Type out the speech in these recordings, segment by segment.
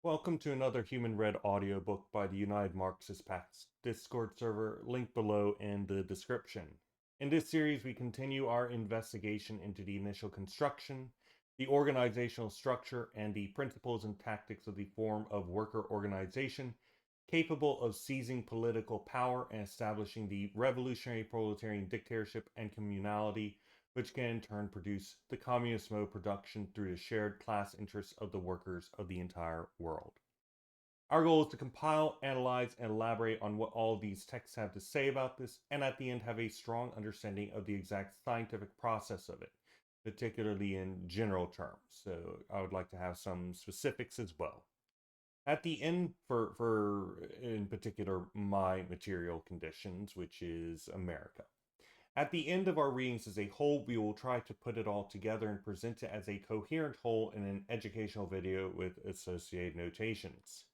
Welcome to another Human Read audiobook by the United Marxist Pacts Discord server, link below in the description. In this series, we continue our investigation into the initial construction, the organizational structure, and the principles and tactics of the form of worker organization capable of seizing political power and establishing the revolutionary proletarian dictatorship and communality, which can in turn produce the communist mode production through the shared class interests of the workers of the entire world. Our goal is to compile, analyze, and elaborate on what all of these texts have to say about this, and at the end have a strong understanding of the exact scientific process of it, particularly in general terms. So I would like to have some specifics as well. At the end, for in particular my material conditions, which is America. At the end of our readings as a whole, we will try to put it all together and present it as a coherent whole in an educational video with associated notations.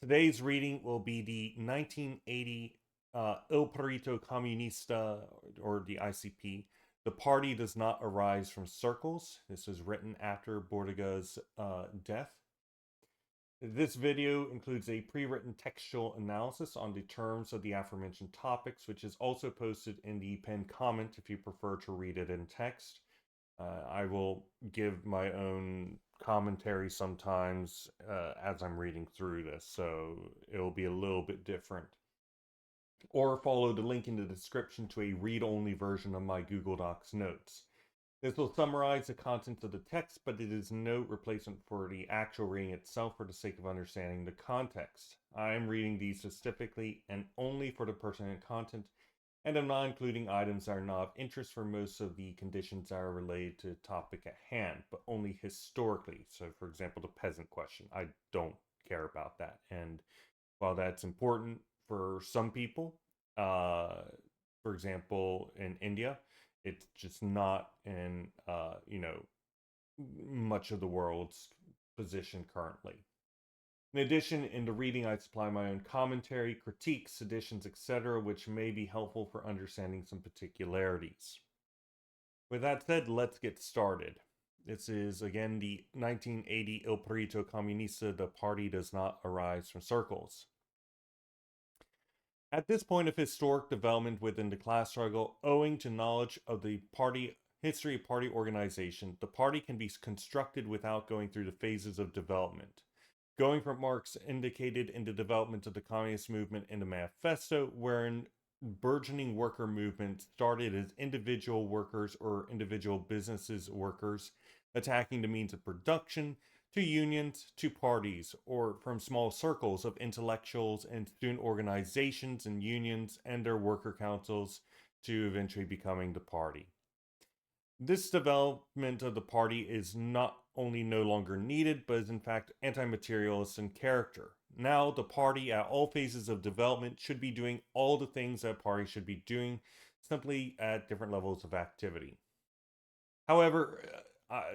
Today's reading will be the 1980 Il Partito Comunista, or the ICP. The Party Does Not Arise from Circles. This was written after Bordiga's death. This video includes a pre-written textual analysis on the terms of the aforementioned topics, which is also posted in the pinned comment if you prefer to read it in text. I will give my own commentary sometimes as I'm reading through this, so it'll be a little bit different. Or follow the link in the description to a read-only version of my Google Docs notes. This will summarize the contents of the text, but it is no replacement for the actual reading itself for the sake of understanding the context. I am reading these specifically and only for the pertinent content, and am not including items that are not of interest for most of the conditions that are related to the topic at hand, but only historically. So, for example, the peasant question. I don't care about that. And while that's important for some people, for example, in India, it's just not in, much of the world's position currently. In addition, in the reading, I supply my own commentary, critiques, additions, etc., which may be helpful for understanding some particularities. With that said, let's get started. This is, again, the 1980 Il Partito Comunista, The Party Does Not Arise from Circles. At this point of historic development within the class struggle, owing to knowledge of the history of party organization, the party can be constructed without going through the phases of development. Going from Marx indicated in the development of the communist movement in the manifesto, wherein burgeoning worker movement started as individual workers or individual businesses workers attacking the means of production, to unions, to parties, or from small circles of intellectuals and student organizations and unions and their worker councils to eventually becoming the party. This development of the party is not only no longer needed, but is in fact anti-materialist in character. Now, the party at all phases of development should be doing all the things that a party should be doing, simply at different levels of activity. However,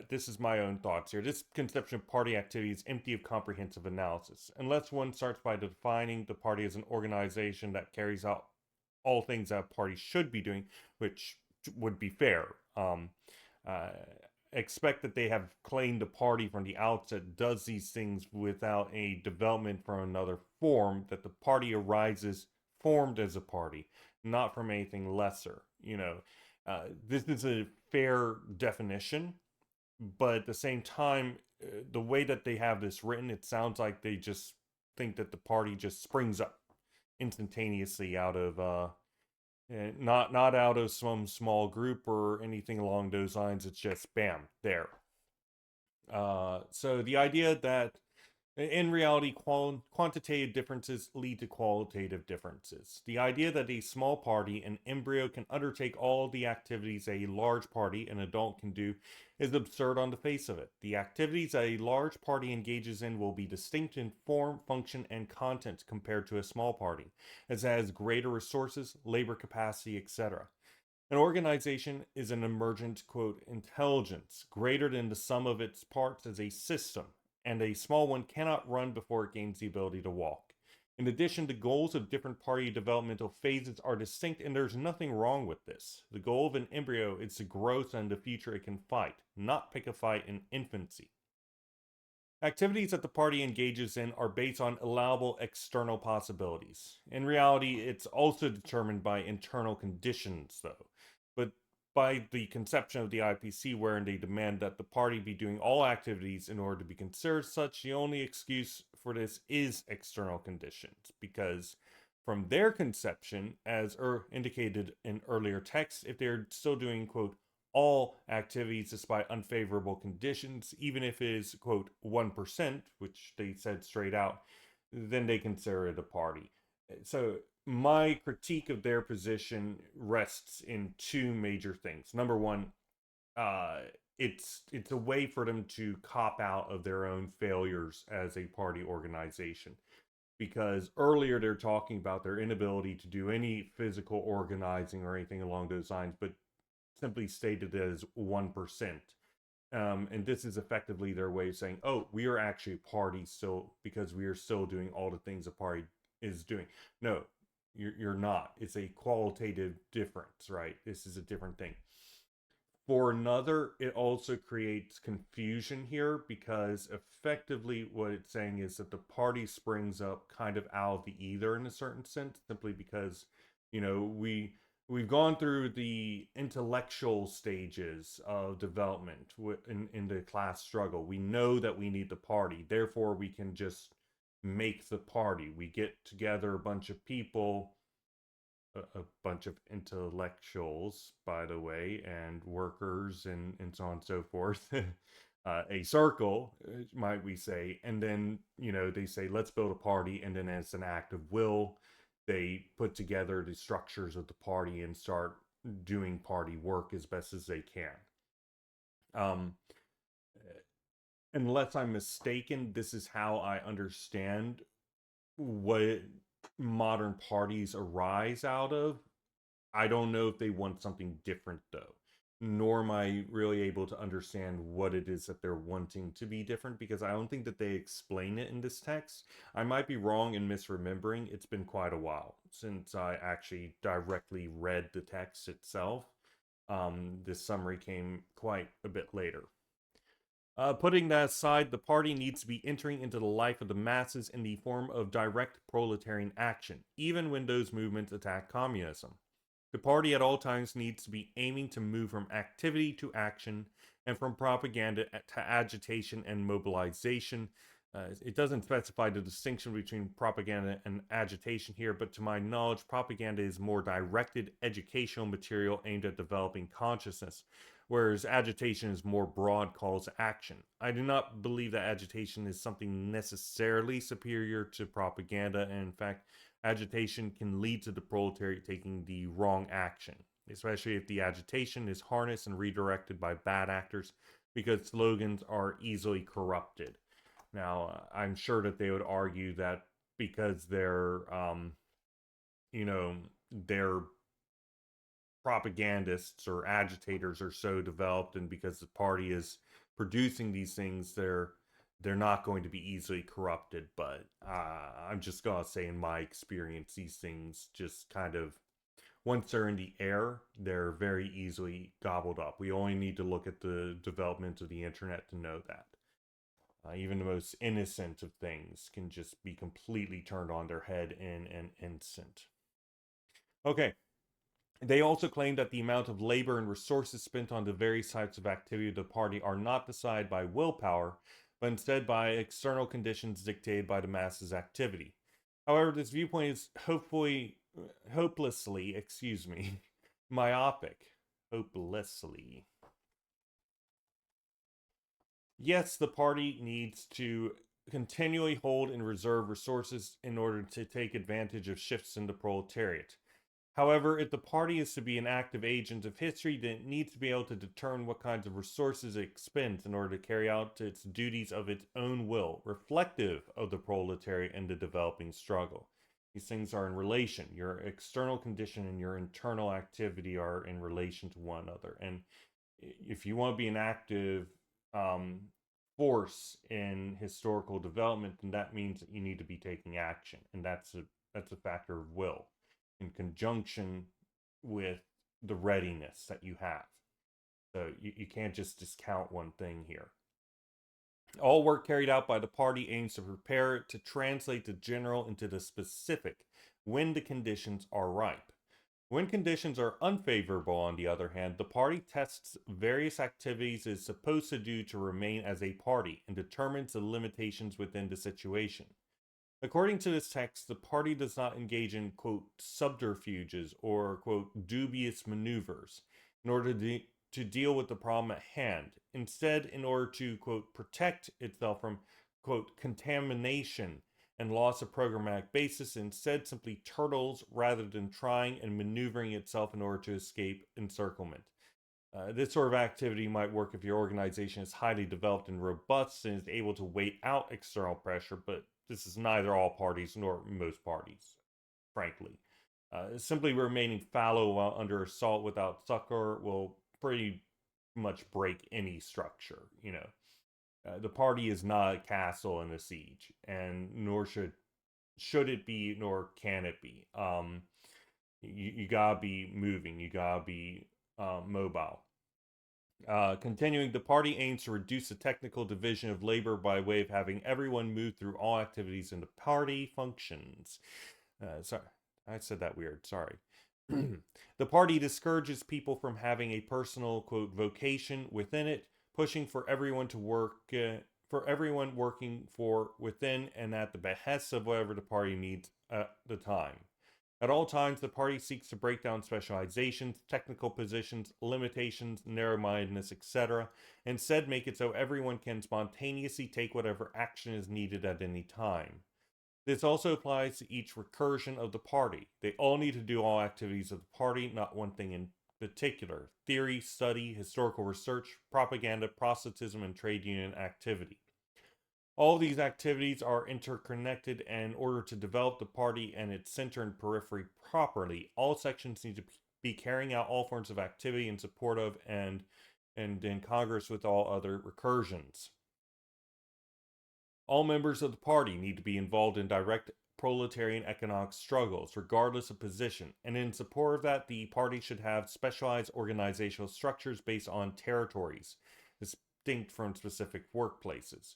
this is my own thoughts here. This conception of party activity is empty of comprehensive analysis, unless one starts by defining the party as an organization that carries out all things that a party should be doing, which would be fair. Expect that they have claimed the party from the outset does these things without a development from another form, that the party arises formed as a party, not from anything lesser. This is a fair definition, but at the same time, the way that they have this written, it sounds like they just think that the party just springs up instantaneously out of not out of some small group or anything along those lines. It's just bam, there. So the idea that in reality, quantitative differences lead to qualitative differences. The idea that a small party, an embryo, can undertake all the activities a large party, an adult, can do is absurd on the face of it. The activities that a large party engages in will be distinct in form, function, and content compared to a small party, as it has greater resources, labor capacity, etc. An organization is an emergent, quote, intelligence, greater than the sum of its parts as a system, and a small one cannot run before it gains the ability to walk. In addition, the goals of different party developmental phases are distinct, and there's nothing wrong with this. The goal of an embryo is to grow so in the future it can fight, not pick a fight in infancy. Activities that the party engages in are based on allowable external possibilities. In reality, it's also determined by internal conditions, though. But by the conception of the IPC, wherein they demand that the party be doing all activities in order to be considered such, the only excuse for this is external conditions. Because from their conception, as indicated in earlier texts, if they're still doing, quote, all activities despite unfavorable conditions, even if it is, quote, 1%, which they said straight out, then they consider it a party. So my critique of their position rests in two major things. Number one, uh, it's a way for them to cop out of their own failures as a party organization. Because earlier they're talking about their inability to do any physical organizing or anything along those lines, but simply stated as 1%. And this is effectively their way of saying, oh, we are actually a party still because we are still doing all the things a party is doing. No, you're not. It's a qualitative difference, right? This is a different thing. For another, it also creates confusion here because effectively what it's saying is that the party springs up kind of out of the ether in a certain sense, simply because, we've gone through the intellectual stages of development in the class struggle. We know that we need the party, therefore we can just make the party. We get together a bunch of people, a bunch of intellectuals, by the way, and workers and so on and so forth. A circle, might we say, and then, they say, let's build a party, and then as an act of will, they put together the structures of the party and start doing party work as best as they can. Um, Unless I'm mistaken, this is how I understand what modern parties arise out of. I don't know if they want something different, though. Nor am I really able to understand what it is that they're wanting to be different, because I don't think that they explain it in this text. I might be wrong in misremembering. It's been quite a while since I actually directly read the text itself. This summary came quite a bit later. Putting that aside, the party needs to be entering into the life of the masses in the form of direct proletarian action, even when those movements attack communism. The party at all times needs to be aiming to move from activity to action and from propaganda to agitation and mobilization. It doesn't specify the distinction between propaganda and agitation here, but to my knowledge, propaganda is more directed educational material aimed at developing consciousness, whereas agitation is more broad calls to action. I do not believe that agitation is something necessarily superior to propaganda, and in fact, agitation can lead to the proletariat taking the wrong action, especially if the agitation is harnessed and redirected by bad actors, because slogans are easily corrupted. Now, I'm sure that they would argue that because their propagandists or agitators are so developed, and because the party is producing these things, they're not going to be easily corrupted. But I'm just gonna say, in my experience, these things just kind of, once they're in the air, they're very easily gobbled up. We only need to look at the development of the internet to know that. Even the most innocent of things can just be completely turned on their head in an instant. Okay. They also claim that the amount of labor and resources spent on the various types of activity of the party are not decided by willpower, but instead by external conditions dictated by the masses' activity. However, this viewpoint is hopelessly, myopic. Hopelessly. Yes, the party needs to continually hold and reserve resources in order to take advantage of shifts in the proletariat. However, if the party is to be an active agent of history, then it needs to be able to determine what kinds of resources it expends in order to carry out its duties of its own will, reflective of the proletariat and the developing struggle. These things are in relation. Your external condition and your internal activity are in relation to one another. And if you want to be an active force in historical development, then that means that you need to be taking action, and that's a factor of will in conjunction with the readiness that you have. So you can't just discount one thing here. All work carried out by the party aims to prepare it to translate the general into the specific when the conditions are ripe. When conditions are unfavorable, on the other hand, the party tests various activities it is supposed to do to remain as a party and determines the limitations within the situation. According to this text, the party does not engage in, quote, subterfuges or, quote, dubious maneuvers in order to deal with the problem at hand. Instead, in order to, quote, protect itself from, quote, contamination and loss of programmatic basis, instead simply turtles rather than trying and maneuvering itself in order to escape encirclement. This sort of activity might work if your organization is highly developed and robust and is able to wait out external pressure, but this is neither all parties nor most parties, frankly. Simply remaining fallow while under assault without succor will pretty much break any structure, you know. The party is not a castle in a siege, and nor should it be, nor can it be. You gotta be moving, you gotta be mobile. Continuing, the party aims to reduce the technical division of labor by way of having everyone move through all activities in the party functions. Sorry, I said that weird. Sorry. The party discourages people from having a personal, quote, vocation within it, pushing for everyone to work, for everyone working for within and at the behest of whatever the party needs at the time. At all times, the party seeks to break down specializations, technical positions, limitations, narrow mindedness, etc., instead, make it so everyone can spontaneously take whatever action is needed at any time. This also applies to each recursion of the party. They all need to do all activities of the party, not one thing in particular: theory, study, historical research, propaganda, proselytism, and trade union activity. All these activities are interconnected, and in order to develop the party and its center and periphery properly, all sections need to be carrying out all forms of activity in support of and in congress with all other recursions. All members of the party need to be involved in direct proletarian economic struggles, regardless of position, and in support of that, the party should have specialized organizational structures based on territories, distinct from specific workplaces.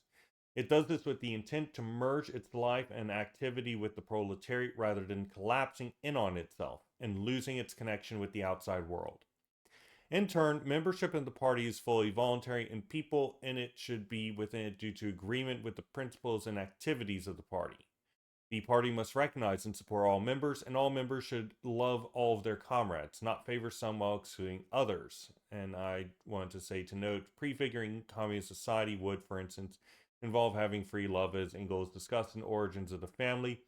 It does this with the intent to merge its life and activity with the proletariat rather than collapsing in on itself and losing its connection with the outside world. In turn, membership in the party is fully voluntary, and people in it should be within it due to agreement with the principles and activities of the party. The party must recognize and support all members, and all members should love all of their comrades, not favor some while excluding others. And I wanted to say to note, prefiguring communist society would, for instance, involve having free love, as Engels discussed in Origins of the Family.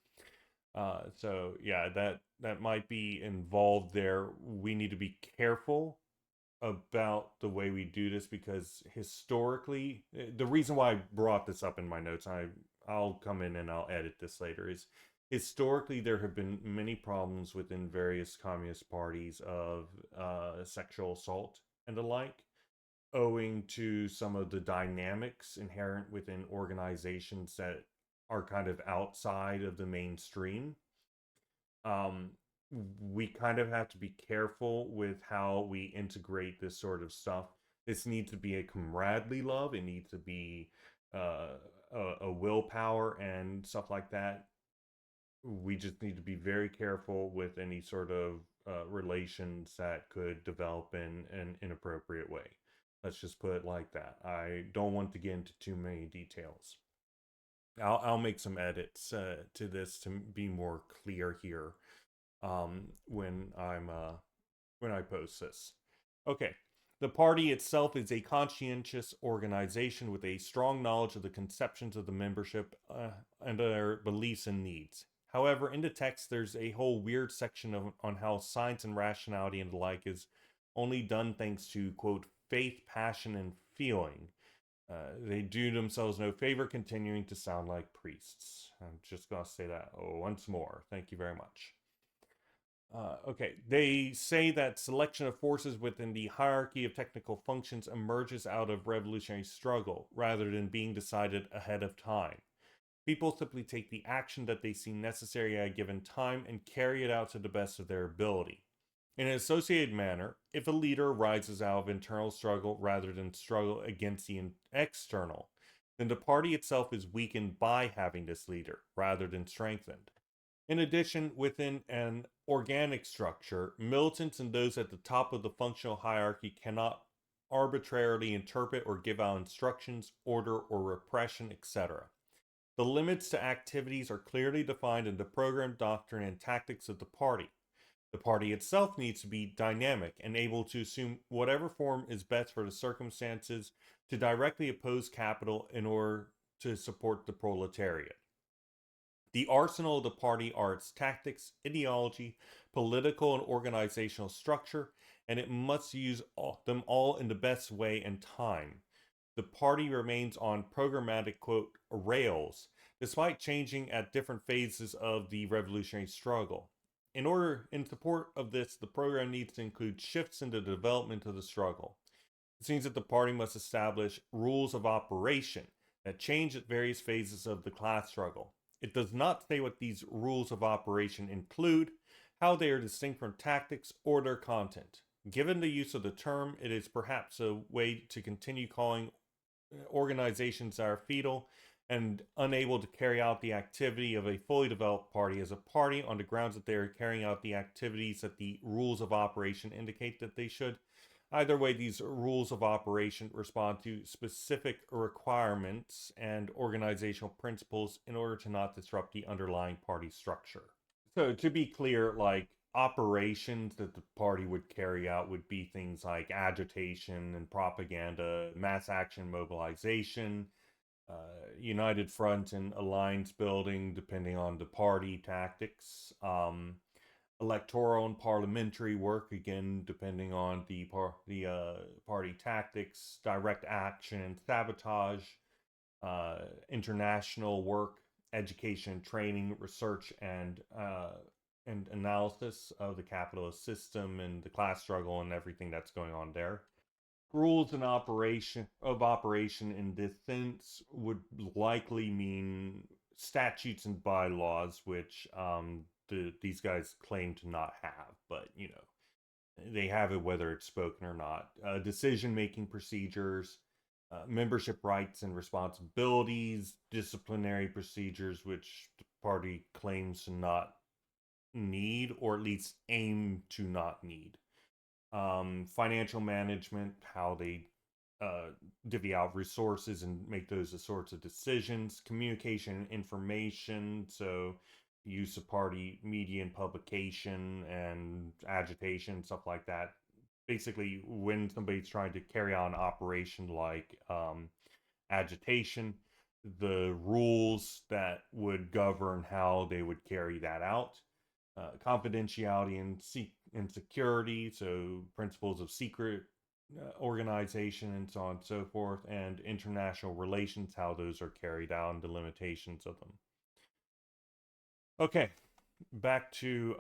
So yeah, that might be involved there. We need to be careful about the way we do this because historically, the reason why I brought this up in my notes, I'll come in and I'll edit this later, is historically there have been many problems within various communist parties of sexual assault and the like, owing to some of the dynamics inherent within organizations that are kind of outside of the mainstream. um, we kind of have to be careful with how we integrate this sort of stuff. This needs to be a comradely love. It needs to be uh, a willpower and stuff like that. We just need to be very careful with any sort of relations that could develop in an inappropriate way. Let's just put it like that. I don't want to get into too many details. I'll make some edits to this to be more clear here when I post this. Okay. The party itself is a conscientious organization with a strong knowledge of the conceptions of the membership and their beliefs and needs. However, in the text, there's a whole weird section on how science and rationality and the like is only done thanks to, quote, faith, passion, and feeling. They do themselves no favor continuing to sound like priests. I'm just going to say that once more. Thank you very much. Okay, they say that selection of forces within the hierarchy of technical functions emerges out of revolutionary struggle rather than being decided ahead of time. People simply take the action that they see necessary at a given time and carry it out to the best of their ability. In an associated manner, if a leader rises out of internal struggle rather than struggle against the external, then the party itself is weakened by having this leader rather than strengthened. In addition, within an organic structure, militants and those at the top of the functional hierarchy cannot arbitrarily interpret or give out instructions, order, or repression, etc. The limits to activities are clearly defined in the program, doctrine, and tactics of the party. The party itself needs to be dynamic and able to assume whatever form is best for the circumstances to directly oppose capital in order to support the proletariat. The arsenal of the party are its tactics, ideology, political and organizational structure, and it must use them all in the best way and time. The party remains on programmatic, quote, rails, despite changing at different phases of the revolutionary struggle. In support of this, the program needs to include shifts in the development of the struggle. It seems that the party must establish rules of operation that change at various phases of the class struggle. It does not say what these rules of operation include, how they are distinct from tactics, or their content. Given the use of the term, it is perhaps a way to continue calling organizations that are fetal and unable to carry out the activity of a fully developed party as a party on the grounds that they are carrying out the activities that the rules of operation indicate that they should. Either way, these rules of operation respond to specific requirements and organizational principles in order to not disrupt the underlying party structure. So, to be clear, like operations that the party would carry out would be things like agitation and propaganda, mass action mobilization, united front and alliance building, depending on the party tactics. Electoral and parliamentary work, again, depending on the party tactics, direct action and sabotage, international work, education, training, research, and analysis of the capitalist system and the class struggle and everything that's going on there. Rules and operation in this sense would likely mean statutes and bylaws, which these guys claim to not have, but they have it whether it's spoken or not. Decision making procedures, membership rights and responsibilities, disciplinary procedures, which the party claims to not need, or at least aim to not need. Financial management, how they divvy out resources and make those sorts of decisions. Communication and information, so use of party media and publication and agitation, stuff like that. Basically, when somebody's trying to carry on an operation like agitation, the rules that would govern how they would carry that out. Confidentiality and security, so principles of secret organization and so on and so forth, and international relations, how those are carried out and the limitations of them. Okay, back to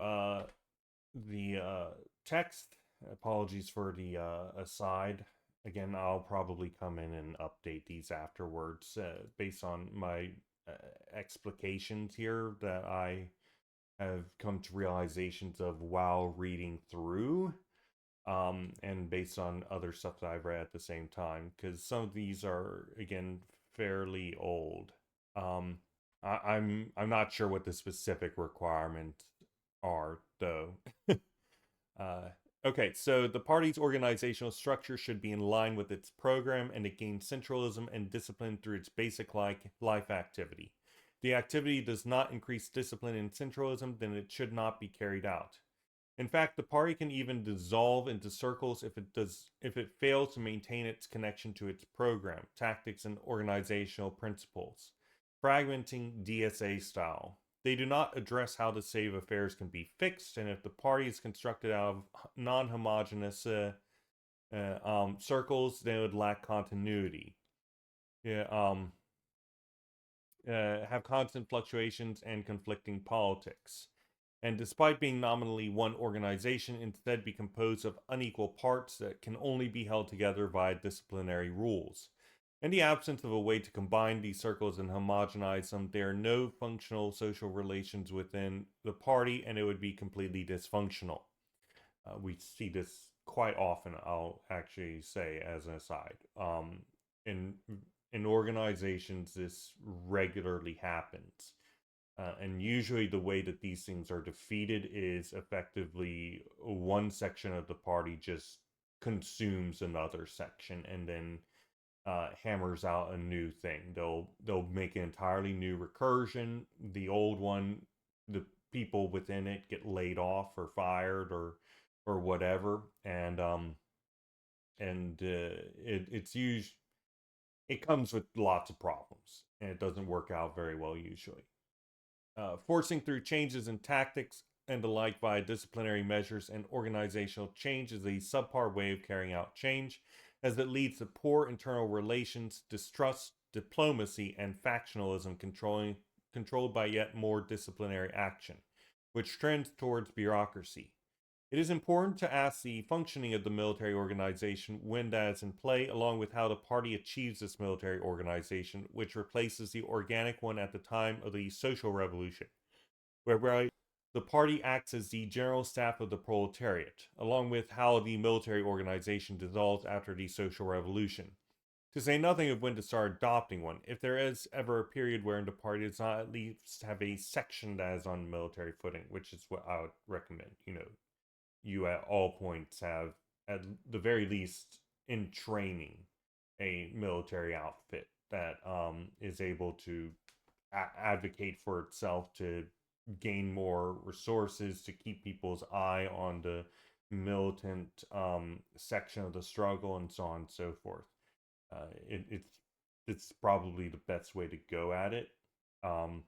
the text. Apologies for the aside. Again, I'll probably come in and update these afterwards based on my explications here that I have come to realizations of while reading through, and based on other stuff that I've read at the same time, because some of these are, again, fairly old. I'm not sure what the specific requirements are, though. Okay, so the party's organizational structure should be in line with its program, and it gains centralism and discipline through its basic life activity. The activity does not increase discipline and centralism, then it should not be carried out. In fact, the party can even dissolve into circles if it fails to maintain its connection to its program, tactics, and organizational principles, fragmenting DSA style. They do not address how the state of affairs can be fixed, and if the party is constructed out of non-homogeneous circles, then it would lack continuity. Have constant fluctuations and conflicting politics. And despite being nominally one organization, instead be composed of unequal parts that can only be held together via disciplinary rules. In the absence of a way to combine these circles and homogenize them, there are no functional social relations within the party, and it would be completely dysfunctional. We see this quite often, I'll actually say as an aside. In in organizations, this regularly happens. And usually, the way that these things are defeated is effectively one section of the party just consumes another section and then hammers out a new thing. They'll make an entirely new recursion. The old one, the people within it get laid off or fired or whatever, it's used. It comes with lots of problems, and it doesn't work out very well usually. Forcing through changes in tactics and the like via disciplinary measures and organizational change is a subpar way of carrying out change, as it leads to poor internal relations, distrust, diplomacy, and factionalism controlled by yet more disciplinary action, which trends towards bureaucracy. It is important to ask the functioning of the military organization when that is in play, along with how the party achieves this military organization, which replaces the organic one at the time of the social revolution, whereby the party acts as the general staff of the proletariat, along with how the military organization dissolves after the social revolution. To say nothing of when to start adopting one, if there is ever a period wherein the party does not at least have a section that is on military footing, which is what I would recommend. You at all points have, at the very least in training, a military outfit that is able to advocate for itself, to gain more resources, to keep people's eye on the militant section of the struggle, and so on and so forth. It's probably the best way to go at it, um,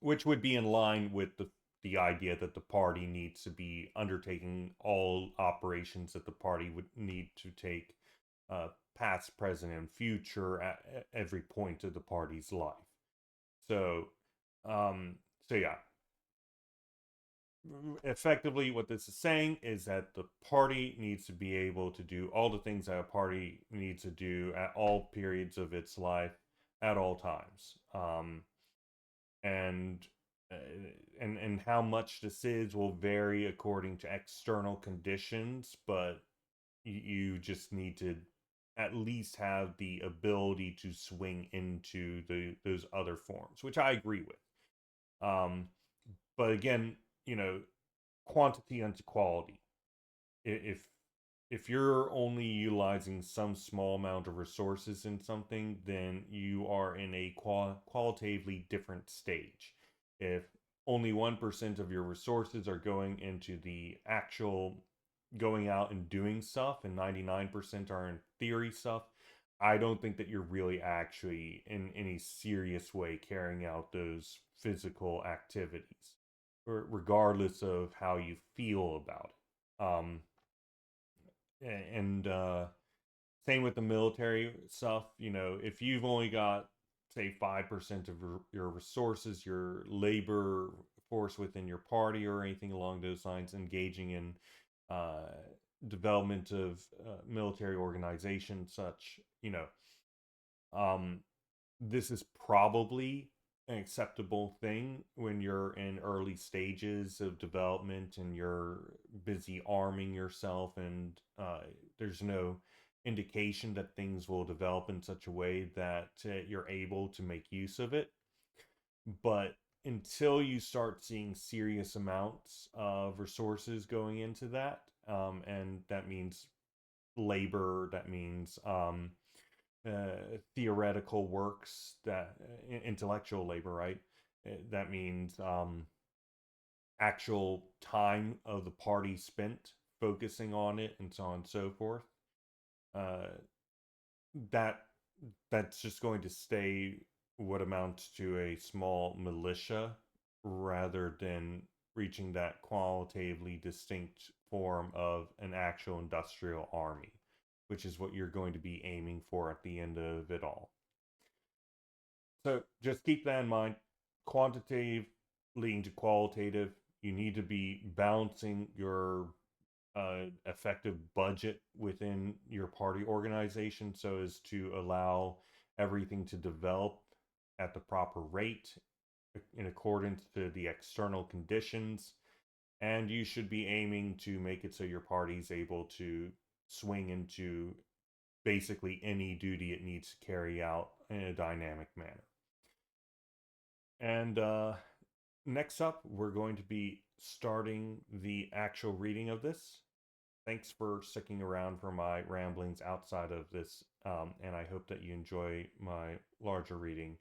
which would be in line with the idea that the party needs to be undertaking all operations that the party would need to take, past, present, and future at every point of the party's life. So, um, so yeah, effectively, what this is saying is that the party needs to be able to do all the things that a party needs to do at all periods of its life, at all times. And uh, and how much this is will vary according to external conditions, but you just need to at least have the ability to swing into those other forms, which I agree with. But again, you know, quantity into quality. If you're only utilizing some small amount of resources in something, then you are in a qualitatively different stage. If only 1% of your resources are going into the actual going out and doing stuff, and 99% are in theory stuff, I don't think that you're really actually in any serious way carrying out those physical activities, regardless of how you feel about it. And Same with the military stuff. If you've only got, say, 5% of your resources, your labor force within your party or anything along those lines, engaging in uh, development of military organization, such, um, this is probably an acceptable thing when you're in early stages of development and you're busy arming yourself, and there's no indication that things will develop in such a way that you're able to make use of it. But until you start seeing serious amounts of resources going into that, and that means labor, that means theoretical works, that intellectual labor, right? That means actual time of the party spent focusing on it, and so on and so forth. Uh, that that's just going to stay what amounts to a small militia, rather than reaching that qualitatively distinct form of an actual industrial army, which is what you're going to be aiming for at the end of it all. So just keep that in mind. Quantitative leading to qualitative. You need to be balancing your effective budget within your party organization so as to allow everything to develop at the proper rate in accordance to the external conditions. And you should be aiming to make it so your party is able to swing into basically any duty it needs to carry out in a dynamic manner. And next up, we're going to be starting the actual reading of this. Thanks for sticking around for my ramblings outside of this, and I hope that you enjoy my larger reading.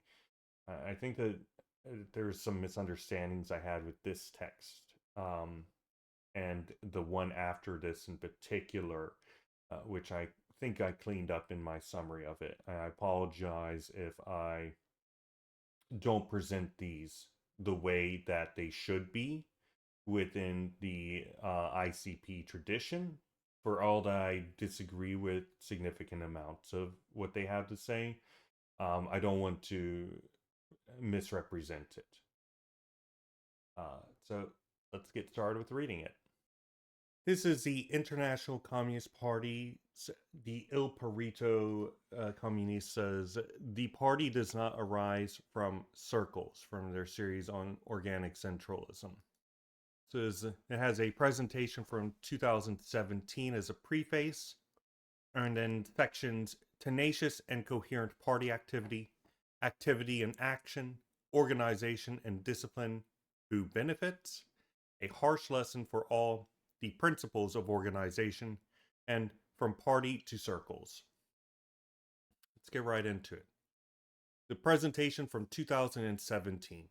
I think that there's some misunderstandings I had with this text, and the one after this in particular, which I think I cleaned up in my summary of it. I apologize if I don't present these the way that they should be within the ICP tradition. For all that I disagree with significant amounts of what they have to say, I don't want to misrepresent it. So let's get started with reading it. This is the International Communist Party, the Il Partito Comunistas. The party does not arise from circles, from their series on organic centralism. So it has a presentation from 2017 as a preface, and then sections Tenacious and Coherent Party Activity, Activity and Action, Organization and Discipline, Who Benefits, A Harsh Lesson for All, The Principles of Organization, and From Party to Circles. Let's get right into it. The presentation from 2017.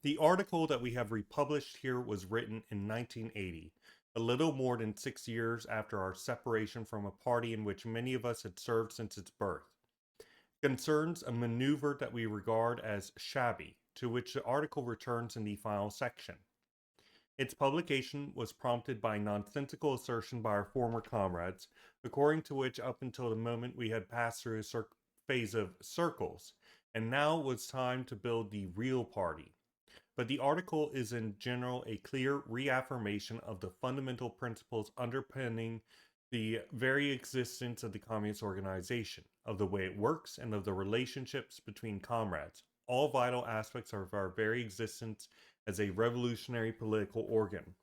The article that we have republished here was written in 1980, a little more than 6 years after our separation from a party in which many of us had served since its birth. It concerns a maneuver that we regard as shabby, to which the article returns in the final section. Its publication was prompted by nonsensical assertion by our former comrades, according to which up until the moment we had passed through a phase of circles, and now it was time to build the real party. But the article is in general a clear reaffirmation of the fundamental principles underpinning the very existence of the communist organization, of the way it works, and of the relationships between comrades, all vital aspects of our very existence as a revolutionary political organ.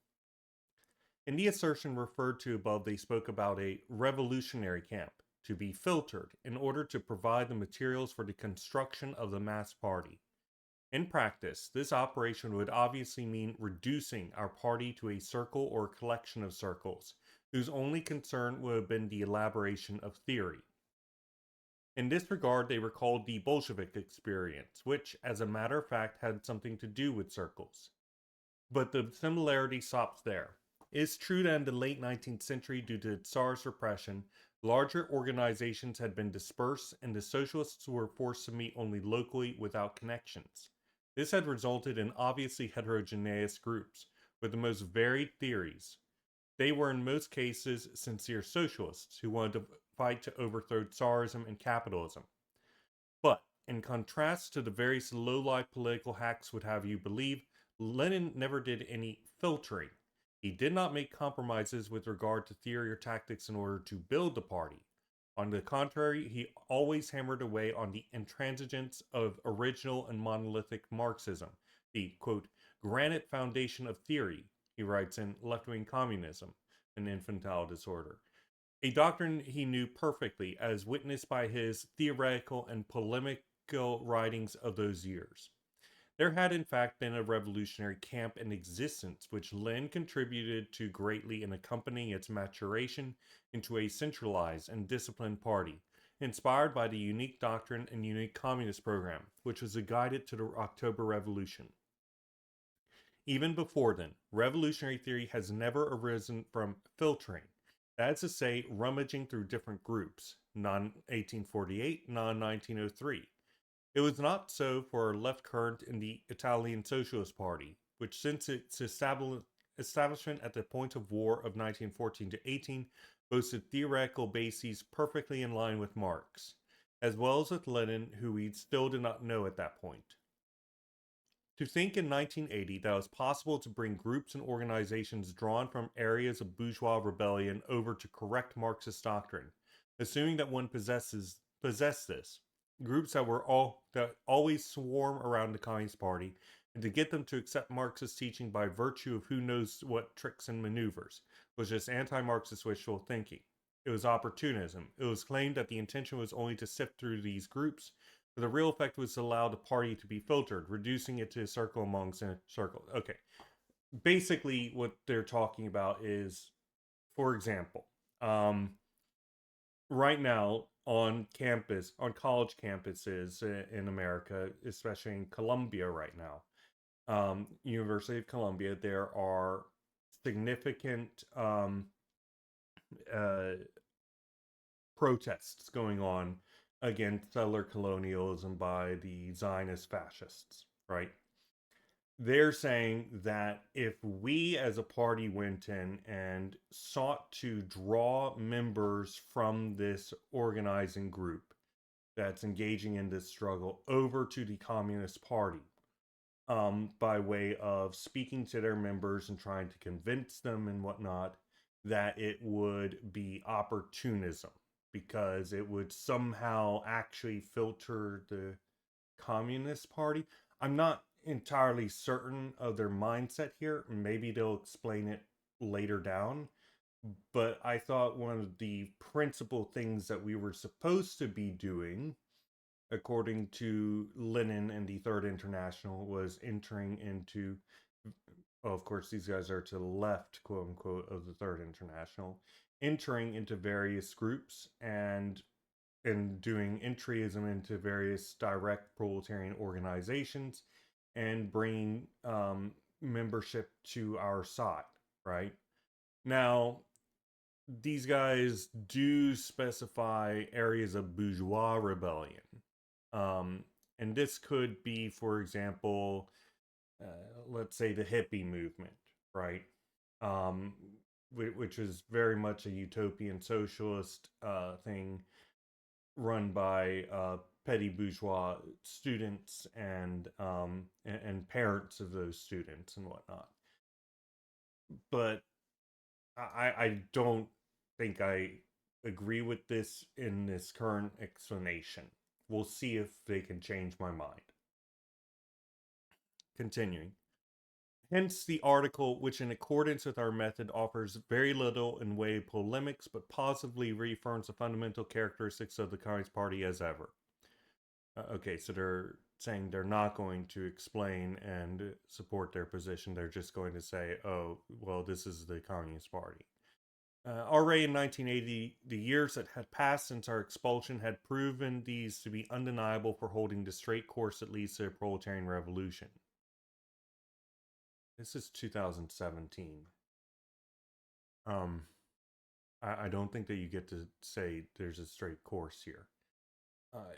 In the assertion referred to above, they spoke about a revolutionary camp to be filtered in order to provide the materials for the construction of the mass party. In practice, this operation would obviously mean reducing our party to a circle or collection of circles, whose only concern would have been the elaboration of theory. In this regard, they recalled the Bolshevik experience, which, as a matter of fact, had something to do with circles. But the similarity stops there. It is true that in the late 19th century, due to Tsar's repression, larger organizations had been dispersed and the socialists were forced to meet only locally without connections. This had resulted in obviously heterogeneous groups, with the most varied theories. They were in most cases sincere socialists who wanted to fight to overthrow Tsarism and capitalism. But, in contrast to the various low-life political hacks would have you believe, Lenin never did any filtering. He did not make compromises with regard to theory or tactics in order to build the party. On the contrary, he always hammered away on the intransigence of original and monolithic Marxism, the, quote, granite foundation of theory, he writes in Left-Wing Communism, an infantile disorder. A doctrine he knew perfectly, as witnessed by his theoretical and polemical writings of those years. There had in fact been a revolutionary camp in existence, which Lenin contributed to greatly in accompanying its maturation into a centralized and disciplined party, inspired by the unique doctrine and unique communist program, which was a guide to the October Revolution. Even before then, revolutionary theory has never arisen from filtering, that is to say, rummaging through different groups, non-1848, non-1903. It was not so for a left current in the Italian Socialist Party, which since its establishment at the point of war of 1914 to 18 boasted theoretical bases perfectly in line with Marx, as well as with Lenin, who we still did not know at that point. To think in 1980 that it was possible to bring groups and organizations drawn from areas of bourgeois rebellion over to correct Marxist doctrine, assuming that one possessed this, groups that always swarm around the Communist Party, and to get them to accept Marxist teaching by virtue of who knows what tricks and maneuvers, was just anti-Marxist wishful thinking. It was opportunism. It was claimed that the intention was only to sift through these groups, but the real effect was to allow the party to be filtered, reducing it to a circle amongst a circle. Okay. Basically, what they're talking about is, for example, right now on campus, on college campuses in America, especially in Columbia right now, University of Columbia, there are significant uh, protests going on against settler colonialism by the Zionist fascists, right? They're saying that if we as a party went in and sought to draw members from this organizing group that's engaging in this struggle over to the Communist Party, by way of speaking to their members and trying to convince them and whatnot, that it would be opportunism because it would somehow actually filter the Communist Party. I'm not entirely certain of their mindset here. Maybe they'll explain it later down. But I thought one of the principal things that we were supposed to be doing, according to Lenin and the Third International, was entering into, well, of course, these guys are to the left, quote unquote, of the Third International, entering into various groups and doing entryism into various direct proletarian organizations and bringing membership to our side, right? Now, these guys do specify areas of bourgeois rebellion. Um, and this could be, for example, uh, let's say the hippie movement, right? Um, which is very much a utopian socialist thing run by petty bourgeois students and parents of those students and whatnot. But I don't think I agree with this in this current explanation. We'll see if they can change my mind. Continuing. Hence the article, which in accordance with our method offers very little in way of polemics, but positively reaffirms the fundamental characteristics of the Communist Party as ever. Okay, so they're saying they're not going to explain and support their position. They're just going to say, oh, well, this is the Communist Party. Already in 1980, the years that had passed since our expulsion had proven these to be undeniable for holding the straight course that leads to a proletarian revolution. This is 2017. Um, I don't think that you get to say there's a straight course here.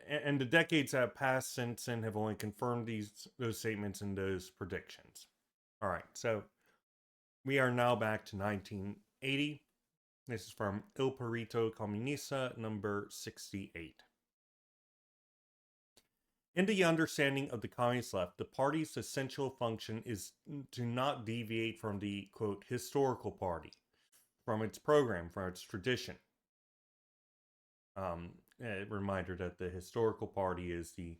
And the decades that have passed since then have only confirmed those statements and those predictions. All right, so we are now back to 1980. This is from Il Perito Comunista, number 68. In the understanding of the communist left, the party's essential function is to not deviate from the, quote, historical party, from its program, from its tradition. A reminder that the historical party is the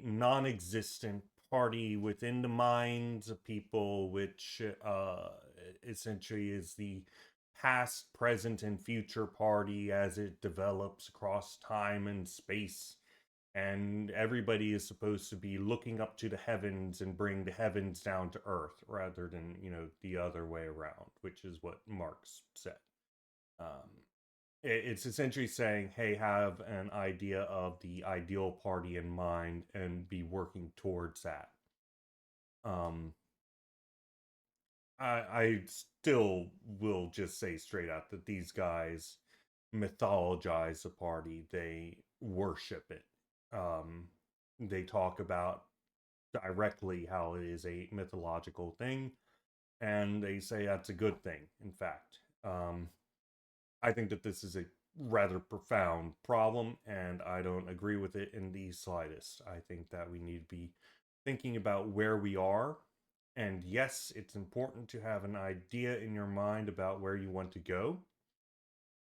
non-existent party within the minds of people, which essentially is the past, present, and future party as it develops across time and space. And everybody is supposed to be looking up to the heavens and bring the heavens down to earth rather than, the other way around, which is what Marx said. Um, it's essentially saying, hey, have an idea of the ideal party in mind and be working towards that. Um, I still will just say straight out that these guys mythologize the party. They worship it. They talk about directly how it is a mythological thing, and they say that's a good thing, in fact. I think that this is a rather profound problem, and I don't agree with it in the slightest. I think that we need to be thinking about where we are. And yes, it's important to have an idea in your mind about where you want to go,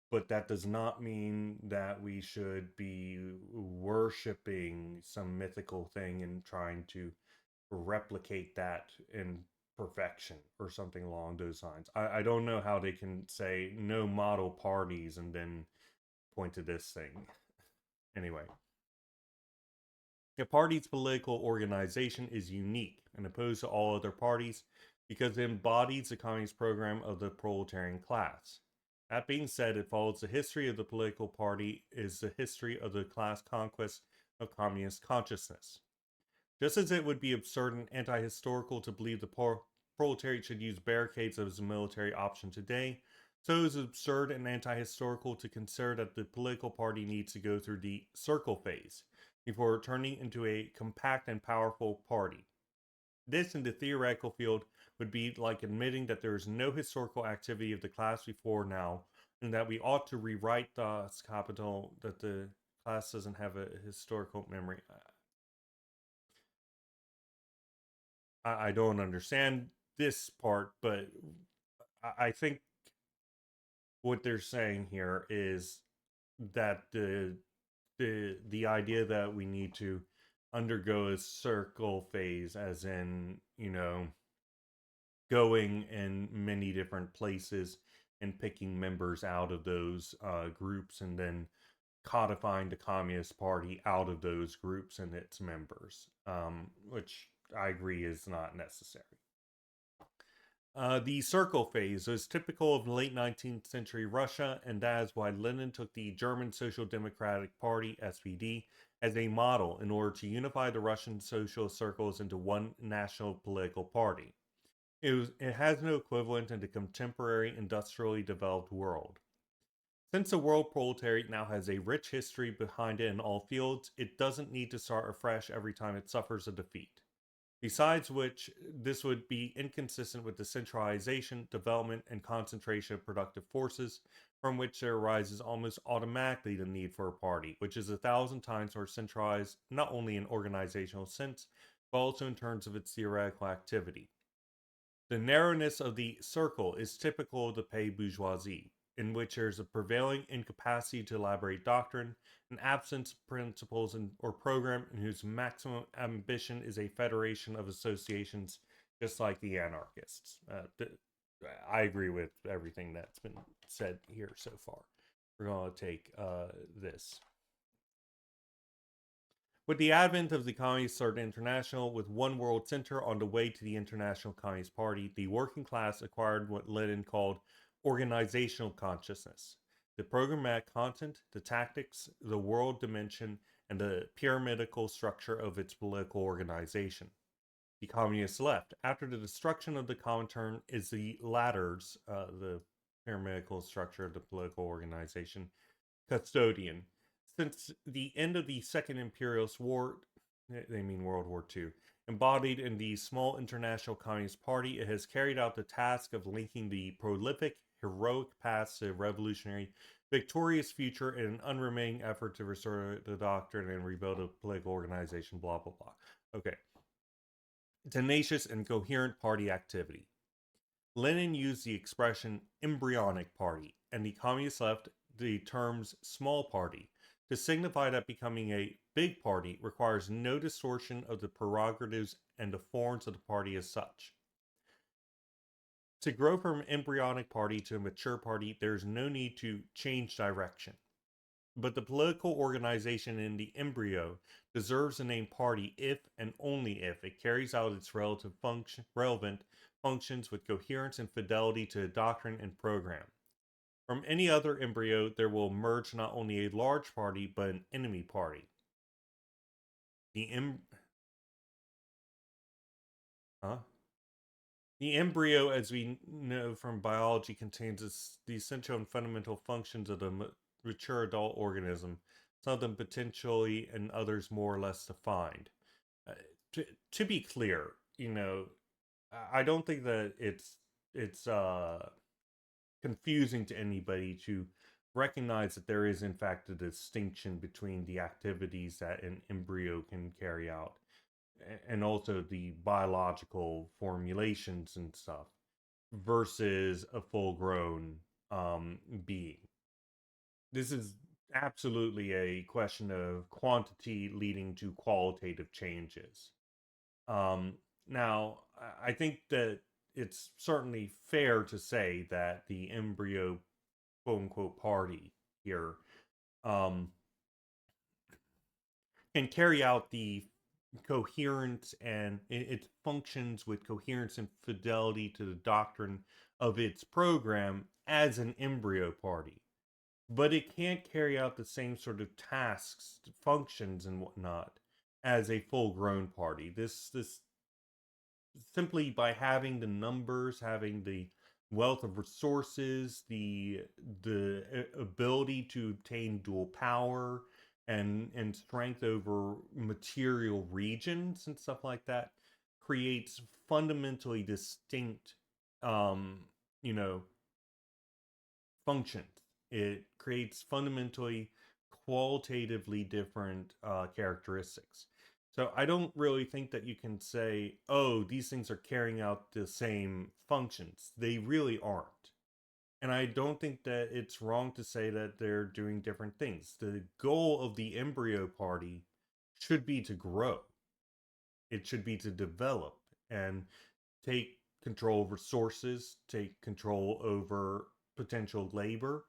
but that does not mean that we should be worshiping some mythical thing and trying to replicate that and perfection or something along those lines. I don't know how they can say no model parties and then point to this thing. Anyway, a party's political organization is unique and opposed to all other parties because it embodies the communist program of the proletarian class. That being said, it follows the history of the political party is the history of the class conquest of communist consciousness. Just as it would be absurd and anti historical to believe the proletariat should use barricades as a military option today, so it is absurd and anti historical to consider that the political party needs to go through the circle phase before turning into a compact and powerful party. This, in the theoretical field, would be like admitting that there is no historical activity of the class before now, and that we ought to rewrite the capital that the class doesn't have a historical memory. I don't understand this part, but I think what they're saying here is that the idea that we need to undergo a circle phase, as in, going in many different places and picking members out of those groups and then codifying the Communist Party out of those groups and its members, which I agree is not necessary. The circle phase was typical of late 19th century Russia, and that is why Lenin took the German Social Democratic Party, SPD, as a model in order to unify the Russian socialist circles into one national political party. It has no equivalent in the contemporary industrially developed world. Since the world proletariat now has a rich history behind it in all fields, it doesn't need to start afresh every time it suffers a defeat. Besides which, this would be inconsistent with the centralization, development, and concentration of productive forces, from which there arises almost automatically the need for a party, which is 1,000 times more centralized not only in organizational sense, but also in terms of its theoretical activity. The narrowness of the circle is typical of the pay bourgeoisie, in which there is a prevailing incapacity to elaborate doctrine, an absence of principles or program, and whose maximum ambition is a federation of associations, just like the anarchists. I agree with everything that's been said here so far. We're going to take this. With the advent of the Communist Third International, with one world center on the way to the International Communist Party, the working class acquired what Lenin called organizational consciousness. The programmatic content, the tactics, the world dimension, and the pyramidal structure of its political organization. The communist left, after the destruction of the Comintern, is the latter's, the pyramidal structure of the political organization, custodian. Since the end of the Second Imperialist War, they mean World War II, embodied in the small International Communist Party, it has carried out the task of linking the prolific, heroic past to a revolutionary, victorious future in an unremitting effort to restore the doctrine and rebuild a political organization, blah, blah, blah. Okay. Tenacious and coherent party activity. Lenin used the expression embryonic party, and the communist left the terms small party to signify that becoming a big party requires no distortion of the prerogatives and the forms of the party as such. To grow from an embryonic party to a mature party, there is no need to change direction. But the political organization in the embryo deserves the name party if and only if it carries out its relevant functions with coherence and fidelity to the doctrine and program. From any other embryo, there will emerge not only a large party, but an enemy party. The huh? The embryo, as we know from biology, contains the essential and fundamental functions of the mature adult organism, some of them potentially and others more or less defined. Uh, to be clear, I don't think that it's confusing to anybody to recognize that there is in fact a distinction between the activities that an embryo can carry out and also the biological formulations and stuff versus a full grown being. This is absolutely a question of quantity leading to qualitative changes. Um, Now, I think that it's certainly fair to say that the embryo quote unquote party here um, can carry out the coherence, and it functions with coherence and fidelity to the doctrine of its program as an embryo party. But it can't carry out the same sort of tasks, functions, and whatnot as a full grown party. This simply by having the numbers, having the wealth of resources, the ability to obtain dual power and strength over material regions and stuff like that creates fundamentally distinct um you know functions. It creates fundamentally qualitatively different characteristics. So I don't really think that you can say, oh, these things are carrying out the same functions. They really aren't. And I don't think that it's wrong to say that they're doing different things. The goal of the embryo party should be to grow, it should be to develop and take control of resources, take control over potential labor,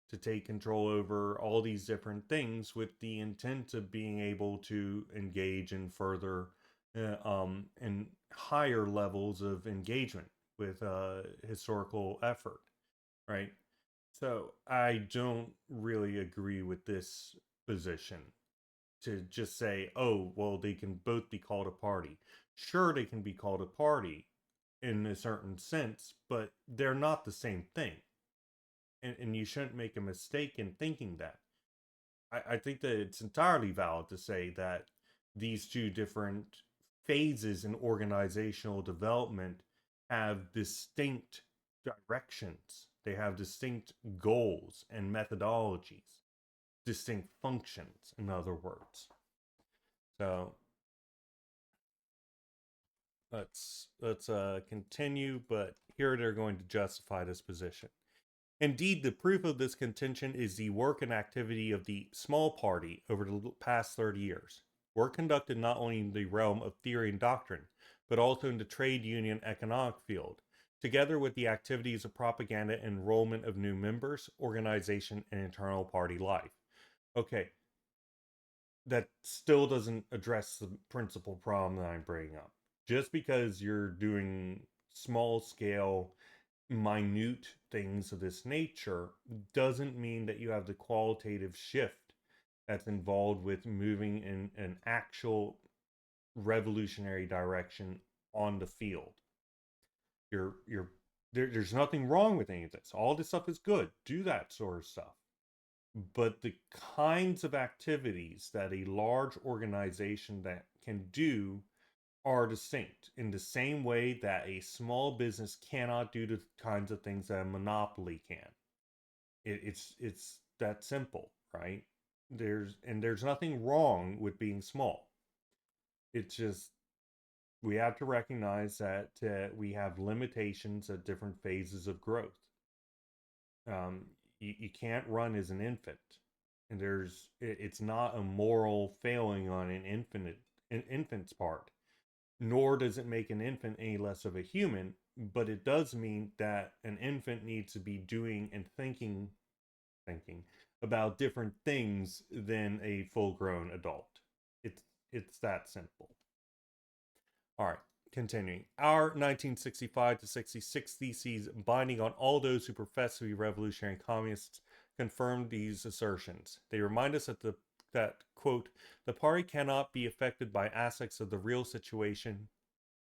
to take control over all these different things with the intent of being able to engage in further and higher levels of engagement with historical effort, right? So I don't really agree with this position to just say, oh, well, they can both be called a party. Sure, they can be called a party in a certain sense, but they're not the same thing. And you shouldn't make a mistake in thinking that. I think that it's entirely valid to say that these two different phases in organizational development have distinct directions, they have distinct goals and methodologies, distinct functions, in other words. So let's continue, but here they're going to justify this position. Indeed, the proof of this contention is the work and activity of the small party over the past 30 years. Work conducted not only in the realm of theory and doctrine, but also in the trade union economic field, together with the activities of propaganda and enrollment of new members, organization, and internal party life. Okay, that still doesn't address the principal problem that I'm bringing up. Just because you're doing small scale, minute things of this nature doesn't mean that you have the qualitative shift that's involved with moving in an actual revolutionary direction on the field. There's nothing wrong with any of this. All this stuff is good. Do that sort of stuff. But the kinds of activities that a large organization that can do are distinct in the same way that a small business cannot do the kinds of things that a monopoly can. It's that simple, right? There's nothing wrong with being small. It's just we have to recognize that we have limitations at different phases of growth. You can't run as an infant, and it's not a moral failing on an infant's part, nor does it make an infant any less of a human, but it does mean that an infant needs to be doing and thinking about different things than a full-grown adult. It's it's that simple. All right, continuing. Our 1965 to 66 theses, binding on all those who profess to be revolutionary communists, confirm these assertions. They remind us that quote, the party cannot be affected by aspects of the real situation,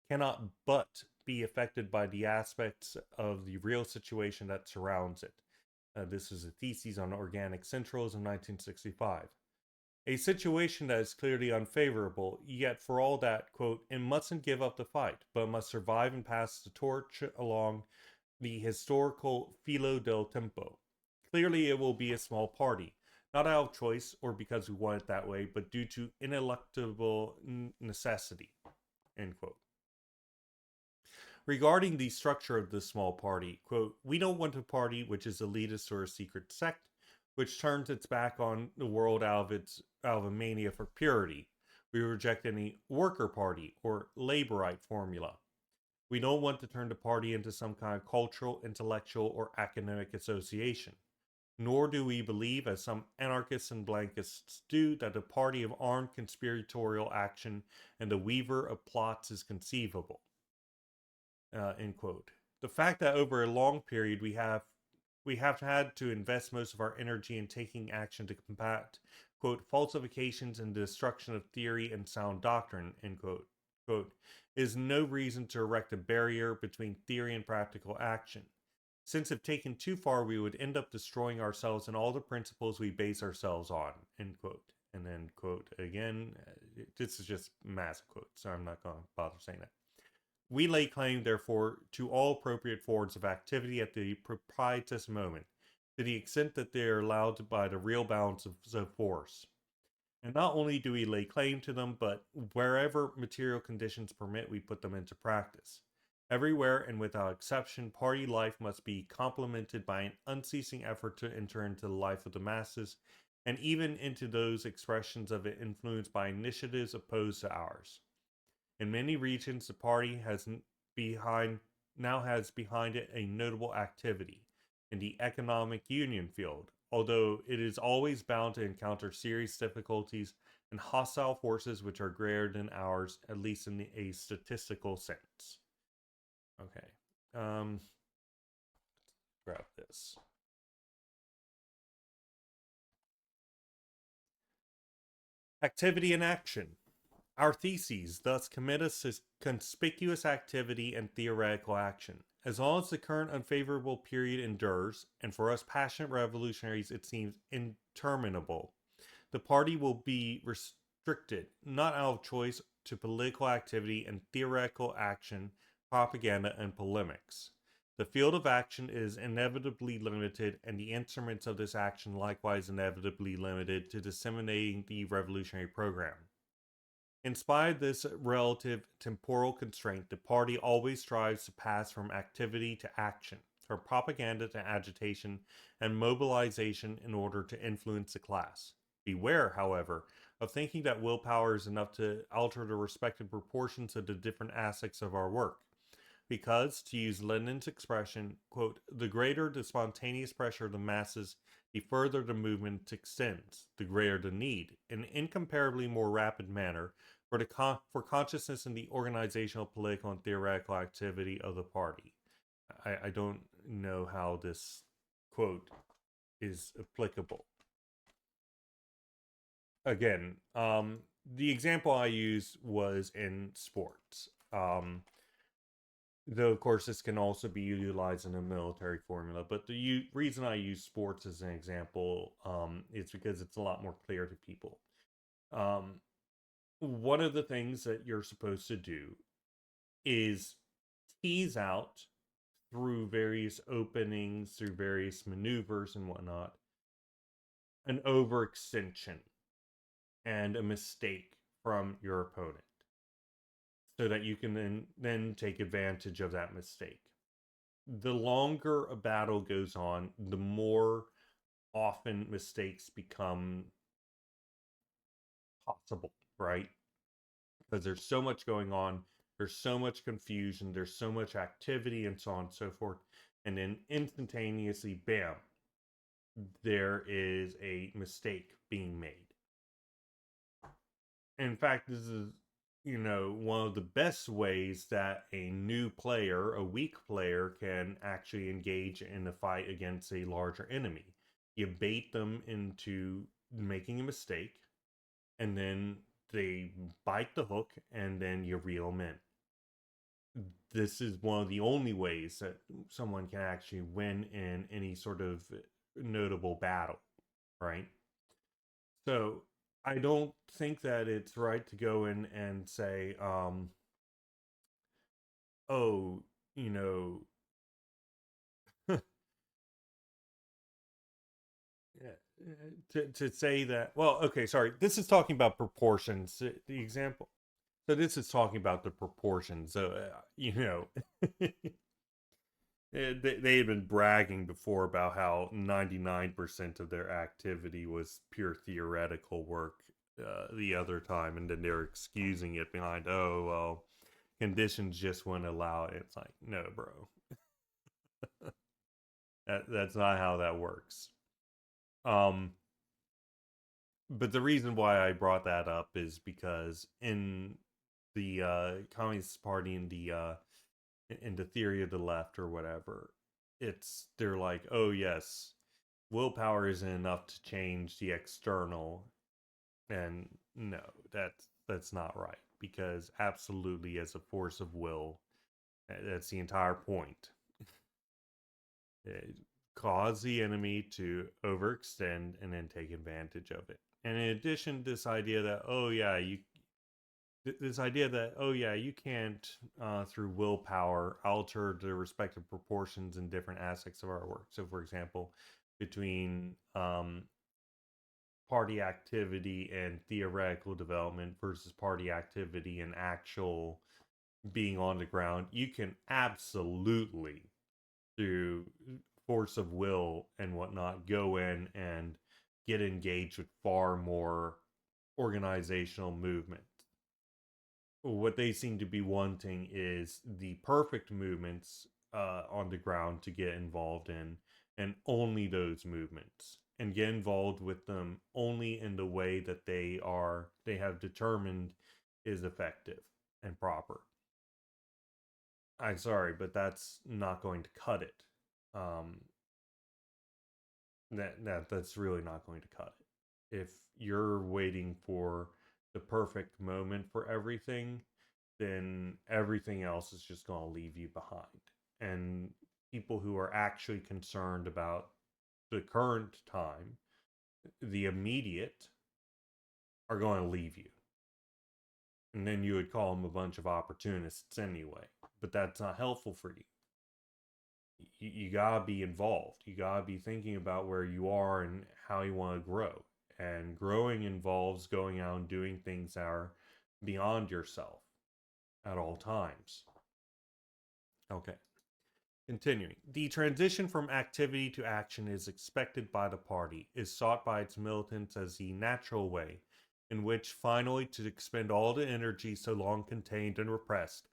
cannot but be affected by the aspects of the real situation that surrounds it. This is a thesis on organic centralism, 1965. A situation that is clearly unfavorable, yet for all that, quote, it mustn't give up the fight, but must survive and pass the torch along the historical filo del tempo. Clearly, it will be a small party, not out of choice or because we want it that way, but due to ineluctable necessity, end quote. Regarding the structure of this small party, quote, we don't want a party which is elitist or a secret sect, which turns its back on the world out of a mania for purity, We reject any worker party or laborite formula. We don't want to turn the party into some kind of cultural, intellectual, or academic association. Nor do we believe, as some anarchists and blankists do, that a party of armed conspiratorial action and the weaver of plots is conceivable. End quote. The fact that over a long period we have had to invest most of our energy in taking action to combat, quote, falsifications and destruction of theory and sound doctrine, end quote, is no reason to erect a barrier between theory and practical action. Since if taken too far, we would end up destroying ourselves and all the principles we base ourselves on, end quote. And then, quote, again, this is just massive quotes, so I'm not going to bother saying that. We lay claim, therefore, to all appropriate forms of activity at the propitious moment, to the extent that they are allowed by the real bounds of force. And not only do we lay claim to them, but wherever material conditions permit, we put them into practice. Everywhere and without exception, party life must be complemented by an unceasing effort to enter into the life of the masses, and even into those expressions of it influenced by initiatives opposed to ours. In many regions, the party now has behind it a notable activity in the economic union field, although it is always bound to encounter serious difficulties and hostile forces which are greater than ours, at least in a statistical sense. Okay. Grab this. Activity and action. Our theses thus commit us to conspicuous activity and theoretical action. As long as the current unfavorable period endures, and for us passionate revolutionaries it seems interminable, the party will be restricted, not out of choice, to political activity and theoretical action, propaganda, and polemics. The field of action is inevitably limited, and the instruments of this action likewise inevitably limited to disseminating the revolutionary program. In spite of this relative temporal constraint, the party always strives to pass from activity to action, from propaganda to agitation and mobilization in order to influence the class. Beware, however, of thinking that willpower is enough to alter the respective proportions of the different aspects of our work. Because, to use Lenin's expression, quote, the greater the spontaneous pressure of the masses, the further the movement extends, the greater the need, in an incomparably more rapid manner, for consciousness in the organizational, political, and theoretical activity of the party. I don't know how this quote is applicable. Again, the example I used was in sports. Though, of course, this can also be utilized in a military formula. But the reason I use sports as an example is because it's a lot more clear to people. One of the things that you're supposed to do is tease out through various openings, through various maneuvers and whatnot, an overextension and a mistake from your opponent, so that you can then take advantage of that mistake. The longer a battle goes on, the more often mistakes become possible, right? Because there's so much going on, there's so much confusion, there's so much activity, and so on and so forth. And then instantaneously, bam, there is a mistake being made. In fact, this is, one of the best ways that a new player, a weak player, can actually engage in a fight against a larger enemy. You bait them into making a mistake, and then they bite the hook, and then you reel them in. This is one of the only ways that someone can actually win in any sort of notable battle, right? So I don't think that it's right to go in and say, oh, you know, to say that, well, okay, sorry, this is talking about proportions. The example, so this is talking about the proportions. So, they had been bragging before about how 99% of their activity was pure theoretical work. the other time, and then they're excusing it behind, oh well, conditions just wouldn't allow it. It's like, no, bro, that's not how that works. Um, but the reason why I brought that up is because in the Communist Party, in the theory of the left or whatever, they're like, oh yes, willpower isn't enough to change the external, and no, that's not right, because absolutely, as a force of will, that's the entire point. Cause the enemy to overextend and then take advantage of it. And in addition, this idea that, oh yeah, you can't through willpower alter the respective proportions in different aspects of our work. So for example, between party activity and theoretical development versus party activity and actual being on the ground, you can absolutely, through force of will and whatnot, go in and get engaged with far more organizational movement. What they seem to be wanting is the perfect movements on the ground to get involved in, and only those movements, and get involved with them only in the way that they have determined is effective and proper. I'm sorry, but that's not going to cut it. Um, that's really not going to cut it. If you're waiting for the perfect moment for everything, then everything else is just going to leave you behind. And people who are actually concerned about the current time, the immediate, are going to leave you. And then you would call them a bunch of opportunists anyway. But that's not helpful for you. You gotta be involved. You gotta be thinking about where you are and how you want to grow. And growing involves going out and doing things that are beyond yourself at all times. Okay. Continuing, the transition from activity to action is expected by the party, is sought by its militants as the natural way in which finally to expend all the energy so long contained and repressed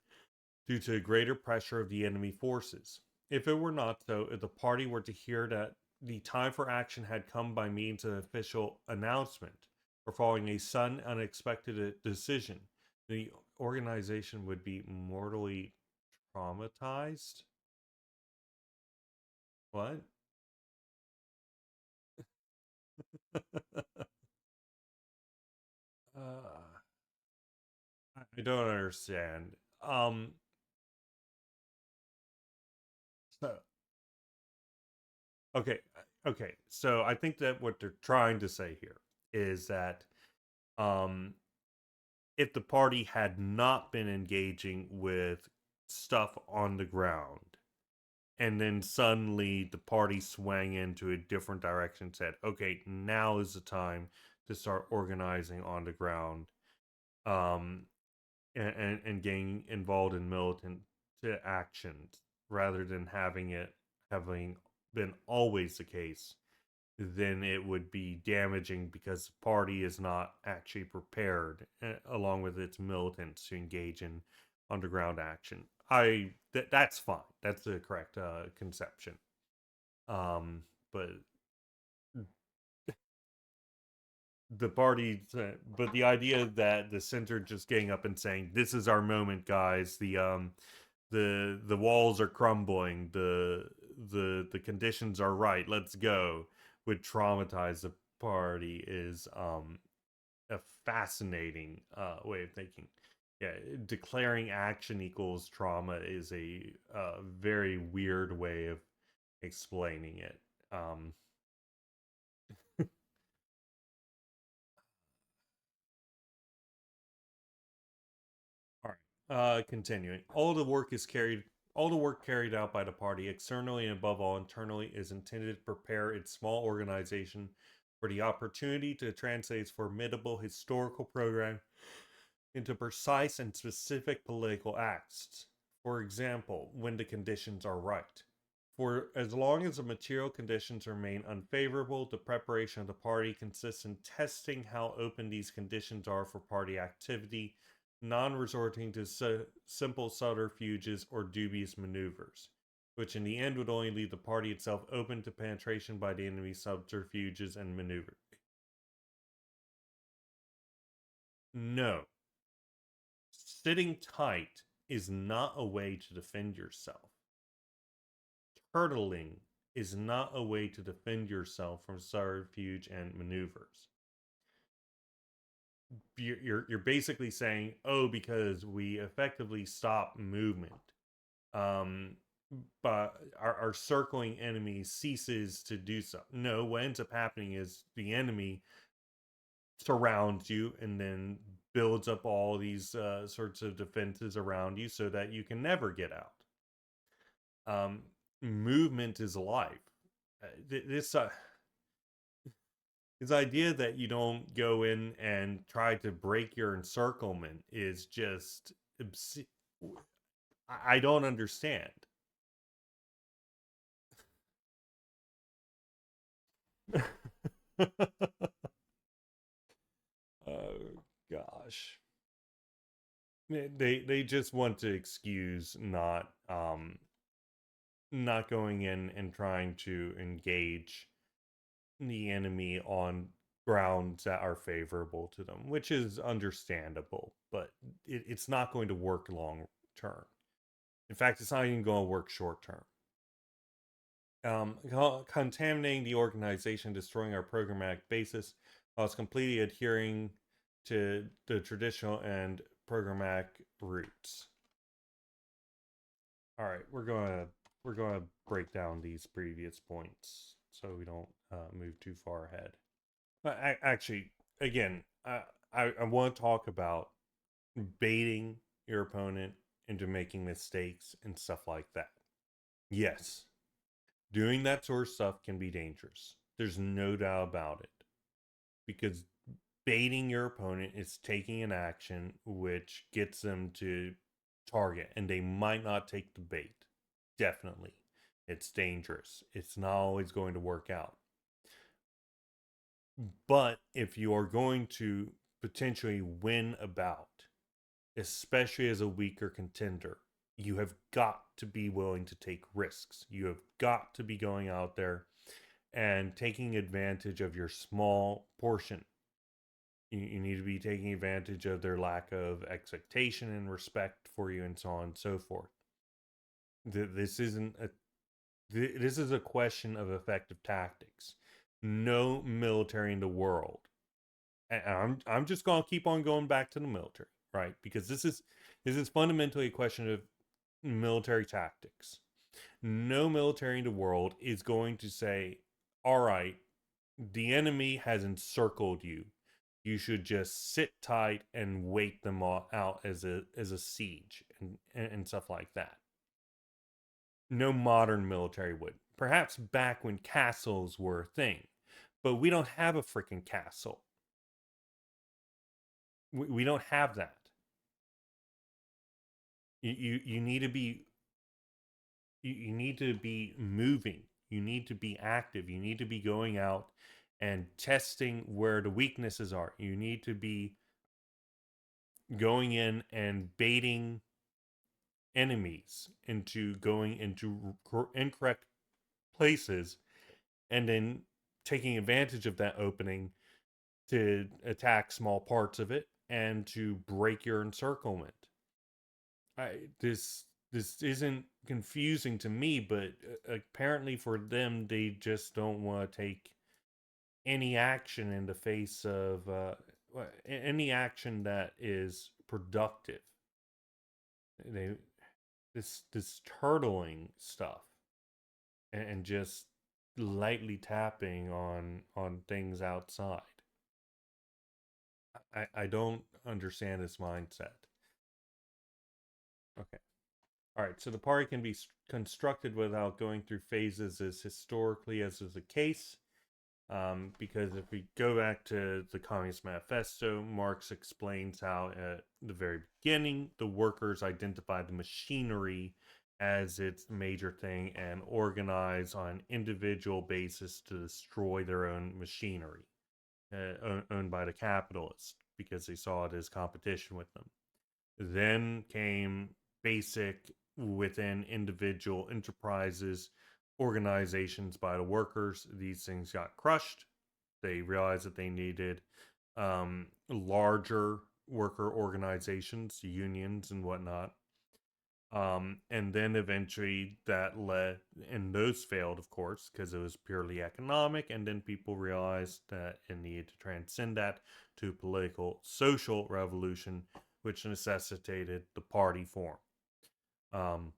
due to the greater pressure of the enemy forces. If it were not so, if the party were to hear that the time for action had come by means of official announcement or following a sudden unexpected decision, the organization would be mortally traumatized. What? uh, I don't understand. So okay, okay. So I think that what they're trying to say here is that um, if the party had not been engaging with stuff on the ground, and then suddenly the party swang into a different direction, said, "Okay, now is the time to start organizing on the ground." Um, and getting involved in militant actions rather than having been always the case, then it would be damaging because the party is not actually prepared, along with its militants, to engage in underground action. That's fine. That's the correct conception. But but the idea that the center just getting up and saying, "This is our moment, guys. The walls are crumbling. The conditions are right. Let's go," would traumatize the party is a fascinating way of thinking. Yeah, declaring action equals trauma is a very weird way of explaining it. Um, all right. Continuing. All the work carried out by the party, externally and above all internally, is intended to prepare its small organization for the opportunity to translate its formidable historical program into precise and specific political acts. For example, when the conditions are right. For as long as the material conditions remain unfavorable, the preparation of the party consists in testing how open these conditions are for party activity, non-resorting to simple subterfuges or dubious maneuvers, which in the end would only leave the party itself open to penetration by the enemy's subterfuges and maneuvers. No. Sitting tight is not a way to defend yourself. Turtling is not a way to defend yourself from subterfuge and maneuvers. You're basically saying, oh, because we effectively stop movement, but our circling enemy ceases to do so. No, what ends up happening is the enemy surrounds you and then builds up all these sorts of defenses around you so that you can never get out. Movement is life. This idea that you don't go in and try to break your encirclement is just I don't understand. Oh gosh. They just want to excuse not going in and trying to engage the enemy on grounds that are favorable to them, which is understandable, but it's not going to work long term. In fact, it's not even going to work short term. Contaminating the organization, destroying our programmatic basis, while it's completely adhering to the traditional and programmatic roots. All right, we're gonna break down these previous points so we don't move too far ahead. Actually, again, I want to talk about baiting your opponent into making mistakes and stuff like that. Yes, doing that sort of stuff can be dangerous. There's no doubt about it. Because baiting your opponent is taking an action which gets them to target, and they might not take the bait. Definitely. It's dangerous. It's not always going to work out. But if you are going to potentially win a bout, especially as a weaker contender, you have got to be willing to take risks. You have got to be going out there and taking advantage of your small portion. You need to be taking advantage of their lack of expectation and respect for you and so on and so forth. This is a question of effective tactics. No military in the world, and I'm just going to keep on going back to the military, right? Because this is fundamentally a question of military tactics. No military in the world is going to say, all right, the enemy has encircled you. You should just sit tight and wait them all out as a siege and stuff like that. No modern military would. Perhaps back when castles were a thing, but we don't have a freaking castle. We don't have that. You need to be you need to be moving. You need to be active. You need to be going out and testing where the weaknesses are. You need to be going in and baiting enemies into going into incorrect places and then taking advantage of that opening to attack small parts of it and to break your encirclement. This isn't confusing to me, but apparently for them, they just don't want to take any action in the face of any action that is productive. They this turtling stuff and just lightly tapping on things outside. I don't understand this mindset. Okay. All right, so the party can be constructed without going through phases as historically as is the case. Because if we go back to the Communist Manifesto, Marx explains how at the very beginning, the workers identified the machinery as its major thing and organize on an individual basis to destroy their own machinery, owned by the capitalists, because they saw it as competition with them. Then came basic within individual enterprises, organizations by the workers. These things got crushed. They realized that they needed larger worker organizations, unions, and whatnot. And then eventually that led, and those failed, of course, because it was purely economic. And then people realized that it needed to transcend that to political, social revolution, which necessitated the party form. Um,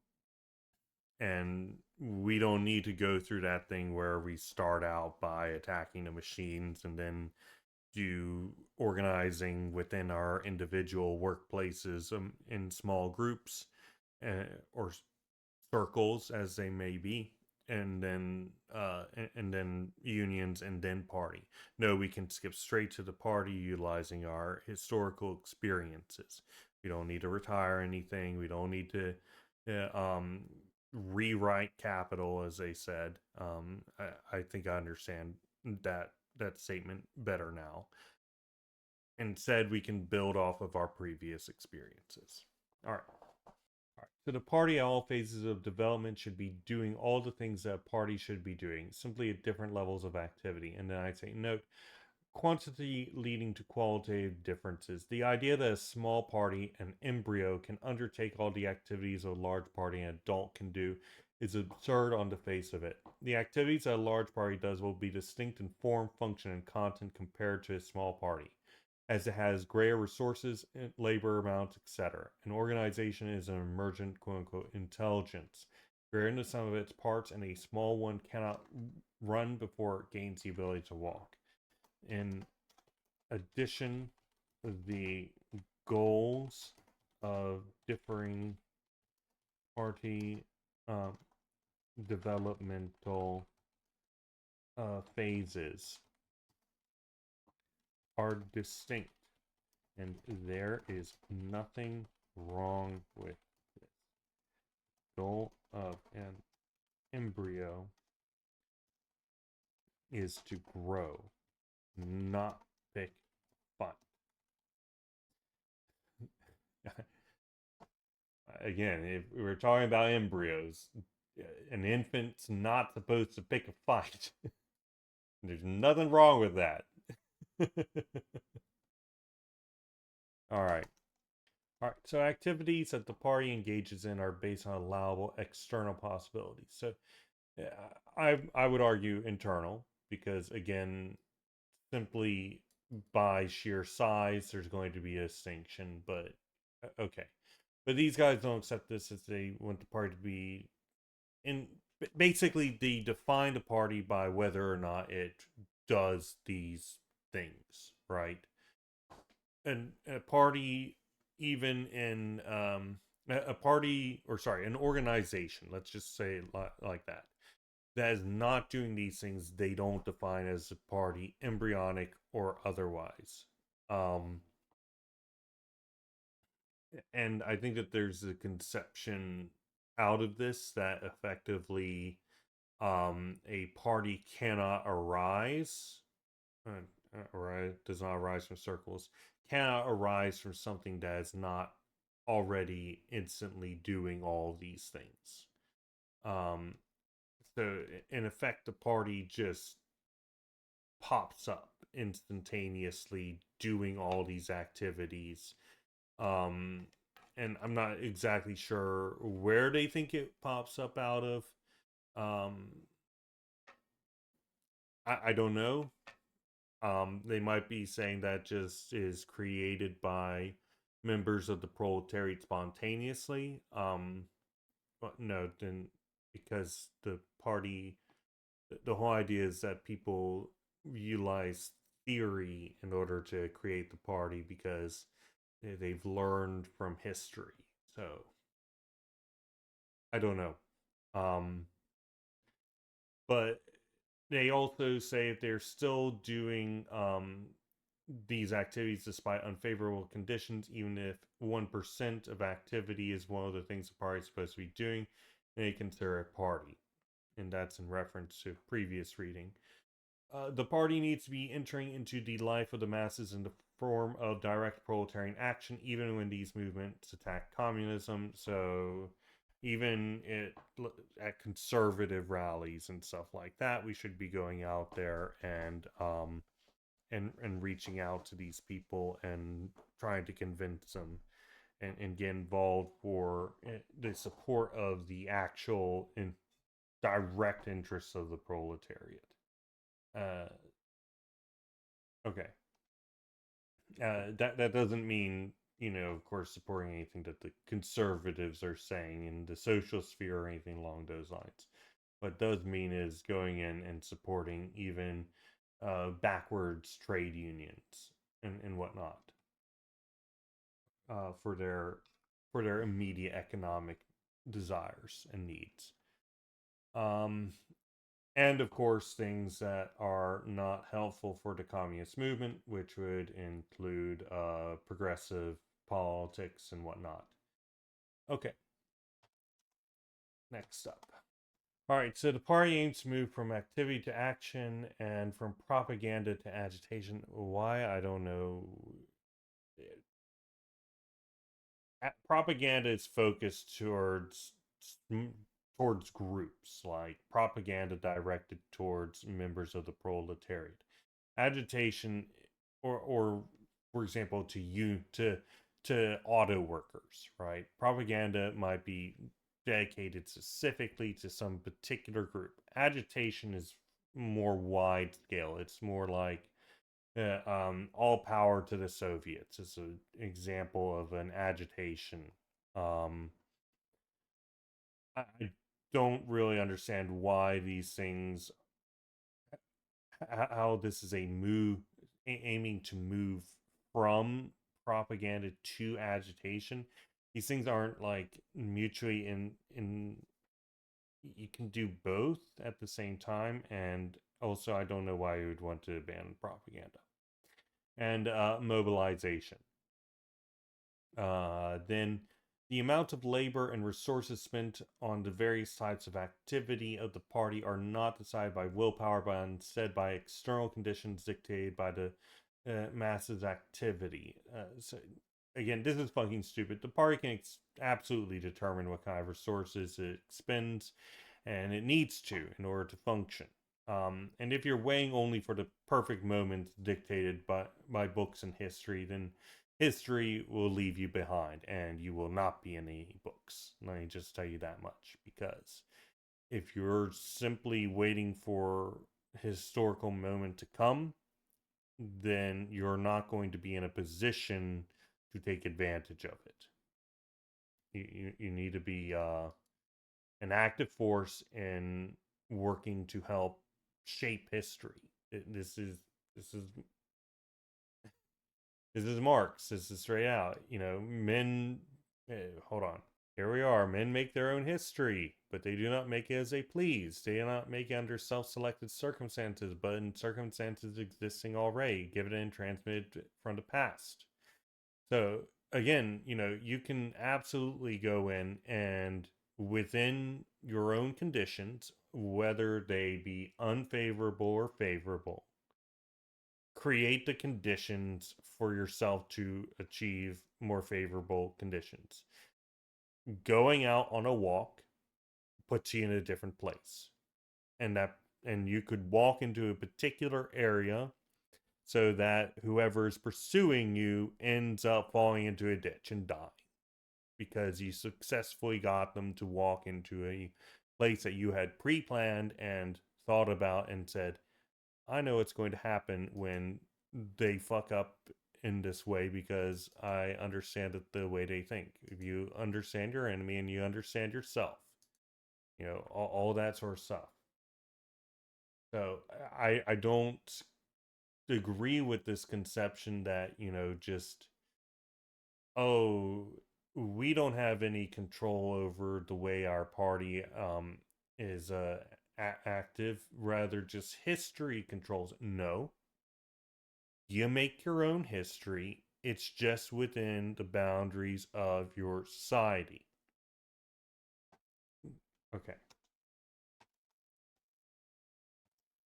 and we don't need to go through that thing where we start out by attacking the machines and then do organizing within our individual workplaces in small groups, or circles as they may be, and then unions and then party. No, we can skip straight to the party utilizing our historical experiences. We don't need to retire anything. We don't need to rewrite capital, as they said. I think I understand that statement better now. Instead, we can build off of our previous experiences. All right. So the party at all phases of development should be doing all the things that a party should be doing, simply at different levels of activity. And then I say, note, quantity leading to qualitative differences. The idea that a small party, an embryo, can undertake all the activities a large party, an adult, can do is absurd on the face of it. The activities that a large party does will be distinct in form, function, and content compared to a small party, as it has greater resources, labor amounts, etc. An organization is an emergent quote unquote intelligence, greater than the sum of its parts, and a small one cannot run before it gains the ability to walk. In addition, the goals of differing party developmental phases are distinct, and there is nothing wrong with this. Goal of an embryo is to grow, not pick fun. Again, if we're talking about embryos, an infant's not supposed to pick a fight. There's nothing wrong with that. All right. All right. So activities that the party engages in are based on allowable external possibilities. So I would argue internal, because again, simply by sheer size, there's going to be a distinction. But okay. But these guys don't accept this, as they want the party to be in. Basically, they define the party by whether or not it does these things, right? And a party, even in a party, or sorry, an organization, let's just say it like that, that is not doing these things, they don't define as a party, embryonic or otherwise. Um, and I think that there's a conception out of this that effectively a party cannot arise, or does not arise from circles, cannot arise from something that is not already instantly doing all these things. Um, so in effect, the party just pops up instantaneously doing all these activities. Um, and I'm not exactly sure where they think it pops up out of. Um, I don't know. They might be saying that just is created by members of the proletariat spontaneously. But no, then, because the party, the whole idea is that people utilize theory in order to create the party, because they've learned from history. So I don't know. Um, but they also say if they're still doing these activities despite unfavorable conditions, even if 1% of activity is one of the things the party is supposed to be doing, they consider a party, and that's in reference to previous reading. The party needs to be entering into the life of the masses in the form of direct proletarian action, even when these movements attack communism. So, even at conservative rallies and stuff like that, we should be going out there and reaching out to these people and trying to convince them and get involved for the support of the actual and direct interests of the proletariat. Uh, okay. That doesn't mean, of course, supporting anything that the conservatives are saying in the social sphere or anything along those lines. What does mean is going in and supporting even backwards trade unions and whatnot for their immediate economic desires and needs. Um, and of course, things that are not helpful for the communist movement, which would include progressive politics and whatnot. Okay, next up. All right, so the party aims to move from activity to action and from propaganda to agitation. Why? I don't know. Propaganda is focused towards groups, like propaganda directed towards members of the proletariat. Agitation, or for example, to auto workers, right? Propaganda might be dedicated specifically to some particular group. Agitation is more wide scale. It's more like all power to the Soviets is an example of an agitation. Um, I don't really understand why these things, how this is a move, aiming to move from propaganda to agitation. These things aren't like mutually in. You can do both at the same time, and also I don't know why you would want to ban propaganda and mobilization. Then the amount of labor and resources spent on the various types of activity of the party are not decided by willpower, but instead by external conditions dictated by the masses' activity. So, again, this is fucking stupid. The party can absolutely determine what kind of resources it expends, and it needs to in order to function. And if you're weighing only for the perfect moments dictated by books and history, then history will leave you behind and you will not be in any books. Let me just tell you that much. Because if you're simply waiting for a historical moment to come, then you're not going to be in a position to take advantage of it. You need to be an active force in working to help shape history. This is this is Marx. This is straight out. Men. Hold on. Here we are. Men make their own history, but they do not make it as they please. They do not make it under self-selected circumstances, but in circumstances existing already, given and transmitted from the past. So again, you can absolutely go in and within your own conditions, whether they be unfavorable or favorable, create the conditions for yourself to achieve more favorable conditions. Going out on a walk puts you in a different place. And you could walk into a particular area so that whoever is pursuing you ends up falling into a ditch and dying because you successfully got them to walk into a place that you had pre-planned and thought about and said, I know what's going to happen when they fuck up in this way because I understand it the way they think. If you understand your enemy and you understand yourself, all that sort of stuff. So I don't agree with this conception that, just, oh, we don't have any control over the way our party is active. Rather, just history controls it. No, you make your own history. It's just within the boundaries of your society. Okay.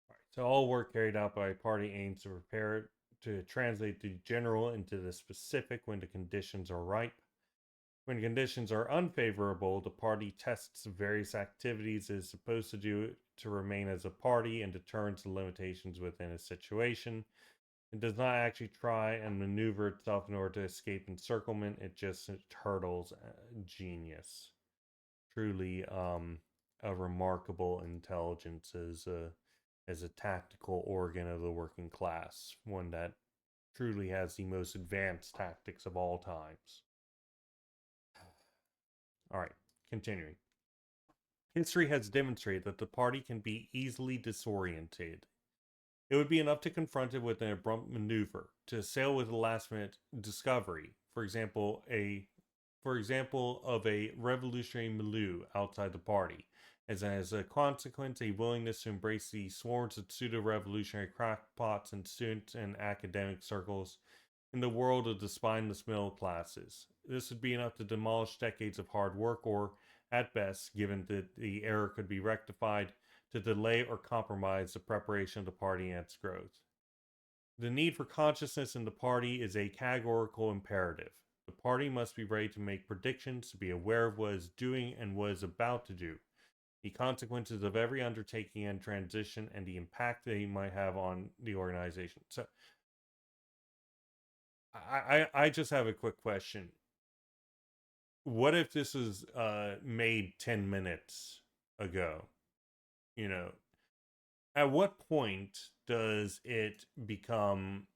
All right. So all work carried out by a party aims to prepare it to translate the general into the specific when the conditions are ripe. When conditions are unfavorable, the party tests various activities it is supposed to do to remain as a party and determines the limitations within a situation. It does not actually try and maneuver itself in order to escape encirclement. It just hurdles. Genius. Truly, a remarkable intelligence as a tactical organ of the working class. One that truly has the most advanced tactics of all times. All right, continuing. History has demonstrated that the party can be easily disoriented. It would be enough to confront it with an abrupt maneuver, to assail with a last-minute discovery, for example of a revolutionary milieu outside the party, as a consequence a willingness to embrace the swarms of pseudo-revolutionary crackpots in student and academic circles in the world of the spineless middle classes. This would be enough to demolish decades of hard work, or, at best, given that the error could be rectified, to delay or compromise the preparation of the party and its growth. The need for consciousness in the party is a categorical imperative. The party must be ready to make predictions, to be aware of what it is doing and what it is about to do, the consequences of every undertaking and transition, and the impact they might have on the organization. So, I just have a quick question. What if this was made 10 minutes ago? You know, at what point does it become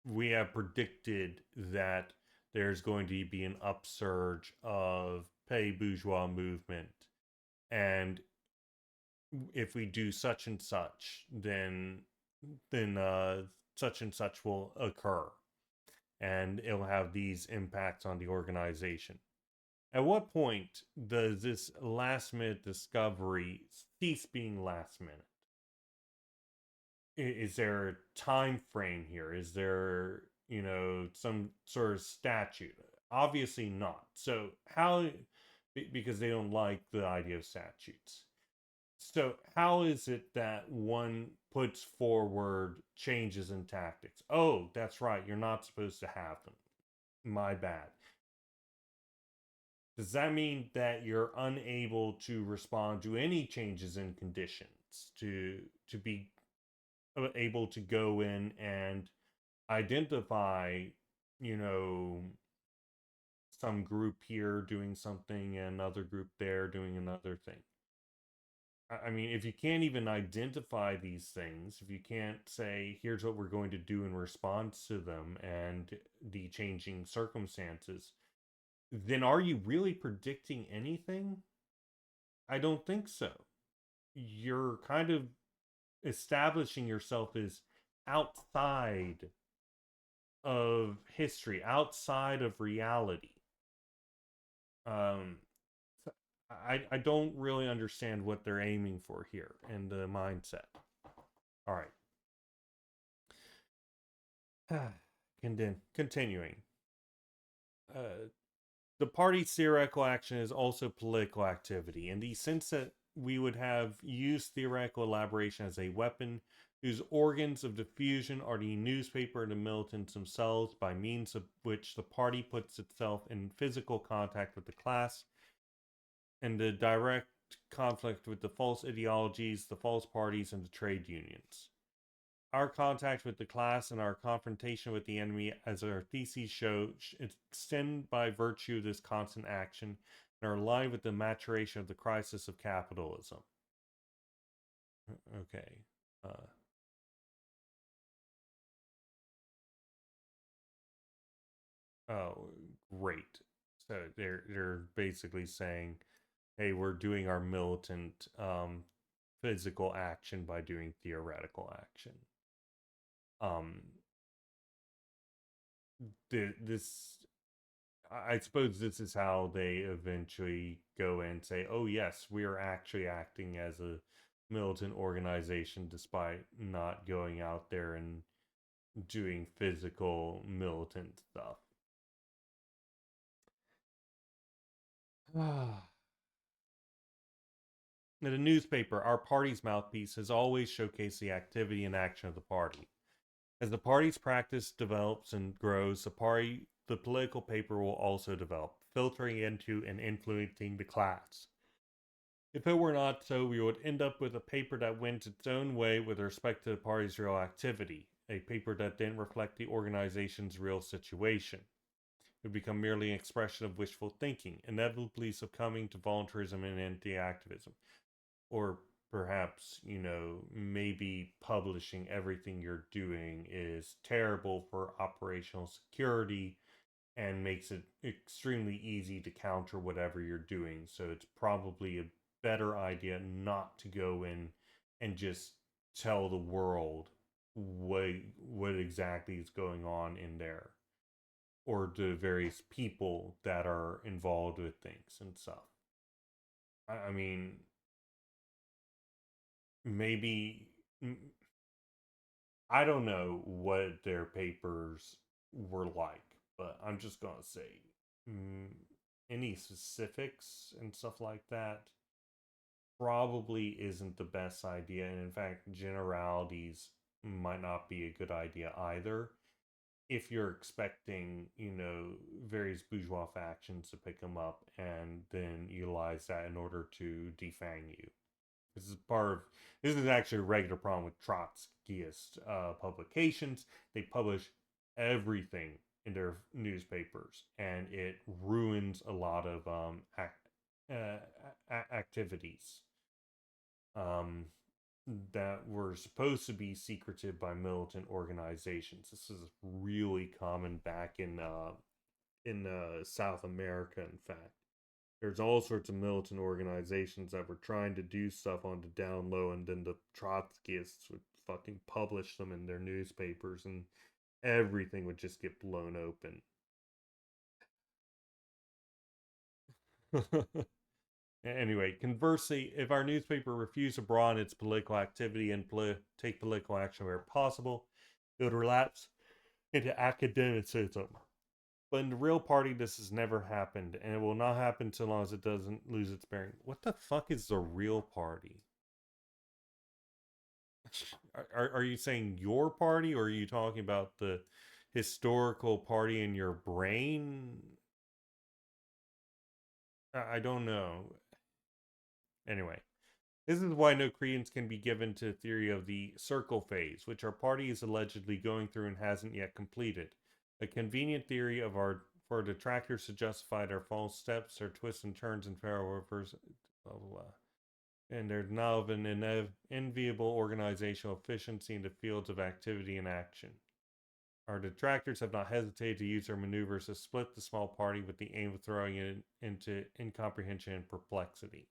we have predicted that there's going to be an upsurge of petty bourgeois movement, and if we do such and such, then such and such will occur, and it'll have these impacts on the organization. At what point does this last minute discovery cease being last minute? Is there a time frame here? Is there, some sort of statute? Obviously not. So, how, because they don't like the idea of statutes. So, how is it that one puts forward changes in tactics? Oh, that's right. You're not supposed to have them. My bad. Does that mean that you're unable to respond to any changes in conditions to be able to go in and identify, you know, some group here doing something and another group there doing another thing? I mean, if you can't even identify these things, if you can't say, here's what we're going to do in response to them and the changing circumstances, then are you really predicting anything? I don't think so. You're kind of establishing yourself as outside of history, outside of reality. Um, I don't really understand what they're aiming for here in the mindset. All right. Continuing. Uh, the party's theoretical action is also political activity in the sense that we would have used theoretical elaboration as a weapon whose organs of diffusion are the newspaper and the militants themselves, by means of which the party puts itself in physical contact with the class and the direct conflict with the false ideologies, the false parties, and the trade unions. Our contact with the class and our confrontation with the enemy, as our theses show, extend by virtue of this constant action and are aligned with the maturation of the crisis of capitalism. Okay. Oh, great. So they're basically saying, hey, we're doing our militant physical action by doing theoretical action. Um, this I suppose this is how they eventually go and say, oh, yes, we are actually acting as a militant organization despite not going out there and doing physical militant stuff. In a newspaper, our party's mouthpiece has always showcased the activity and action of the party. As the party's practice develops and grows, the political paper will also develop, filtering into and influencing the class. If it were not so, we would end up with a paper that went its own way with respect to the party's real activity, a paper that didn't reflect the organization's real situation. It would become merely an expression of wishful thinking, inevitably succumbing to voluntarism and anti-activism. Or perhaps, maybe publishing everything you're doing is terrible for operational security and makes it extremely easy to counter whatever you're doing. So it's probably a better idea not to go in and just tell the world what exactly is going on in there, or the various people that are involved with things and stuff. I mean, maybe I don't know what their papers were like, but I'm just gonna say mm, any specifics and stuff like that probably isn't the best idea, and in fact, generalities might not be a good idea either. If you're expecting, various bourgeois factions to pick them up and then utilize that in order to defang you. This is part of this is actually a regular problem with Trotskyist publications. They publish everything in their newspapers, and it ruins a lot of activities um, that were supposed to be secretive by militant organizations. This is really common back in South America. In fact, there's all sorts of militant organizations that were trying to do stuff on the down low, and then the Trotskyists would fucking publish them in their newspapers, and everything would just get blown open. Anyway, conversely, if our newspaper refused to broaden its political activity and take political action where possible, it would relapse into academicism. But in the real party, this has never happened, and it will not happen so long as it doesn't lose its bearing. What the fuck is the real party? Are you saying your party, or are you talking about the historical party in your brain? I don't know. Anyway, this is why no credence can be given to the theory of the circle phase, which our party is allegedly going through and hasn't yet completed. A convenient theory of our for detractors to justify their false steps, their twists and turns and fair reverse, blah blah blah. And there's now an enviable organizational efficiency in the fields of activity and action. Our detractors have not hesitated to use their maneuvers to split the small party with the aim of throwing it into incomprehension and perplexity.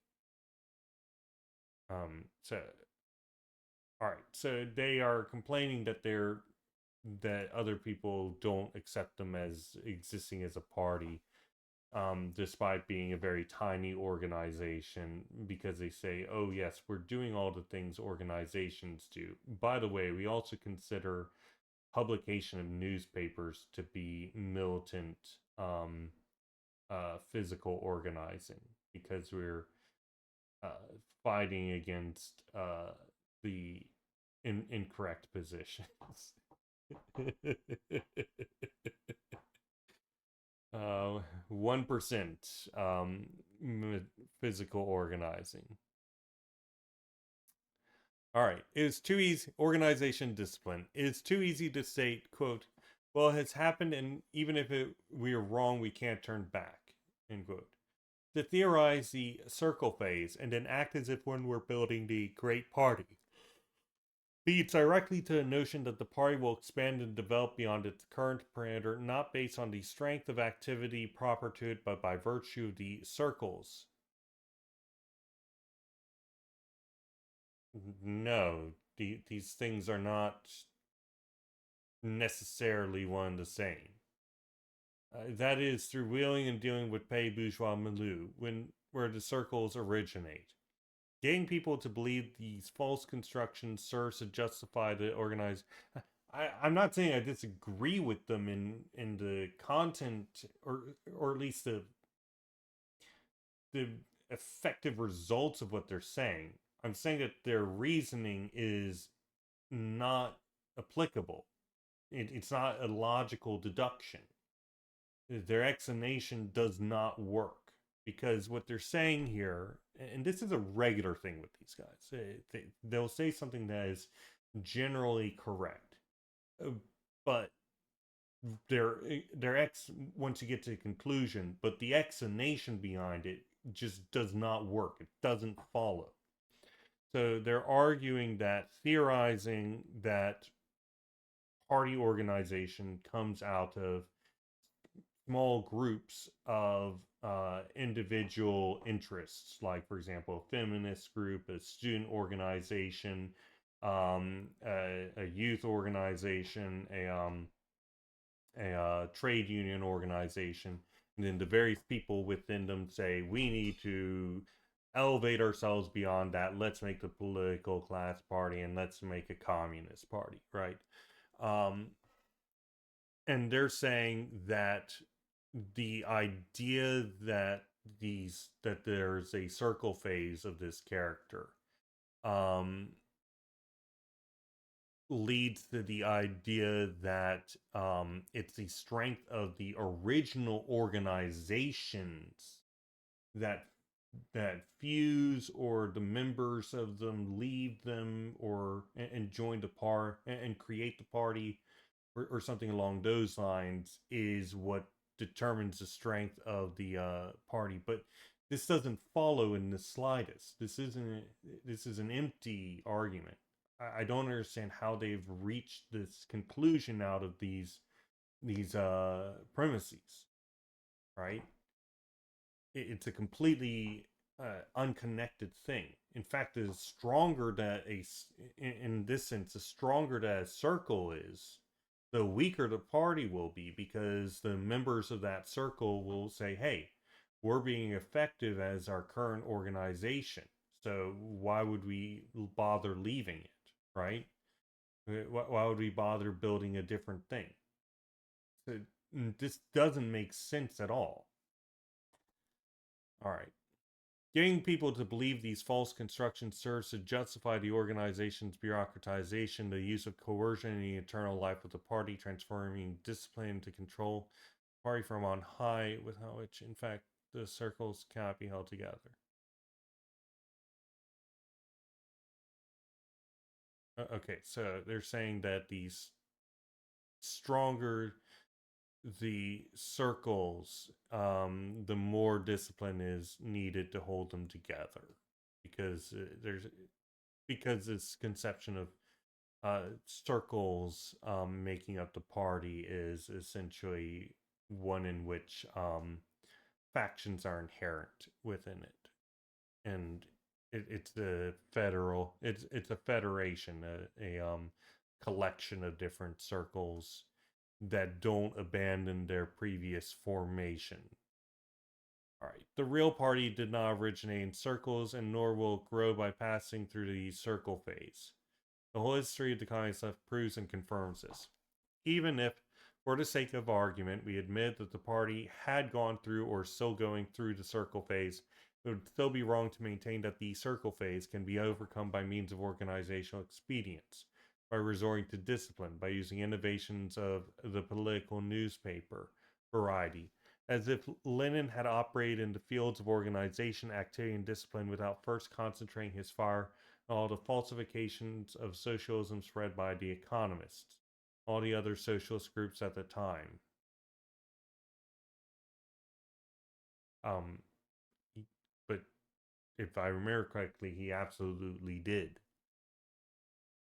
So all right, so they are complaining that other people don't accept them as existing as a party, despite being a very tiny organization, because they say, "Oh yes, we're doing all the things organizations do." By the way, we also consider publication of newspapers to be militant, physical organizing, because we're uh, fighting against the incorrect positions. 1% physical organizing. All right. It is too easy. Organization discipline. It is too easy to state, quote, well, it has happened, and even if we are wrong, we can't turn back, end quote. To theorize the circle phase and then act as if one were building the great party leads directly to the notion that the party will expand and develop beyond its current parameter, not based on the strength of activity proper to it, but by virtue of the circles. No, these things are not necessarily one and the same. That is through wheeling and dealing with pay bourgeois milieu, where the circles originate. Getting people to believe these false constructions serves to justify the organized. I'm not saying I disagree with them in the content, or at least the effective results of what they're saying. I'm saying that their reasoning is not applicable. It's not a logical deduction. Their explanation does not work because what they're saying here, and this is a regular thing with these guys, they'll say something that is generally correct, but their ex once you get to the conclusion, but the explanation behind it just does not work. It doesn't follow. So they're arguing that theorizing that party organization comes out of small groups of individual interests, like, for example, a feminist group, a student organization, a youth organization, a trade union organization, and then the various people within them say, we need to elevate ourselves beyond that. Let's make the political class party and let's make a communist party, right? Um, and they're saying that the idea that there's a circle phase of this character um leads to the idea that it's the strength of the original organizations that fuse, or the members of them leave them, or and join the and create the party, or something along those lines, is what determines the strength of the party. But this doesn't follow in the slightest. This is an empty argument. I don't understand how they've reached this conclusion out of these premises, right? It's a completely unconnected thing. In fact, the stronger that in this sense, the stronger that a circle is, the weaker the party will be, because the members of that circle will say, hey, we're being effective as our current organization, so why would we bother leaving it, right? Why would we bother building a different thing? So, this doesn't make sense at all. All right. Getting people to believe these false constructions serves to justify the organization's bureaucratization, the use of coercion in the internal life of the party, transforming discipline into control, party from on high, without which, in fact, the circles cannot be held together. Okay, so they're saying that these stronger the circles, the more discipline is needed to hold them together, because because this conception of circles making up the party is essentially one in which factions are inherent within it, and it's the federal. It's a federation, a collection of different circles that don't abandon their previous formation. All right. The real party did not originate in circles, and nor will it grow by passing through the circle phase. The whole history of the communist left proves and confirms this. Even if, for the sake of argument, we admit that the party had gone through or still going through the circle phase, it would still be wrong to maintain that the circle phase can be overcome by means of organizational expedients, by resorting to discipline, by using innovations of the political newspaper variety, as if Lenin had operated in the fields of organization, activity, and discipline without first concentrating his fire on all the falsifications of socialism spread by the economists, all the other socialist groups at the time. Um, but if I remember correctly, he absolutely did.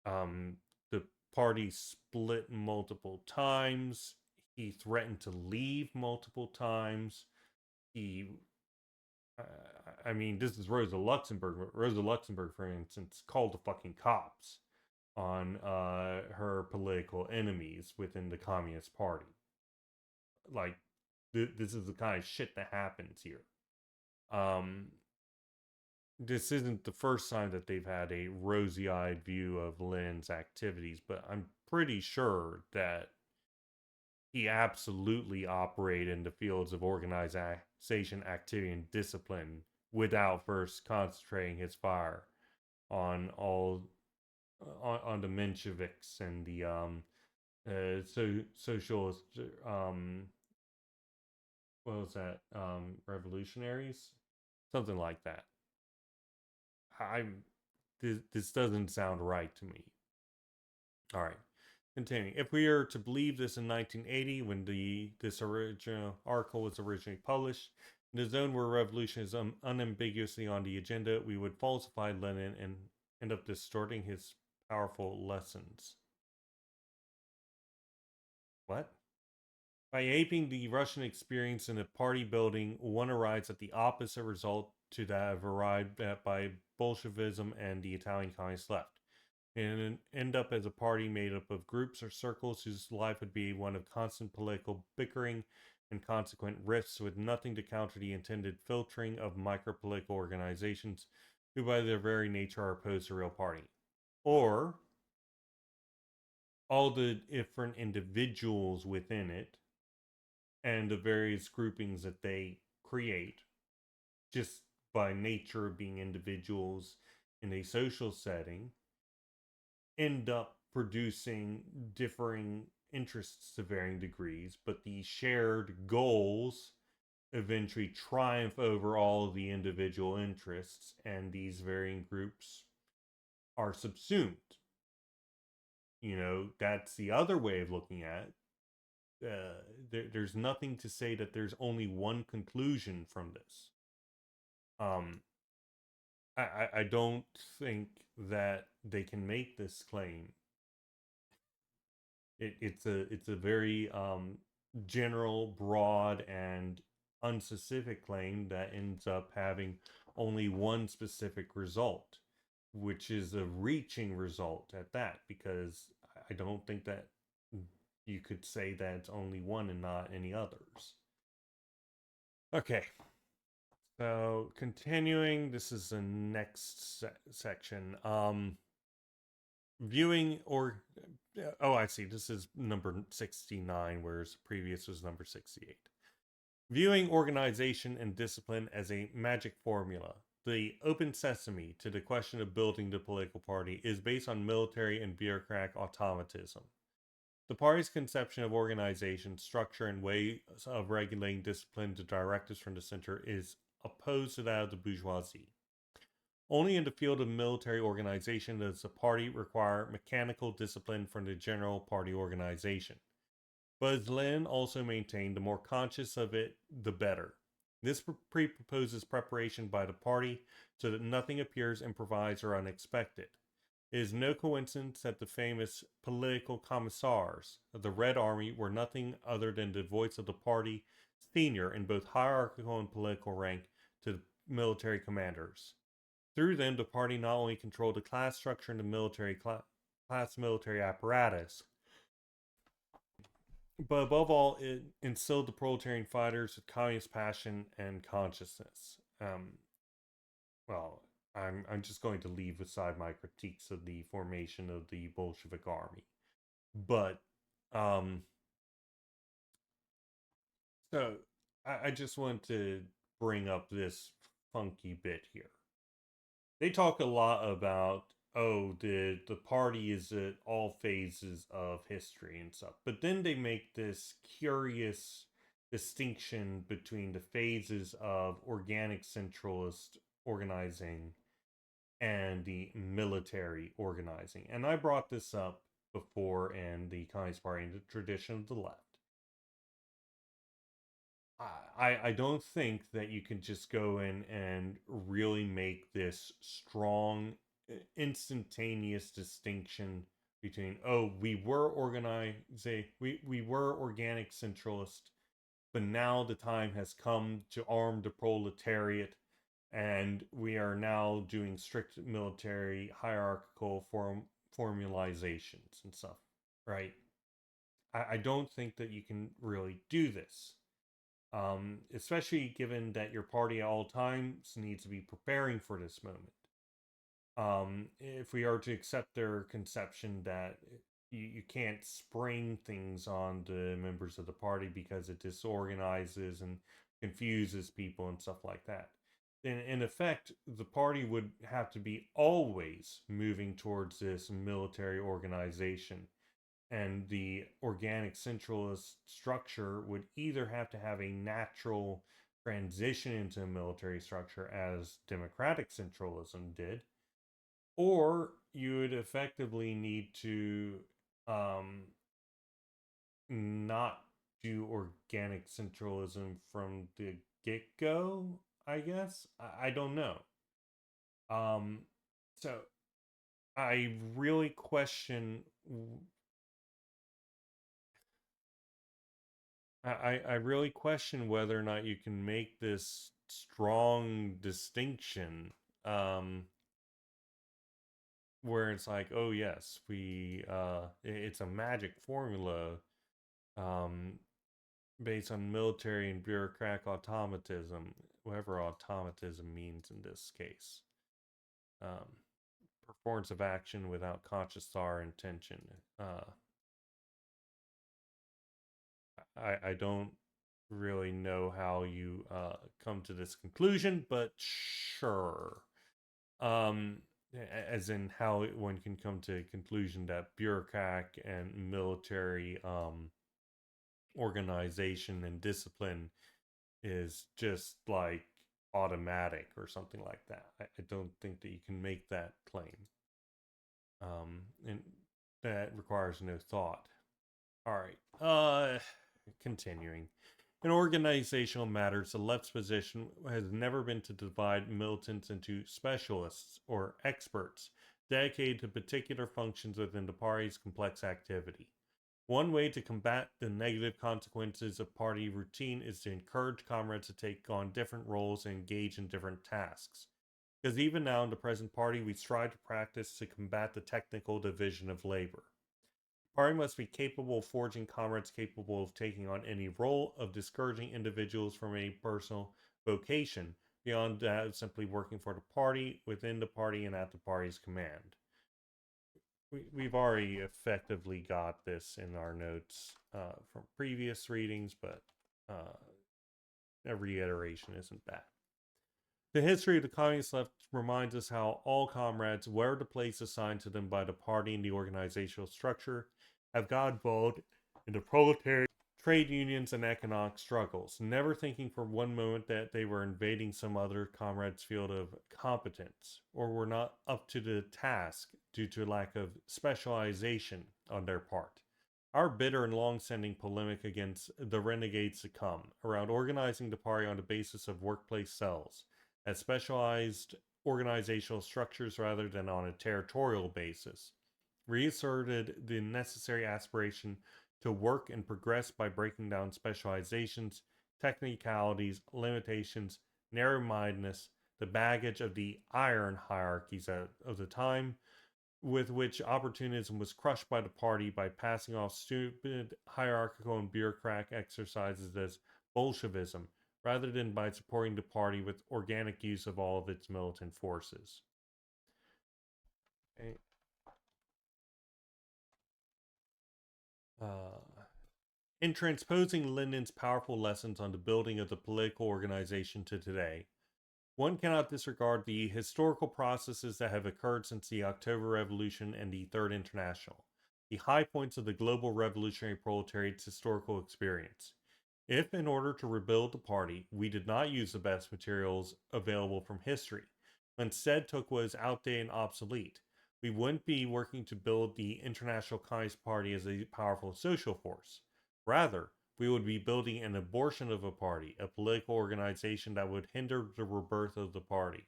The party split multiple times. He threatened to leave multiple times. He, I mean, this is Rosa Luxemburg. Rosa Luxemburg, for instance, called the fucking cops on her political enemies within the Communist Party. Like, this is the kind of shit that happens here. This isn't the first time that they've had a rosy-eyed view of Lynn's activities, but I'm pretty sure that he absolutely operated in the fields of organization, activity, and discipline without first concentrating his fire on all on the Mensheviks and the socialist what was that, revolutionaries, something like that. I this doesn't sound right to me. All right. Continuing. If we are to believe this in 1980, when this original article was originally published, in a zone where revolution is unambiguously on the agenda, we would falsify Lenin and end up distorting his powerful lessons. What? By aping the Russian experience in a party building, one arrives at the opposite result to that have arrived at by Bolshevism and the Italian communist left, and end up as a party made up of groups or circles whose life would be one of constant political bickering and consequent rifts, with nothing to counter the intended filtering of micro-political organizations who by their very nature are opposed to real party. Or all the different individuals within it and the various groupings that they create, just by nature of being individuals in a social setting, end up producing differing interests to varying degrees, but the shared goals eventually triumph over all of the individual interests, and these varying groups are subsumed. That's the other way of looking at it. There's nothing to say that there's only one conclusion from this. I don't think that they can make this claim. It's a very general, broad, and unspecific claim that ends up having only one specific result, which is a reaching result at that, because I don't think that you could say that it's only one and not any others. Okay, so continuing, this is the next section. Viewing or oh, I see. This is number 69, whereas previous was number 68. Viewing organization and discipline as a magic formula, the open sesame to the question of building the political party is based on military and bureaucratic automatism. The party's conception of organization, structure, and ways of regulating discipline to directives from the center is opposed to that of the bourgeoisie. Only in the field of military organization does the party require mechanical discipline from the general party organization. But as Lenin also maintained, the more conscious of it, the better. This presupposes preparation by the party so that nothing appears improvised or unexpected. It is no coincidence that the famous political commissars of the Red Army were nothing other than the voice of the party, senior in both hierarchical and political rank to the military commanders. Through them, the party not only controlled the class structure and the military class military apparatus, but above all, it instilled the proletarian fighters with communist passion and consciousness. Well, I'm just going to leave aside my critiques of the formation of the Bolshevik army, but so I just want to bring up this funky bit here. They talk a lot about, oh, the party is at all phases of history and stuff, but then they make this curious distinction between the phases of organic centralist organizing and the military organizing. And I brought this up before in the Communist Party and the tradition of the left. I don't think that you can just go in and really make this strong, instantaneous distinction between, oh, we were we were organic centralist, but now the time has come to arm the proletariat, and we are now doing strict military hierarchical formalizations and stuff, right? I don't think that you can really do this. Especially given that your party at all times needs to be preparing for this moment. If we are to accept their conception that you can't spring things on the members of the party because it disorganizes and confuses people and stuff like that. in effect, the party would have to be always moving towards this military organization. And the organic centralist structure would either have to have a natural transition into a military structure, as democratic centralism did, or you would effectively need to um, not do organic centralism from the get go, I guess. I don't know. Um, so I really question. I really question whether or not you can make this strong distinction, where it's like, oh yes, it's a magic formula, um, based on military and bureaucratic automatism, whatever automatism means in this case. Um, Performance of action without conscious thought or intention. Uh, I don't really know how you come to this conclusion, but sure. Um, as in how one can come to a conclusion that bureaucratic and military organization and discipline is just like automatic or something like that. I don't think that you can make that claim. And that requires no thought. All right. Continuing. In organizational matters, the left's position has never been to divide militants into specialists or experts dedicated to particular functions within the party's complex activity. One way to combat the negative consequences of party routine is to encourage comrades to take on different roles and engage in different tasks. Because even now in the present party, we strive to practice to combat the technical division of labor. Party must be capable of forging comrades capable of taking on any role, of discouraging individuals from any personal vocation, beyond that of simply working for the party, within the party, and at the party's command. We've already effectively got this in our notes from previous readings, but uh, a reiteration isn't bad. The history of the communist left reminds us how all comrades, where the place assigned to them by the party and the organizational structure, have got involved in the proletariat, trade unions, and economic struggles, never thinking for one moment that they were invading some other comrade's field of competence, or were not up to the task due to a lack of specialization on their part. Our bitter and long-standing polemic against the renegades to come, around organizing the party on the basis of workplace cells, as specialized organizational structures rather than on a territorial basis, reasserted the necessary aspiration to work and progress by breaking down specializations, technicalities, limitations, narrow mindedness, the baggage of the iron hierarchies of the time, with which opportunism was crushed by the party by passing off stupid hierarchical and bureaucratic exercises as Bolshevism, rather than by supporting the party with organic use of all of its militant forces. Okay. In transposing Lenin's powerful lessons on the building of the political organization to today, one cannot disregard the historical processes that have occurred since the October Revolution and the Third International, the high points of the global revolutionary proletariat's historical experience. If, in order to rebuild the party, we did not use the best materials available from history, but instead took what is outdated and obsolete, we wouldn't be working to build the International Communist Party as a powerful social force. Rather, we would be building an abortion of a party, a political organization that would hinder the rebirth of the party.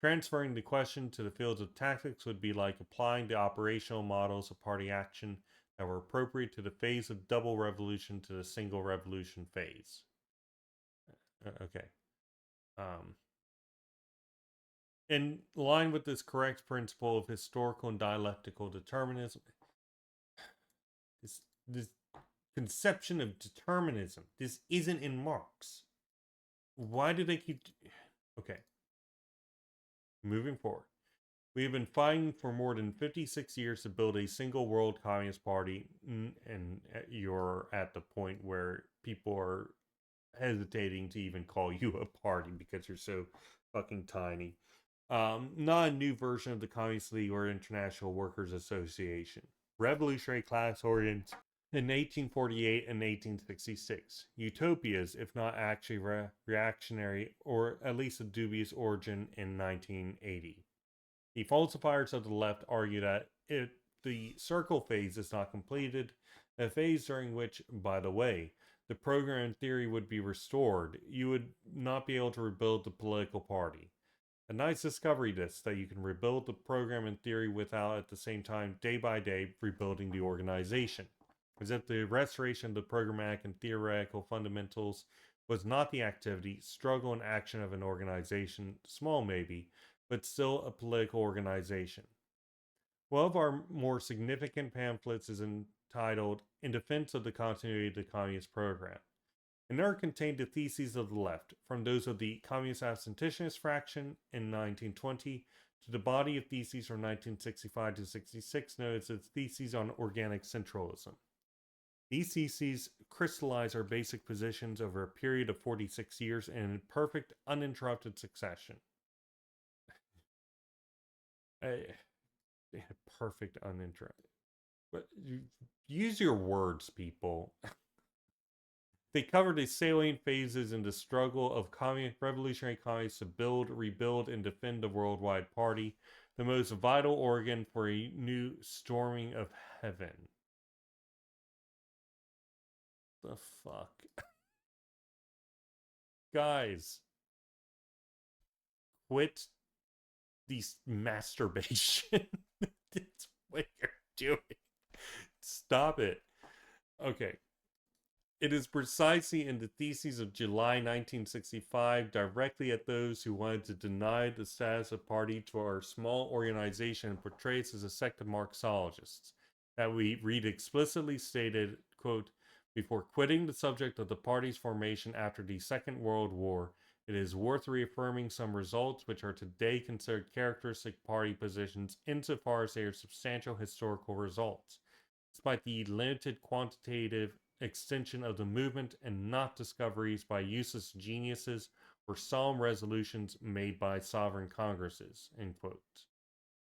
Transferring the question to the fields of tactics would be like applying the operational models of party action that were appropriate to the phase of double revolution to the single revolution phase. Okay. Um, in line with this correct principle of historical and dialectical determinism, this conception of determinism, this isn't in Marx. Why do they keep... Okay. Moving forward. We have been fighting for more than 56 years to build a single world communist party, and you're at the point where people are hesitating to even call you a party because you're so fucking tiny. Not a new version of the Communist League or International Workers Association. Revolutionary class oriented in 1848 and 1866. Utopias, if not actually reactionary, or at least a dubious origin in 1980. The falsifiers of the left argue that if the circle phase is not completed, a phase during which, by the way, the program in theory would be restored, you would not be able to rebuild the political party. A nice discovery this, that you can rebuild the program in theory without at the same time, day by day, rebuilding the organization. As if the restoration of the programmatic and theoretical fundamentals was not the activity, struggle, and action of an organization, small maybe, but still a political organization. One of our more significant pamphlets is entitled In Defense of the Continuity of the Communist Program. And there are contained the theses of the left, from those of the Communist Abstentionist fraction in 1920 to the body of theses from 1965 to 66 known as its Theses on Organic Centralism. These theses crystallize our basic positions over a period of 46 years in perfect, uninterrupted succession. Perfect, uninterrupted. But use your words, people. They covered the salient phases in the struggle of revolutionary communists to build, rebuild, and defend the worldwide party, the most vital organ for a new storming of heaven. The fuck? Guys, quit these masturbation. It's what you're doing. Stop it. Okay. It is precisely in the Theses of July 1965, directly at those who wanted to deny the status of party to our small organization and portray us as a sect of Marxologists, that we read explicitly stated, quote, before quitting the subject of the party's formation after the Second World War, it is worth reaffirming some results which are today considered characteristic party positions insofar as they are substantial historical results, despite the limited quantitative extension of the movement and not discoveries by useless geniuses or solemn resolutions made by sovereign congresses, end quote.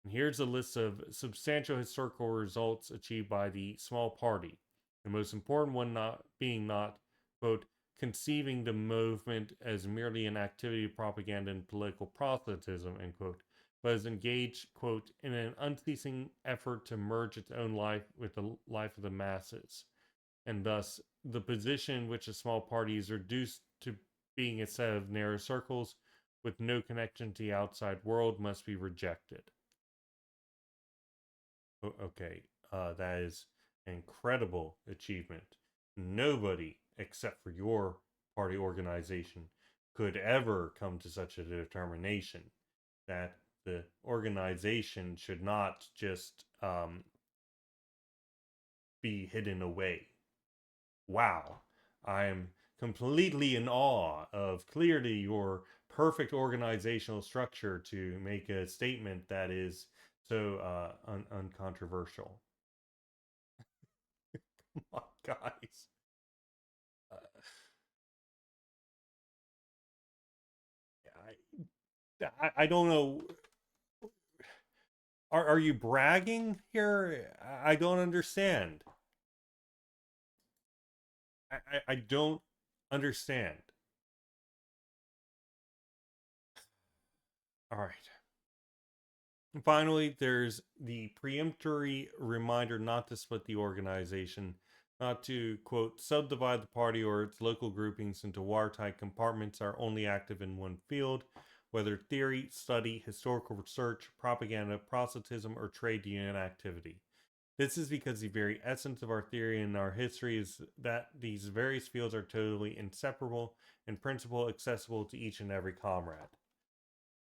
And here's a list of substantial historical results achieved by the small party, the most important one not being not, quote, conceiving the movement as merely an activity of propaganda and political proselytism, end quote, but is engaged, quote, in an unceasing effort to merge its own life with the life of the masses. And thus, the position in which a small party is reduced to being a set of narrow circles with no connection to the outside world must be rejected. Okay, that is an incredible achievement. Nobody, except for your party organization, could ever come to such a determination that the organization should not just be hidden away. Wow, I am completely in awe of clearly your perfect organizational structure to make a statement that is so uncontroversial. Come on, guys. I don't know. Are you bragging here? I don't understand. I don't understand. All right. And finally, there's the preemptory reminder not to split the organization, not to, quote, subdivide the party or its local groupings into watertight compartments that are only active in one field, whether theory, study, historical research, propaganda, proselytism, or trade union activity. This is because the very essence of our theory and our history is that these various fields are totally inseparable, in principle accessible to each and every comrade.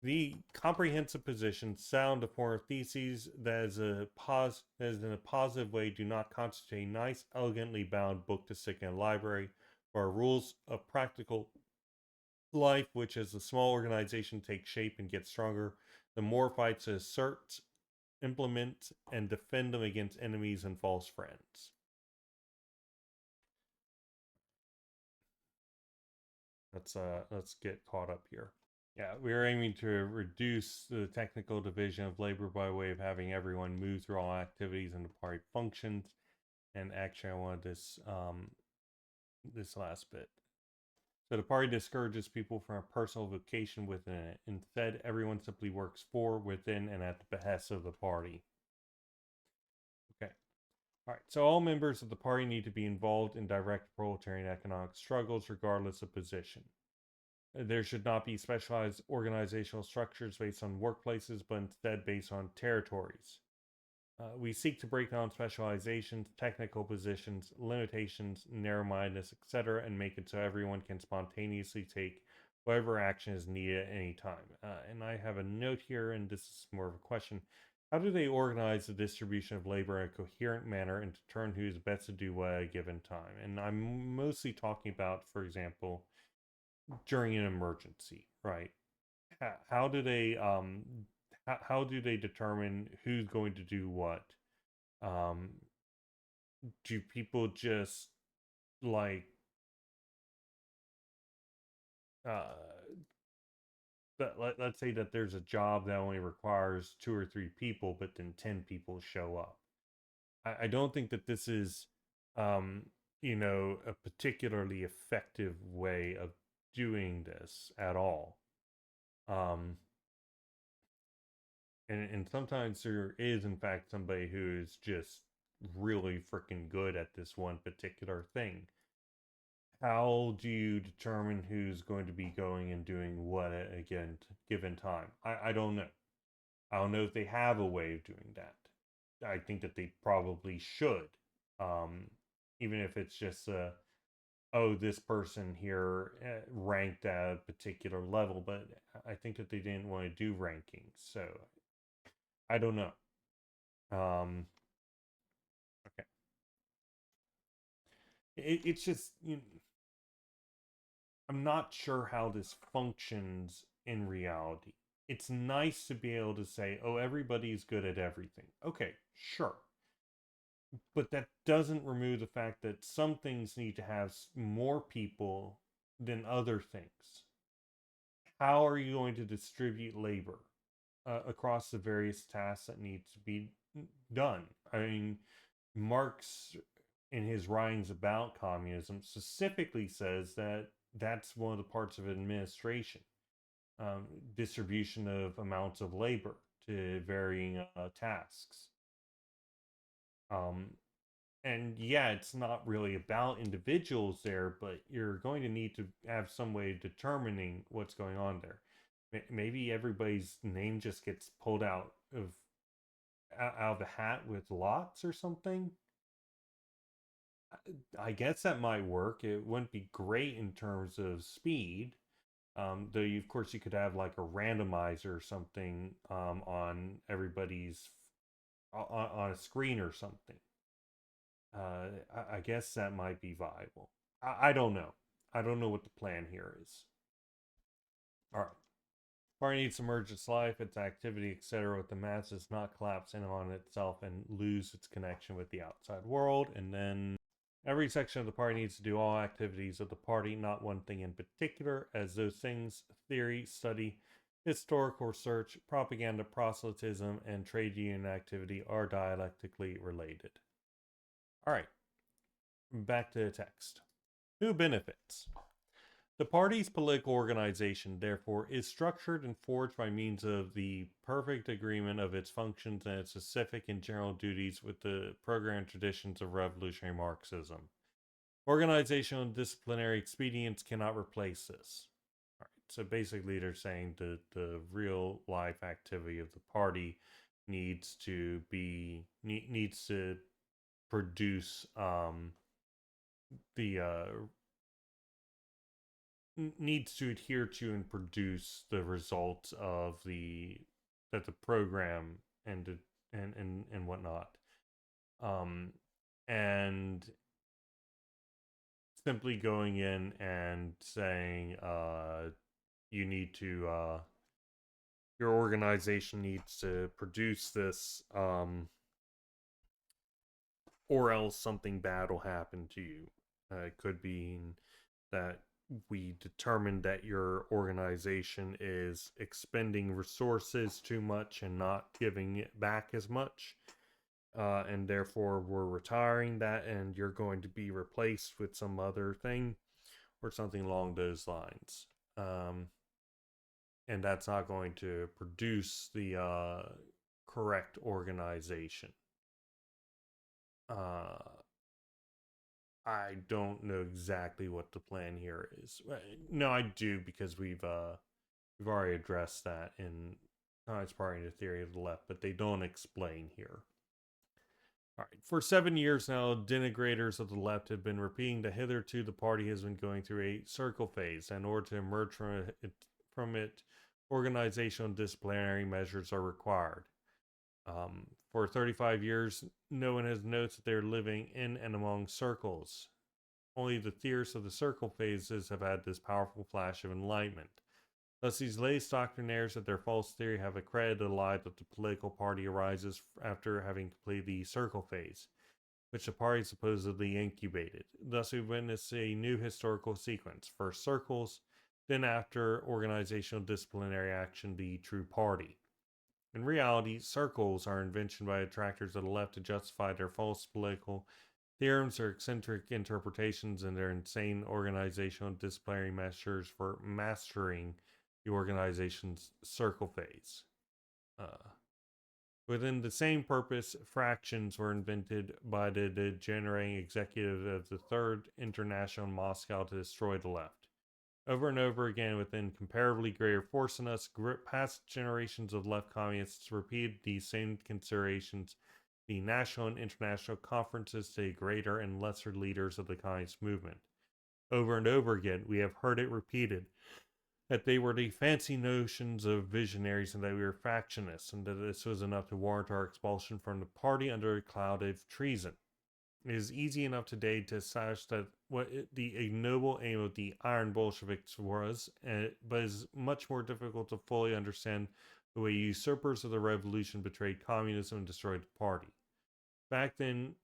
The comprehensive positions sound a form of theses that is in a positive way do not constitute a nice, elegantly bound book to stick in a library, or rules of practical life which as the small organization takes shape and gets stronger, the more fights it asserts, implement, and defend them against enemies and false friends. Let's get caught up here. Yeah, we are aiming to reduce the technical division of labor by way of having everyone move through all activities and the party functions. And actually, I wanted this last bit. So the party discourages people from a personal vocation within it. Instead, everyone simply works for, within, and at the behest of the party. Okay. All right. So all members of the party need to be involved in direct proletarian economic struggles, regardless of position. There should not be specialized organizational structures based on workplaces, but instead based on territories. We seek to break down specializations, technical positions, limitations, narrow-mindedness, etc., and make it so everyone can spontaneously take whatever action is needed at any time. And I have a note here, and this is more of a question. How do they organize the distribution of labor in a coherent manner and determine who is best to do what at a given time? And I'm mostly talking about, for example, during an emergency, right? How do they how do they determine who's going to do what? Um, do people just like uh let's say that there's a job that only requires 2 or 3 people, but then 10 people show up. I don't think that this is um a particularly effective way of doing this at all. Um and sometimes there is in fact somebody who is just really freaking good at this one particular thing. How do you determine who's going to be going and doing what at a given time? I don't know. I don't know if they have a way of doing that. I think that they probably should. Um, Even if it's just oh, this person here ranked at a particular level, but I think that they didn't want to do rankings, so I don't know. Okay, it's just I'm not sure how this functions in reality. It's nice to be able to say, oh, everybody's good at everything. Okay, sure. But that doesn't remove the fact that some things need to have more people than other things. How are you going to distribute labor across the various tasks that need to be done? I mean, Marx, in his writings about communism, specifically says that that's one of the parts of administration, um, distribution of amounts of labor to varying tasks. Um, and yeah, it's not really about individuals there, but you're going to need to have some way of determining what's going on there. Maybe everybody's name just gets pulled out of the hat with lots or something. I guess that might work. It wouldn't be great in terms of speed. Though of course you could have like a randomizer or something on everybody's on a screen or something. I guess that might be viable. I don't know. I don't know what the plan here is. All right. Party needs to merge its life, its activity, etc., with the masses, not collapse in on itself and lose its connection with the outside world. And then every section of the party needs to do all activities of the party, not one thing in particular, as those things, theory, study, historical research, propaganda, proselytism, and trade union activity, are dialectically related. All right, back to the text. Who benefits? The party's political organization, therefore, is structured and forged by means of the perfect agreement of its functions and its specific and general duties with the program traditions of revolutionary Marxism. Organizational and disciplinary expedients cannot replace this. All right, so basically, they're saying the real life activity of the party needs to produce the needs to adhere to and produce the results of the program and whatnot. Um, and simply going in and saying you need to your organization needs to produce this or else something bad will happen to you. It could be that we determined that your organization is expending resources too much and not giving it back as much. And therefore, we're retiring that, and you're going to be replaced with some other thing or something along those lines. Um, and that's not going to produce the correct organization. Uh, I don't know exactly what the plan here is. No, I do, because we've already addressed that in Communist Party and the Theory of the Left, but they don't explain here. All right. For 7 years now, denigrators of the left have been repeating that hitherto the party has been going through a circle phase. In order to emerge from it, organizational and disciplinary measures are required. For 35 years, no one has noticed that they're living in and among circles. Only the theorists of the circle phases have had this powerful flash of enlightenment. Thus, these latest doctrinaires of their false theory have accredited a lie that the political party arises after having completed the circle phase, which the party supposedly incubated. Thus, we witness a new historical sequence: first circles, then, after organizational disciplinary action, the true party. In reality, circles are an invention by detractors of the left to justify their false political theorems, their eccentric interpretations, and their insane organizational disciplinary measures for mastering the organization's circle phase. Within the same purpose, fractions were invented by the degenerating executive of the Third International in Moscow to destroy the left. Over and over again, within comparatively greater force than us, past generations of left communists repeated these same considerations, the national and international conferences to greater and lesser leaders of the communist movement. Over and over again, we have heard it repeated that they were the fancy notions of visionaries and that we were factionists, and that this was enough to warrant our expulsion from the party under a cloud of treason. It is easy enough today to establish that what the ignoble aim of the Iron Bolsheviks was, but is much more difficult to fully understand the way usurpers of the revolution betrayed communism and destroyed the party. Back then,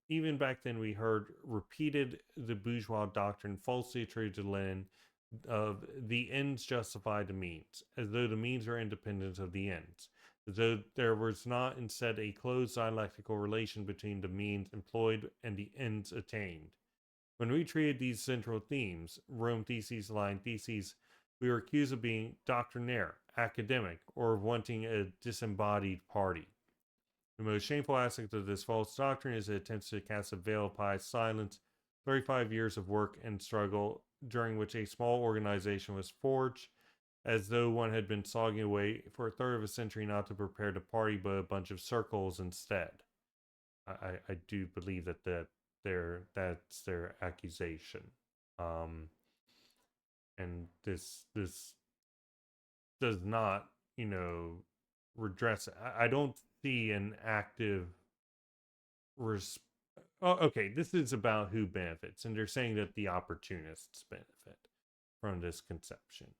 even back then, we heard repeated the bourgeois doctrine falsely attributed to Lenin of the ends justify the means, as though the means are independent of the ends, as though there was not instead a close dialectical relation between the means employed and the ends attained. When we treated these central themes, Rome theses, line theses, we were accused of being doctrinaire, academic, or of wanting a disembodied party. The most shameful aspect of this false doctrine is it attempts to cast a veil of pious silence 35 years of work and struggle during which a small organization was forged, as though one had been slogging away for a third of a century not to prepare to party but a bunch of circles instead. I do believe that's their accusation. And this does not, redress it. I don't see an active okay, this is about who benefits, and they're saying that the opportunists benefit from this conception.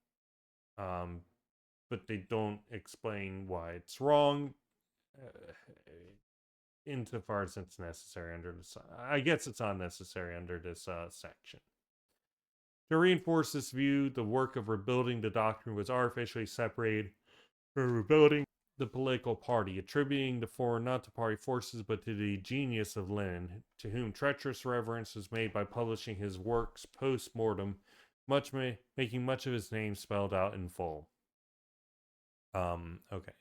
But they don't explain why it's wrong, insofar as it's necessary under this. I guess it's unnecessary under this section. To reinforce this view, the work of rebuilding the doctrine was artificially separated from rebuilding the political party, attributing the former not to party forces but to the genius of Lenin, to whom treacherous reverence was made by publishing his works post-mortem, making much of his name spelled out in full. Okay.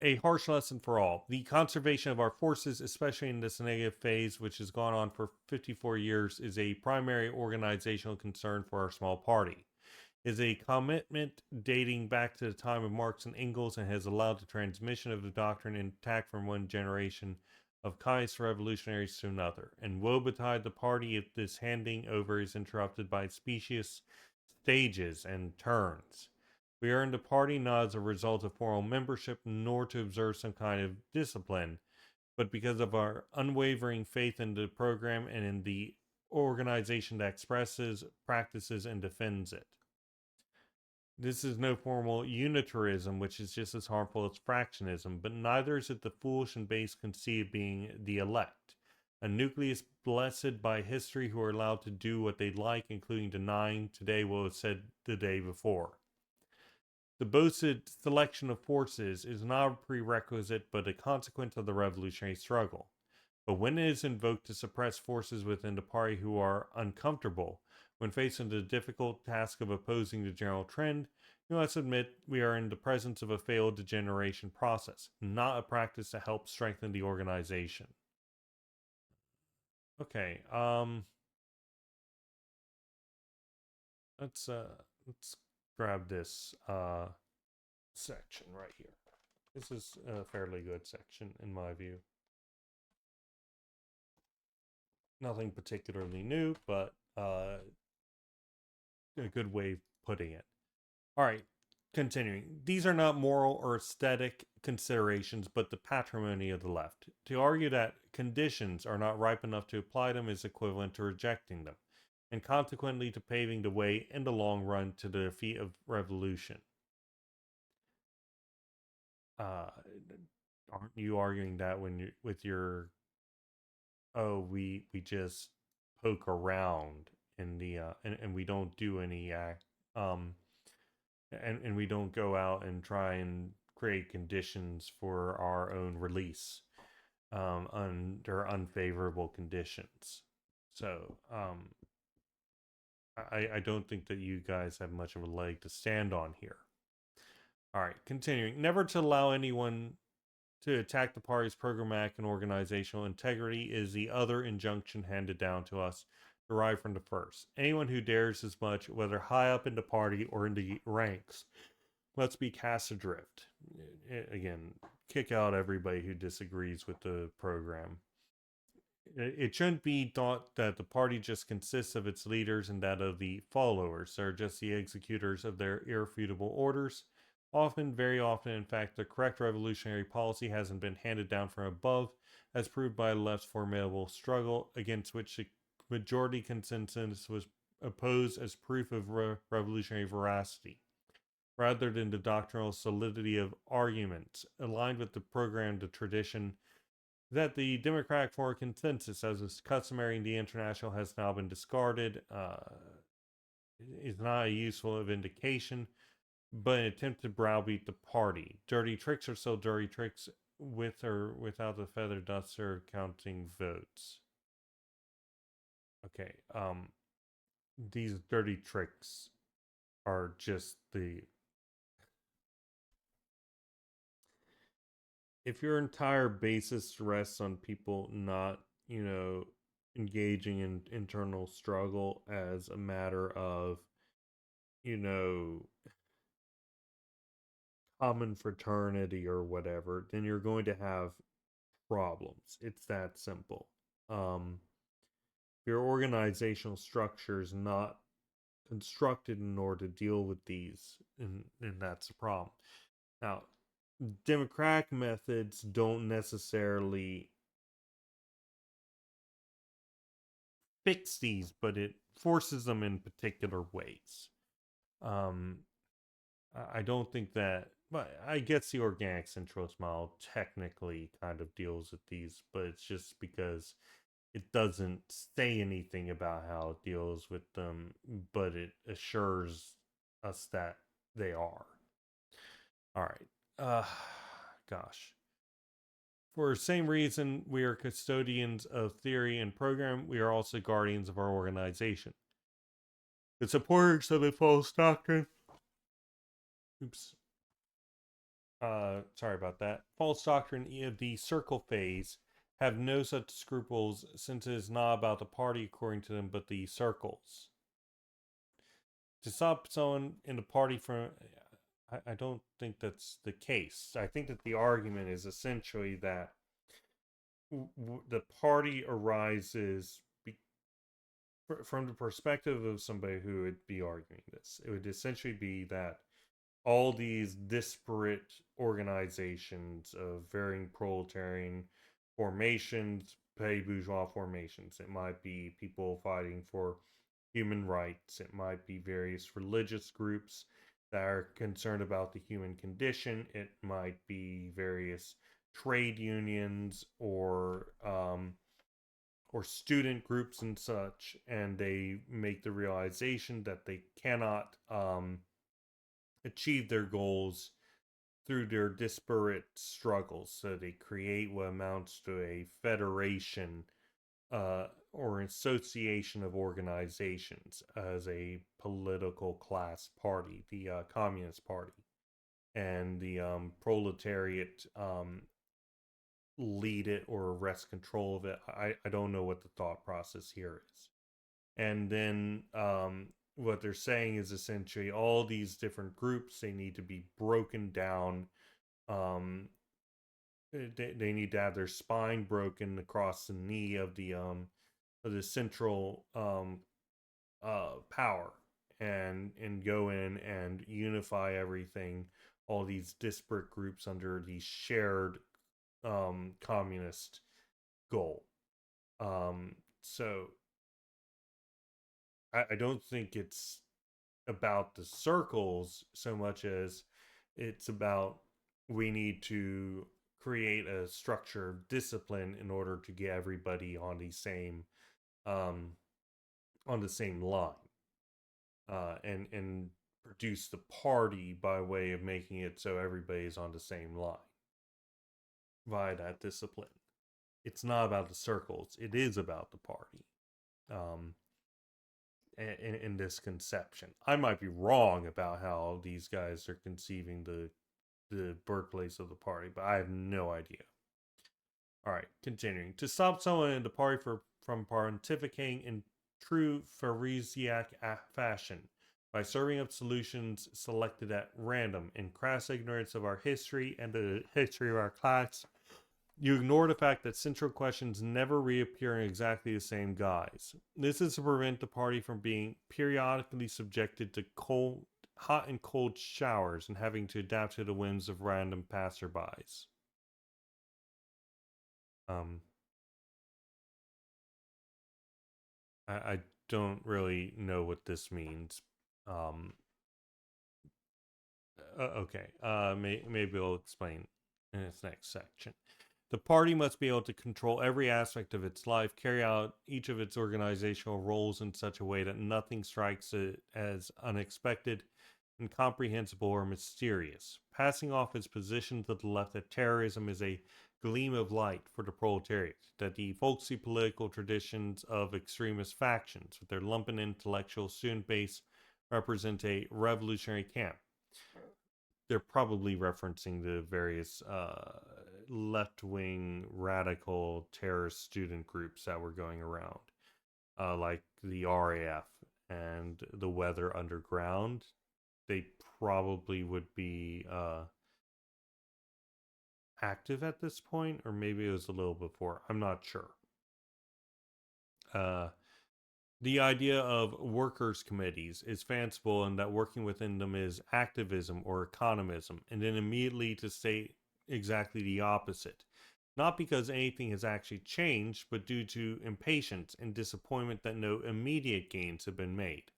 A harsh lesson for all. The conservation of our forces, especially in this negative phase, which has gone on for 54 years, is a primary organizational concern for our small party. Is a commitment dating back to the time of Marx and Engels and has allowed the transmission of the doctrine intact from one generation of communist revolutionaries to another. And woe betide the party if this handing over is interrupted by specious stages and turns. We are in the party not as a result of formal membership nor to observe some kind of discipline, but because of our unwavering faith in the program and in the organization that expresses, practices, and defends it. This is no formal unitarism, which is just as harmful as fractionism, but neither is it the foolish and base conceit of being the elect, A nucleus blessed by history who are allowed to do what they like, including denying today what was said the day before. The boasted selection of forces is not a prerequisite but a consequence of the revolutionary struggle. But when it is invoked to suppress forces within the party who are uncomfortable, when faced with the difficult task of opposing the general trend, you must admit we are in the presence of a failed degeneration process, not a practice to help strengthen the organization. Okay, let's grab this section right here. This is a fairly good section in my view. Nothing particularly new, but a good way of putting it. All right, continuing. These are not moral or aesthetic considerations, but the patrimony of the left. To argue that conditions are not ripe enough to apply them is equivalent to rejecting them, and consequently to paving the way in the long run to the defeat of revolution. Aren't you arguing that when you with your we just poke around in the and we don't do any um and we don't go out and try and create conditions for our own release under unfavorable conditions. So I don't think that you guys have much of a leg to stand on here. All right, continuing. Never to allow anyone to attack the party's programmatic and organizational integrity is the other injunction handed down to us, derived from the first. Anyone who dares as much, whether high up in the party or in the ranks, must be cast adrift. Again, kick out everybody who disagrees with the program. It shouldn't be thought that the party just consists of its leaders and that of the followers. They're just the executors of their irrefutable orders. Often, very often, in fact, the correct revolutionary policy hasn't been handed down from above, as proved by the left's formidable struggle, against which the majority consensus was opposed as proof of revolutionary veracity, rather than the doctrinal solidity of arguments, aligned with the program, the tradition, that the Democratic form consensus, as is customary in the international, has now been discarded, is not a useful vindication, but an attempt to browbeat the party. Dirty tricks are still dirty tricks, with or without the feather duster counting votes. Okay, these dirty tricks are just the... If your entire basis rests on people not, engaging in internal struggle as a matter of, you know, common fraternity or whatever, then you're going to have problems. It's that simple. Um, your organizational structure is not constructed in order to deal with these, and that's the problem. Now, democratic methods don't necessarily fix these, but it forces them in particular ways. Um, I don't think that, but I guess the organic centralist model technically kind of deals with these, but it's just because it doesn't say anything about how it deals with them, but it assures us that they are. All right. Gosh. For the same reason we are custodians of theory and program, we are also guardians of our organization. The supporters of the false doctrine. Oops. Sorry about that. False doctrine of the circle phase have no such scruples, since it is not about the party according to them, but the circles. To stop someone in the party from... I don't think that's the case. I think that the argument is essentially that the party arises from the perspective of somebody who would be arguing this. It would essentially be that all these disparate organizations of varying proletarian formations, petty bourgeois formations. It might be people fighting for human rights. It might be various religious groups that are concerned about the human condition. It might be various trade unions or or student groups and such, and they make the realization that they cannot achieve their goals through their disparate struggles. So they create what amounts to a federation or association of organizations as a political class party, the Communist Party. And the proletariat lead it or wrest control of it. I don't know what the thought process here is. And then what they're saying is essentially all these different groups, they need to be broken down. They need to have their spine broken across the knee of the central power, and go in and unify everything, all these disparate groups under the shared communist goal. So I don't think it's about the circles so much as it's about we need to create a structure of discipline in order to get everybody um, on the same line, and produce the party by way of making it so everybody's on the same line via that discipline. It's not about the circles; it is about the party. Um, in this conception, I might be wrong about how these guys are conceiving the birthplace of the party, but I have no idea. All right, continuing. To stop someone in the party from pontificating in true Pharisaic fashion by serving up solutions selected at random in crass ignorance of our history and the history of our class, you ignore the fact that central questions never reappear in exactly the same guise. This is to prevent the party from being periodically subjected to hot and cold showers and having to adapt to the whims of random passerbys. Um, I don't really know what this means. Um, okay, maybe I'll explain in its next section. The party must be able to control every aspect of its life, carry out each of its organizational roles in such a way that nothing strikes it as unexpected, incomprehensible, or mysterious. Passing off its position to the left of terrorism is a gleam of light for the proletariat, that the folksy political traditions of extremist factions, with their lumpen intellectual student base, represent a revolutionary camp. They're probably referencing the various left-wing radical terrorist student groups that were going around, like the RAF and the Weather Underground. They probably would be active at this point, or maybe it was a little before. I'm not sure. Uh, the idea of workers' committees is fanciful in that working within them is activism or economism, and then immediately to state exactly the opposite. Not because anything has actually changed, but due to impatience and disappointment that no immediate gains have been made.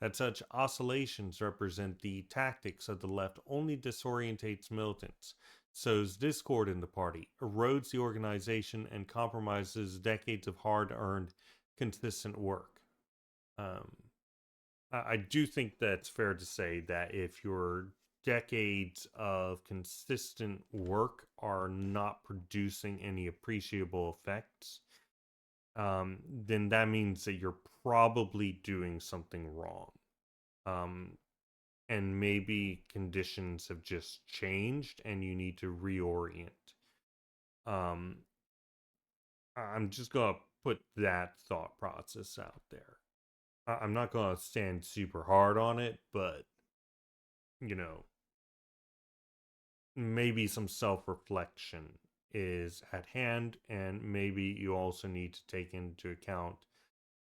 That such oscillations represent the tactics of the left only disorientates militants, sows discord in the party, erodes the organization, and compromises decades of hard earned, consistent work. Um, I do think that's fair to say that if your decades of consistent work are not producing any appreciable effects, then that means that you're probably doing something wrong. And maybe conditions have just changed and you need to reorient. Um, I'm just going to put that thought process out there. I'm not going to stand super hard on it, but, you know, maybe some self reflection is at hand, and maybe you also need to take into account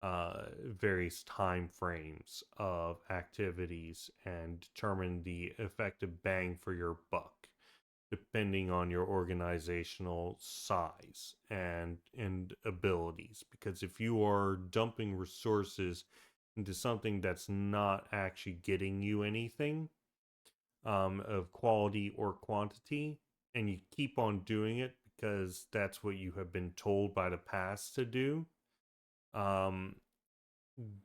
various time frames of activities and determine the effective bang for your buck depending on your organizational size and abilities, because if you are dumping resources into something that's not actually getting you anything of quality or quantity, and you keep on doing it because that's what you have been told by the past to do, um,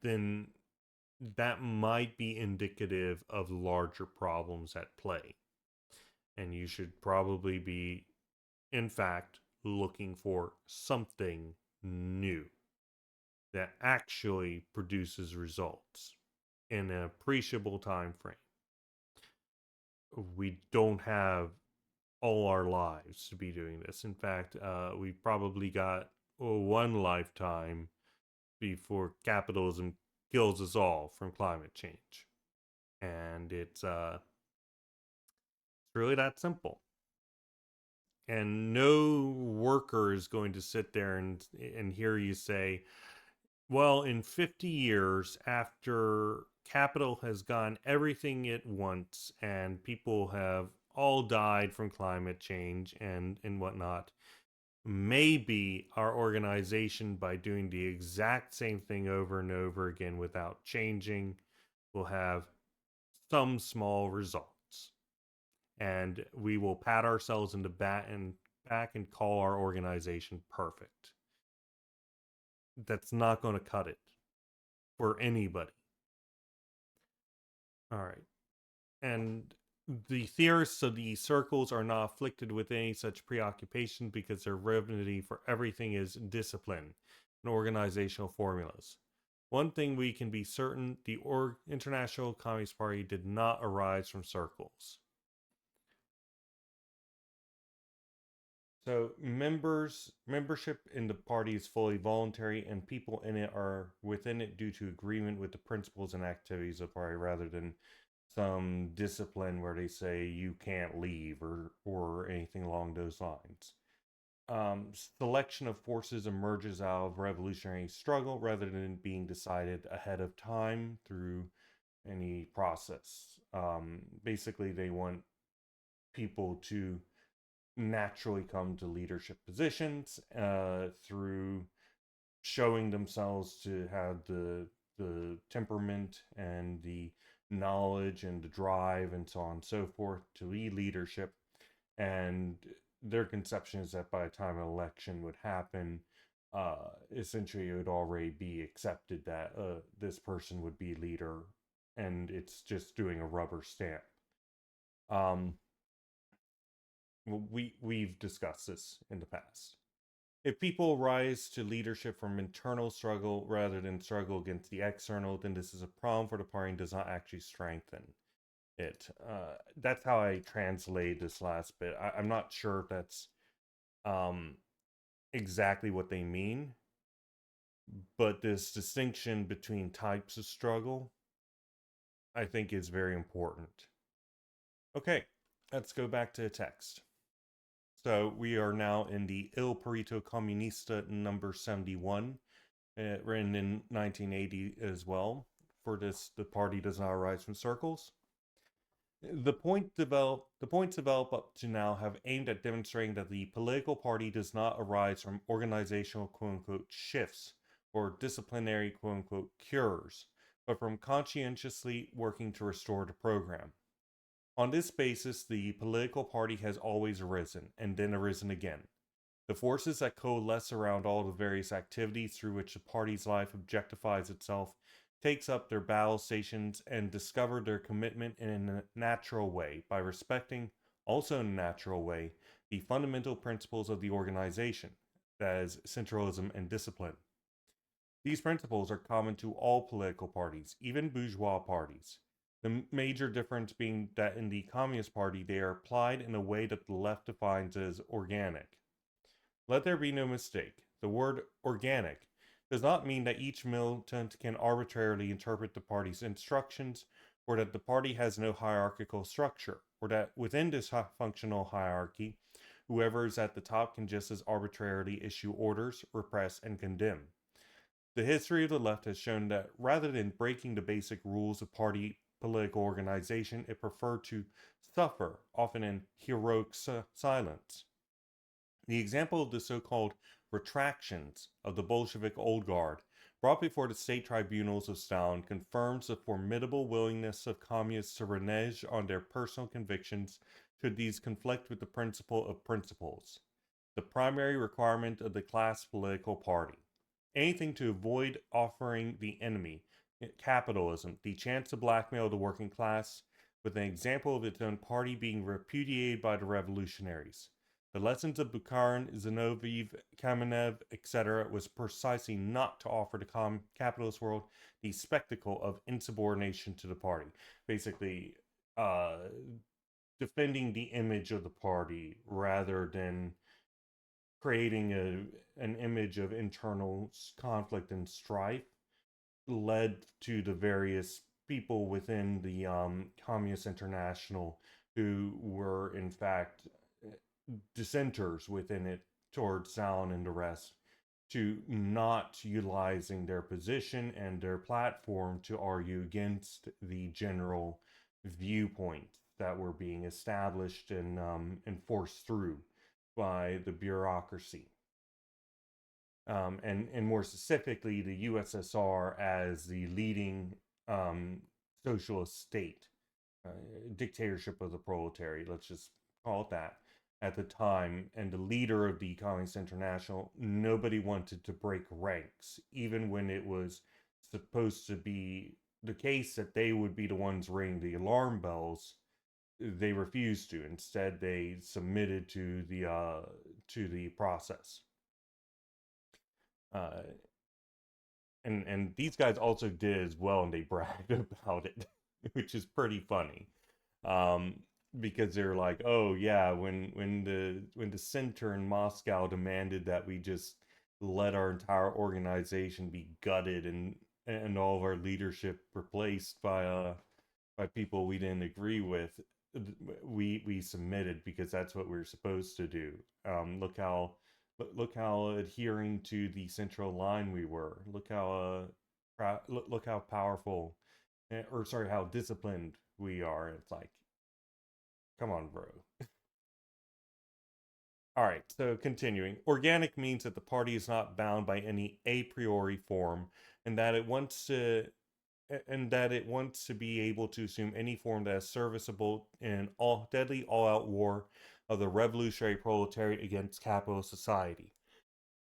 then that might be indicative of larger problems at play. And you should probably be, in fact, looking for something new that actually produces results in an appreciable time frame. We don't have all our lives to be doing this. In fact, we probably got one lifetime before capitalism kills us all from climate change. And it's really that simple. And no worker is going to sit there and hear you say, well, in 50 years, after capital has gone everything it wants and people have all died from climate change and whatnot, maybe our organization, by doing the exact same thing over and over again without changing, will have some small results. And we will pat ourselves in the back and call our organization perfect. That's not going to cut it for anybody. All right. And the theorists of these circles are not afflicted with any such preoccupation because their remedy for everything is discipline and organizational formulas. One thing we can be certain, the International Communist Party did not arise from circles. So membership in the party is fully voluntary, and people in it are within it due to agreement with the principles and activities of the party, rather than some discipline where they say you can't leave or anything along those lines. Selection of forces emerges out of revolutionary struggle rather than being decided ahead of time through any process. Basically, they want people to naturally come to leadership positions through showing themselves to have the temperament and the knowledge and the drive and so on and so forth to lead leadership. And their conception is that by the time an election would happen, essentially it would already be accepted that this person would be leader, and it's just doing a rubber stamp. Um, we've discussed this in the past. If people rise to leadership from internal struggle rather than struggle against the external, then this is a problem for the party and does not actually strengthen it. That's how I translate this last bit. I'm not sure if that's um, exactly what they mean, but this distinction between types of struggle, I think, is very important. Okay, let's go back to the text. So we are now in the Il Perito Comunista number 71, written in 1980 as well. For this, the party does not arise from circles. The points developed up to now have aimed at demonstrating that the political party does not arise from organizational quote unquote shifts or disciplinary quote unquote cures, but from conscientiously working to restore the program. On this basis, the political party has always arisen, and then arisen again. The forces that coalesce around all the various activities through which the party's life objectifies itself takes up their battle stations and discover their commitment in a natural way by respecting, also in a natural way, the fundamental principles of the organization, that is, centralism and discipline. These principles are common to all political parties, even bourgeois parties. The major difference being that in the Communist Party they are applied in a way that the left defines as organic. Let there be no mistake. The word organic does not mean that each militant can arbitrarily interpret the party's instructions, or that the party has no hierarchical structure, or that within this functional hierarchy, whoever is at the top can just as arbitrarily issue orders, repress, and condemn. The history of the left has shown that rather than breaking the basic rules of party political organization, it preferred to suffer, often in heroic silence. The example of the so-called retractions of the Bolshevik Old Guard brought before the state tribunals of Stalin confirms the formidable willingness of communists to renege on their personal convictions should these conflict with the principle of principles, the primary requirement of the class political party. anything to avoid offering the enemy, capitalism, the chance to blackmail the working class, with an example of its own party being repudiated by the revolutionaries. The lessons of Bukharin, Zinoviev, Kamenev, etc., was precisely not to offer the capitalist world the spectacle of insubordination to the party. Basically, uh, defending the image of the party rather than creating an image of internal conflict and strife led to the various people within the Communist International who were in fact dissenters within it towards Stalin and the rest to not utilizing their position and their platform to argue against the general viewpoint that were being established and enforced through by the bureaucracy. And more specifically, the USSR as the leading socialist state, uh, dictatorship of the proletariat, let's just call it that, at the time, and the leader of the Communist International, nobody wanted to break ranks, even when it was supposed to be the case that they would be the ones ringing the alarm bells. They refused to. Instead, they submitted to the process. Uh, and these guys also did as well, and they bragged about it, which is pretty funny. Um, because they're like, oh yeah, when the center in Moscow demanded that we just let our entire organization be gutted and all of our leadership replaced by people we didn't agree with, we submitted because that's what we're supposed to do. Look how adhering to the central line we were. Look how powerful, or sorry, how disciplined we are. It's like, come on, bro. All right, so continuing. Organic means that the party is not bound by any a priori form, and that it wants to be able to assume any form that is serviceable in an all deadly all-out war of the revolutionary proletariat against capitalist society.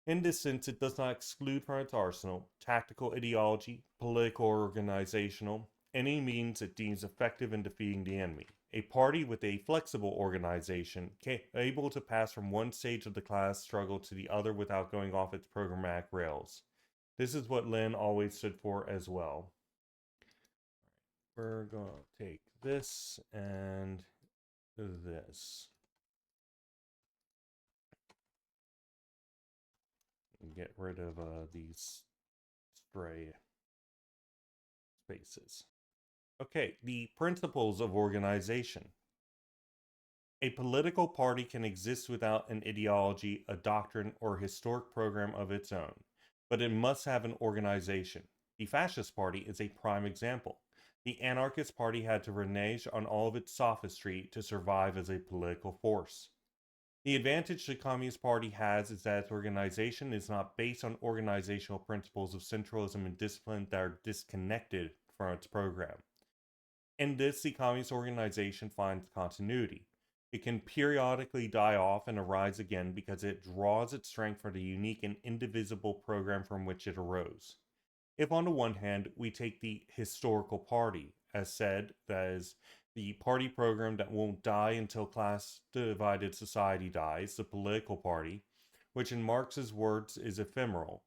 In this sense, it does not exclude from its arsenal tactical ideology, political or organizational, any means it deems effective in defeating the enemy. A party with a flexible organization, able to pass from one stage of the class struggle to the other without going off its programmatic rails. This is what Lenin always stood for as well. We're going to take this and this. And get rid of these stray spaces. Okay, the principles of organization. A political party can exist without an ideology, a doctrine, or a historic program of its own, but it must have an organization. The Fascist Party is a prime example. The Anarchist Party had to renege on all of its sophistry to survive as a political force. The advantage the Communist Party has is that its organization is not based on organizational principles of centralism and discipline that are disconnected from its program. In this, the Communist organization finds continuity. It can periodically die off and arise again because it draws its strength from the unique and indivisible program from which it arose. If, on the one hand, we take the historical party, as said, that is, the party program that won't die until class divided society dies, the political party, which in Marx's words is ephemeral,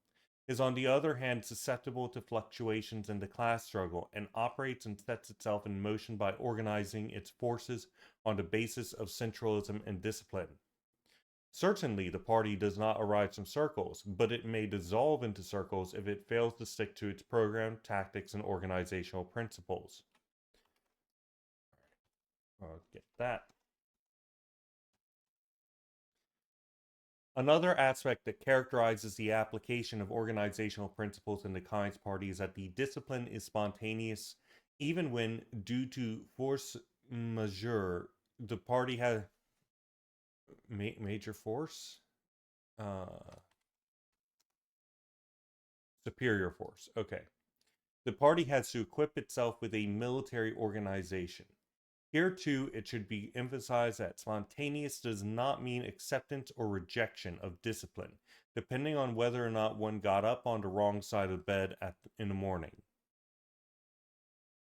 is on the other hand susceptible to fluctuations in the class struggle and operates and sets itself in motion by organizing its forces on the basis of centralism and discipline. Certainly, the party does not arise from circles, but it may dissolve into circles if it fails to stick to its program, tactics, and organizational principles. I'll get that. Another aspect that characterizes the application of organizational principles in the Communist Party is that the discipline is spontaneous, even when, due to force majeure, the party has major force, superior force. Okay, the party has to equip itself with a military organization. Here, too, it should be emphasized that spontaneous does not mean acceptance or rejection of discipline, depending on whether or not one got up on the wrong side of bed in the morning.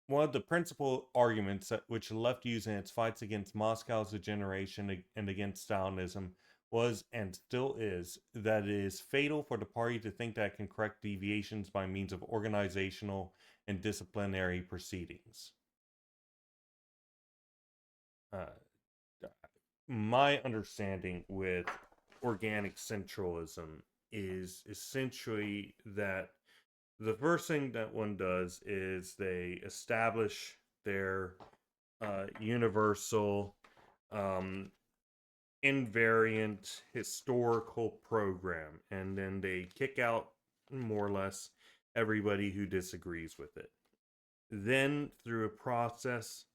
One of the principal arguments which the left used in its fights against Moscow's degeneration and against Stalinism was, and still is, that it is fatal for the party to think that it can correct deviations by means of organizational and disciplinary proceedings. Uh, my understanding with organic centralism is essentially that the first thing that one does is they establish their universal, invariant historical program, and then they kick out more or less everybody who disagrees with it. Then, through a process,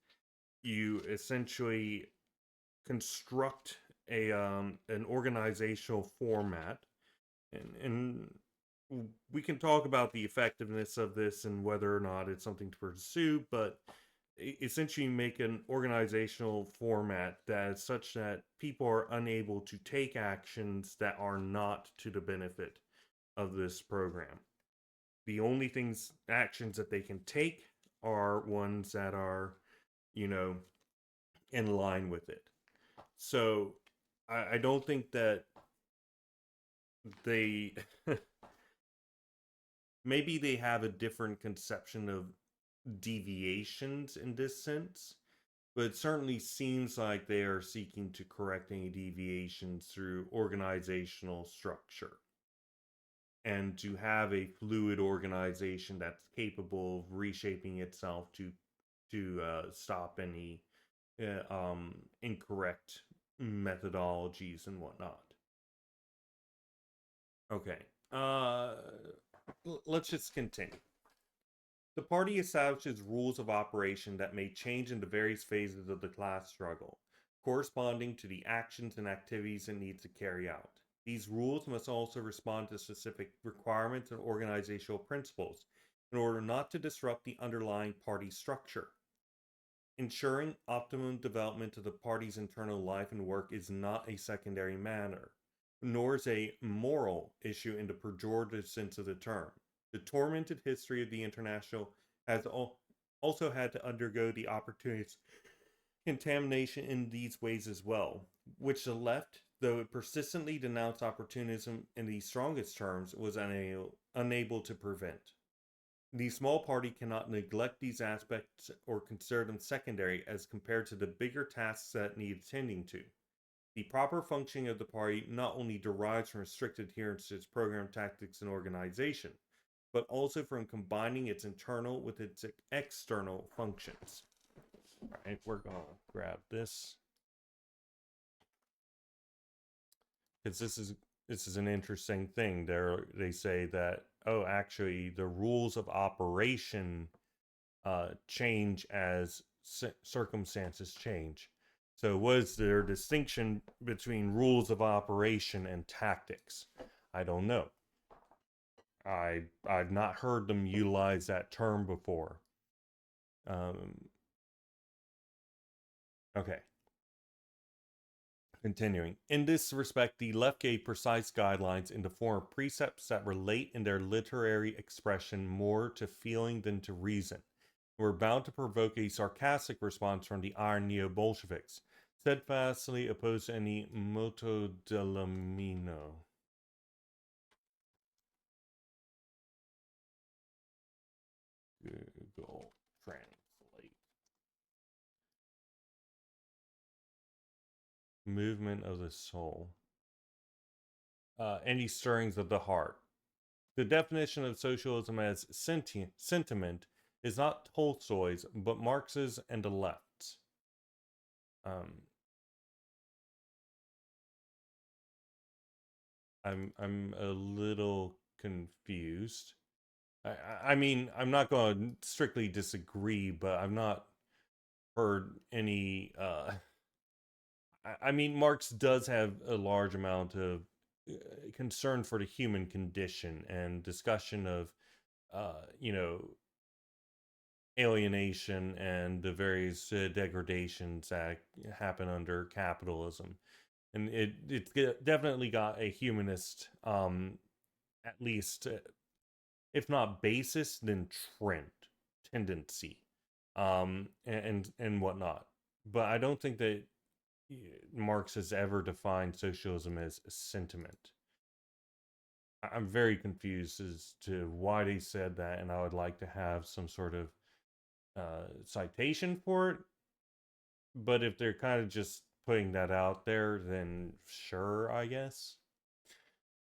you essentially construct an organizational format, and we can talk about the effectiveness of this and whether or not it's something to pursue, but essentially make an organizational format that is such that people are unable to take actions that are not to the benefit of this program. The only actions that they can take are ones that are, in line with it. So I don't think that they maybe they have a different conception of deviations in this sense, but it certainly seems like they are seeking to correct any deviations through organizational structure and to have a fluid organization that's capable of reshaping itself to stop any incorrect methodologies and whatnot. Okay. Let's just continue. The party establishes rules of operation that may change in the various phases of the class struggle, corresponding to the actions and activities it needs to carry out. These rules must also respond to specific requirements and organizational principles in order not to disrupt the underlying party structure. Ensuring optimum development of the party's internal life and work is not a secondary matter, nor is a moral issue in the pejorative sense of the term. The tormented history of the International has also had to undergo the opportunities contamination in these ways as well, which the left, though it persistently denounced opportunism in the strongest terms, was unable to prevent. The small party cannot neglect these aspects or consider them secondary as compared to the bigger tasks that need attending to. The proper functioning of the party not only derives from strict adherence to its program, tactics, and organization, but also from combining its internal with its external functions. All right, we're going to grab this because this is an interesting thing. They say that, oh, actually the rules of operation change as circumstances change. So was there a distinction between rules of operation and tactics? I don't know. I've not heard them utilize that term before. Okay. Continuing. In this respect, the left gave precise guidelines in the form of precepts that relate in their literary expression more to feeling than to reason. Were bound to provoke a sarcastic response from the iron neo-Bolsheviks, steadfastly opposed to any moto dell'omino. Google Translate. Movement of the soul. Any stirrings of the heart. The definition of socialism as sentiment is not Tolstoy's, but Marx's and the left's. I'm a little confused. I mean, I'm not going to strictly disagree, but I've not heard any. I mean, Marx does have a large amount of concern for the human condition and discussion of, you know, alienation and the various degradations that happen under capitalism. And definitely got a humanist, at least, if not basis, then trend, tendency, and whatnot. But I don't think that Marx has ever defined socialism as a sentiment. I'm very confused as to why they said that, and I would like to have some sort of citation for it. But if they're kind of just putting that out there, then sure, I guess.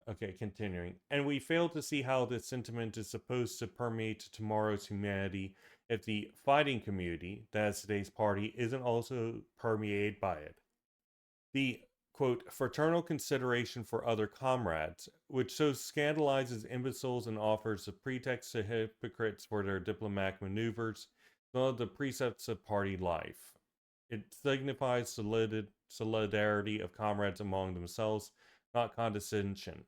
Okay, continuing. And we fail to see how this sentiment is supposed to permeate tomorrow's humanity if the fighting community, that is today's party, isn't also permeated by it. The quote, fraternal consideration for other comrades, which so scandalizes imbeciles and offers a pretext to hypocrites for their diplomatic maneuvers, is one of the precepts of party life. It signifies solidarity of comrades among themselves, not condescension.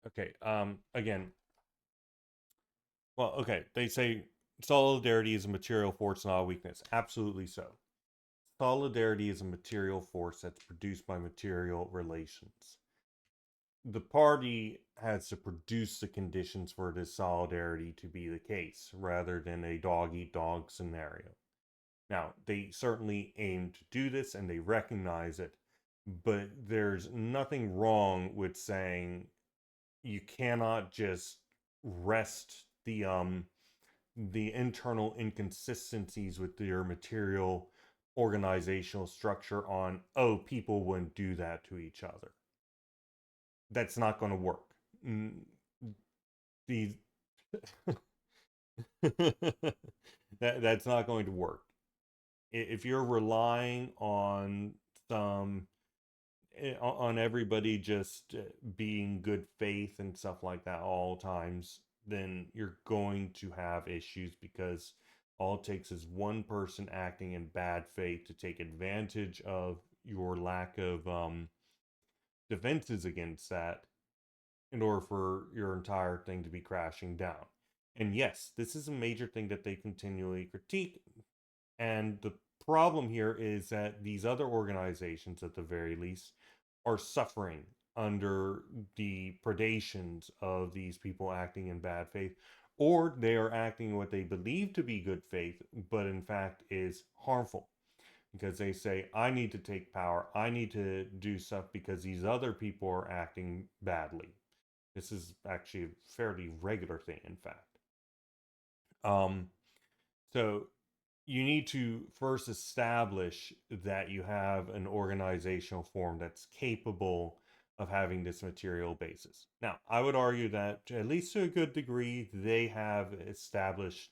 Okay, again, well, okay, they say solidarity is a material force, not a weakness. Absolutely so. Solidarity is a material force that's produced by material relations. The party has to produce the conditions for this solidarity to be the case, rather than a dog eat dog scenario. Now, they certainly aim to do this and they recognize it, but there's nothing wrong with saying you cannot just rest the internal inconsistencies with your material organizational structure on, oh, people wouldn't do that to each other. That's not going to work. These that's not going to work. If you're relying on some on everybody just being good faith and stuff like that all times, then you're going to have issues because all it takes is one person acting in bad faith to take advantage of your lack of defenses against that in order for your entire thing to be crashing down. And yes, this is a major thing that they continually critique. And the problem here is that these other organizations, at the very least, are suffering under the predations of these people acting in bad faith, or they are acting in what they believe to be good faith, but in fact is harmful. Because they say, I need to take power, I need to do stuff because these other people are acting badly. This is actually a fairly regular thing, in fact. Um, so you need to first establish that you have an organizational form that's capable of having this material basis. Now, I would argue that, at least to a good degree, they have established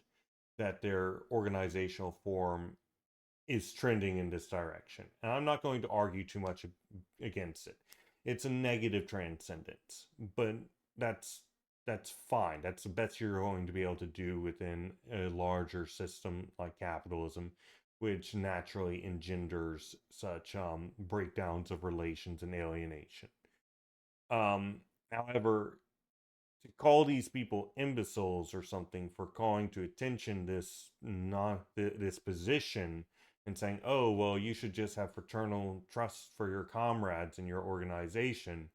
that their organizational form is trending in this direction. And I'm not going to argue too much against it. It's a negative transcendence, but that's that's fine. That's the best you're going to be able to do within a larger system like capitalism, which naturally engenders such breakdowns of relations and alienation. However, to call these people imbeciles or something for calling to attention this not this position and saying, "Oh, well, you should just have fraternal trust for your comrades in your organization,"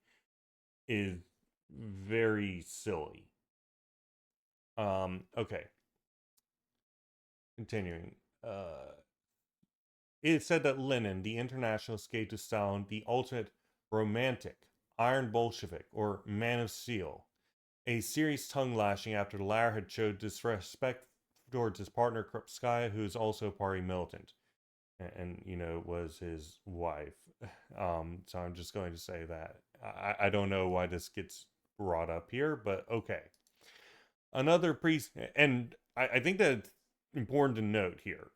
is very silly. Okay, continuing. It is said that Lenin, the international escaped to Stalin, the ultimate romantic, iron Bolshevik, or man of steel, a serious tongue lashing after the latter had showed disrespect towards his partner Krupskaya, who is also a party militant, and you know was his wife. So I'm just going to say that I don't know why this gets brought up here, but okay. Another priest, and I think that it's important to note here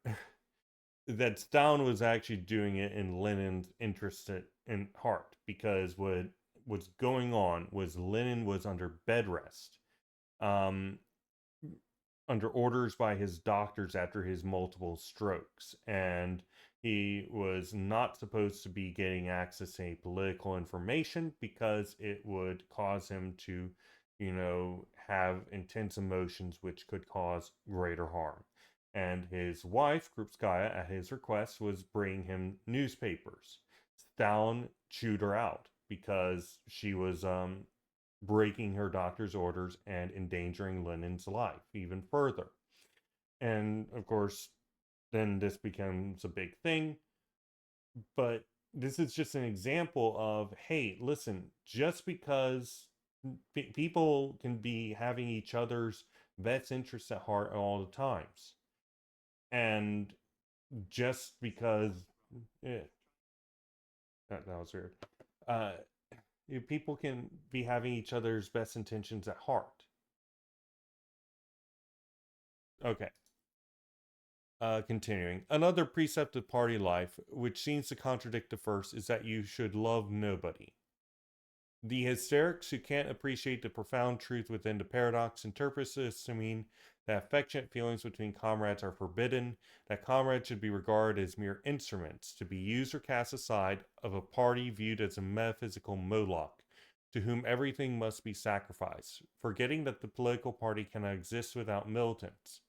that Stalin was actually doing it in Lenin's interest in heart, because what was going on was Lenin was under bed rest, um, under orders by his doctors after his multiple strokes, and he was not supposed to be getting access to any political information because it would cause him to, have intense emotions which could cause greater harm. And his wife, Krupskaya, at his request, was bringing him newspapers. Stalin chewed her out because she was breaking her doctor's orders and endangering Lenin's life even further. And of course, then this becomes a big thing. But this is just an example of, hey, listen, just because people can be having each other's best interests at heart at all the times. And just because eh, that was weird. Uh, People can be having each other's best intentions at heart. Okay. Continuing. Another precept of party life, which seems to contradict the first, is that you should love nobody. The hysterics who can't appreciate the profound truth within the paradox interpret this to mean that affectionate feelings between comrades are forbidden, that comrades should be regarded as mere instruments, to be used or cast aside, of a party viewed as a metaphysical Moloch, to whom everything must be sacrificed, forgetting that the political party cannot exist without militants.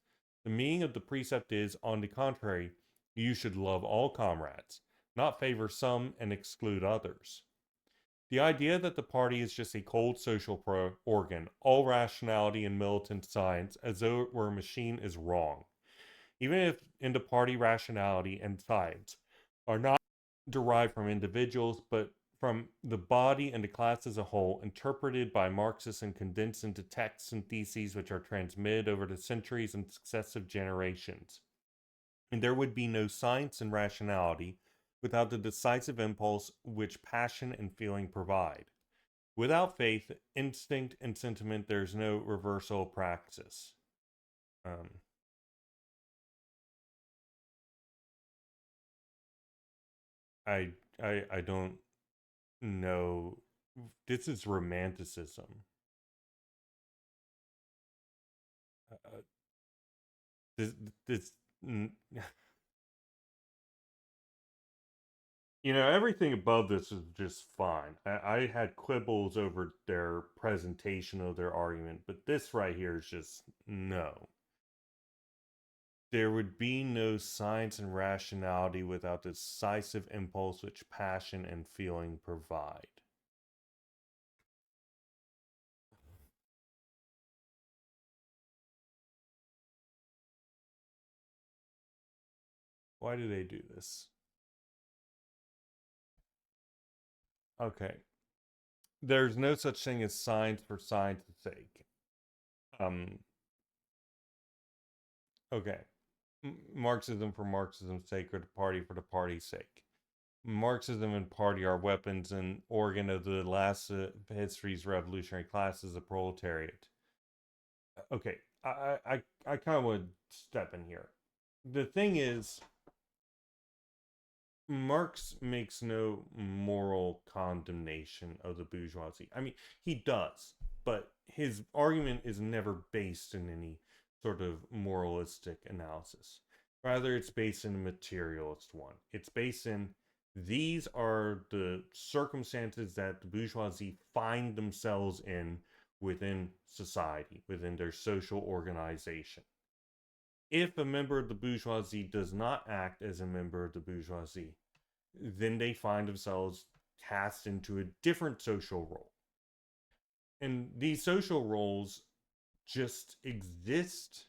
The meaning of the precept is, on the contrary, you should love all comrades, not favor some and exclude others. The idea that the party is just a cold social organ, all rationality and militant science, as though it were a machine, is wrong. Even if in the party rationality and science are not derived from individuals, but from the body and the class as a whole, interpreted by Marxists and condensed into texts and theses which are transmitted over the centuries and successive generations. And there would be no science and rationality without the decisive impulse which passion and feeling provide. Without faith, instinct, and sentiment, there's no reversal praxis. Um, I, I don't know. This is romanticism. Uh, this, this, everything above this is just fine. I had quibbles over their presentation of their argument, but this right here is just no. There would be no science and rationality without the decisive impulse which passion and feeling provide. Why do they do this? Okay. There's no such thing as science for science's sake. Um, okay. Marxism for Marxism's sake, or the party for the party's sake. Marxism and party are weapons and organ of the last history's revolutionary classes, the proletariat. Okay, I kind of want to step in here. The thing is, Marx makes no moral condemnation of the bourgeoisie. I mean, he does, but his argument is never based in any sort of moralistic analysis. Rather, it's based in a materialist one. It's based in these are the circumstances that the bourgeoisie find themselves in within society, within their social organization. If a member of the bourgeoisie does not act as a member of the bourgeoisie, then they find themselves cast into a different social role. And these social roles just exist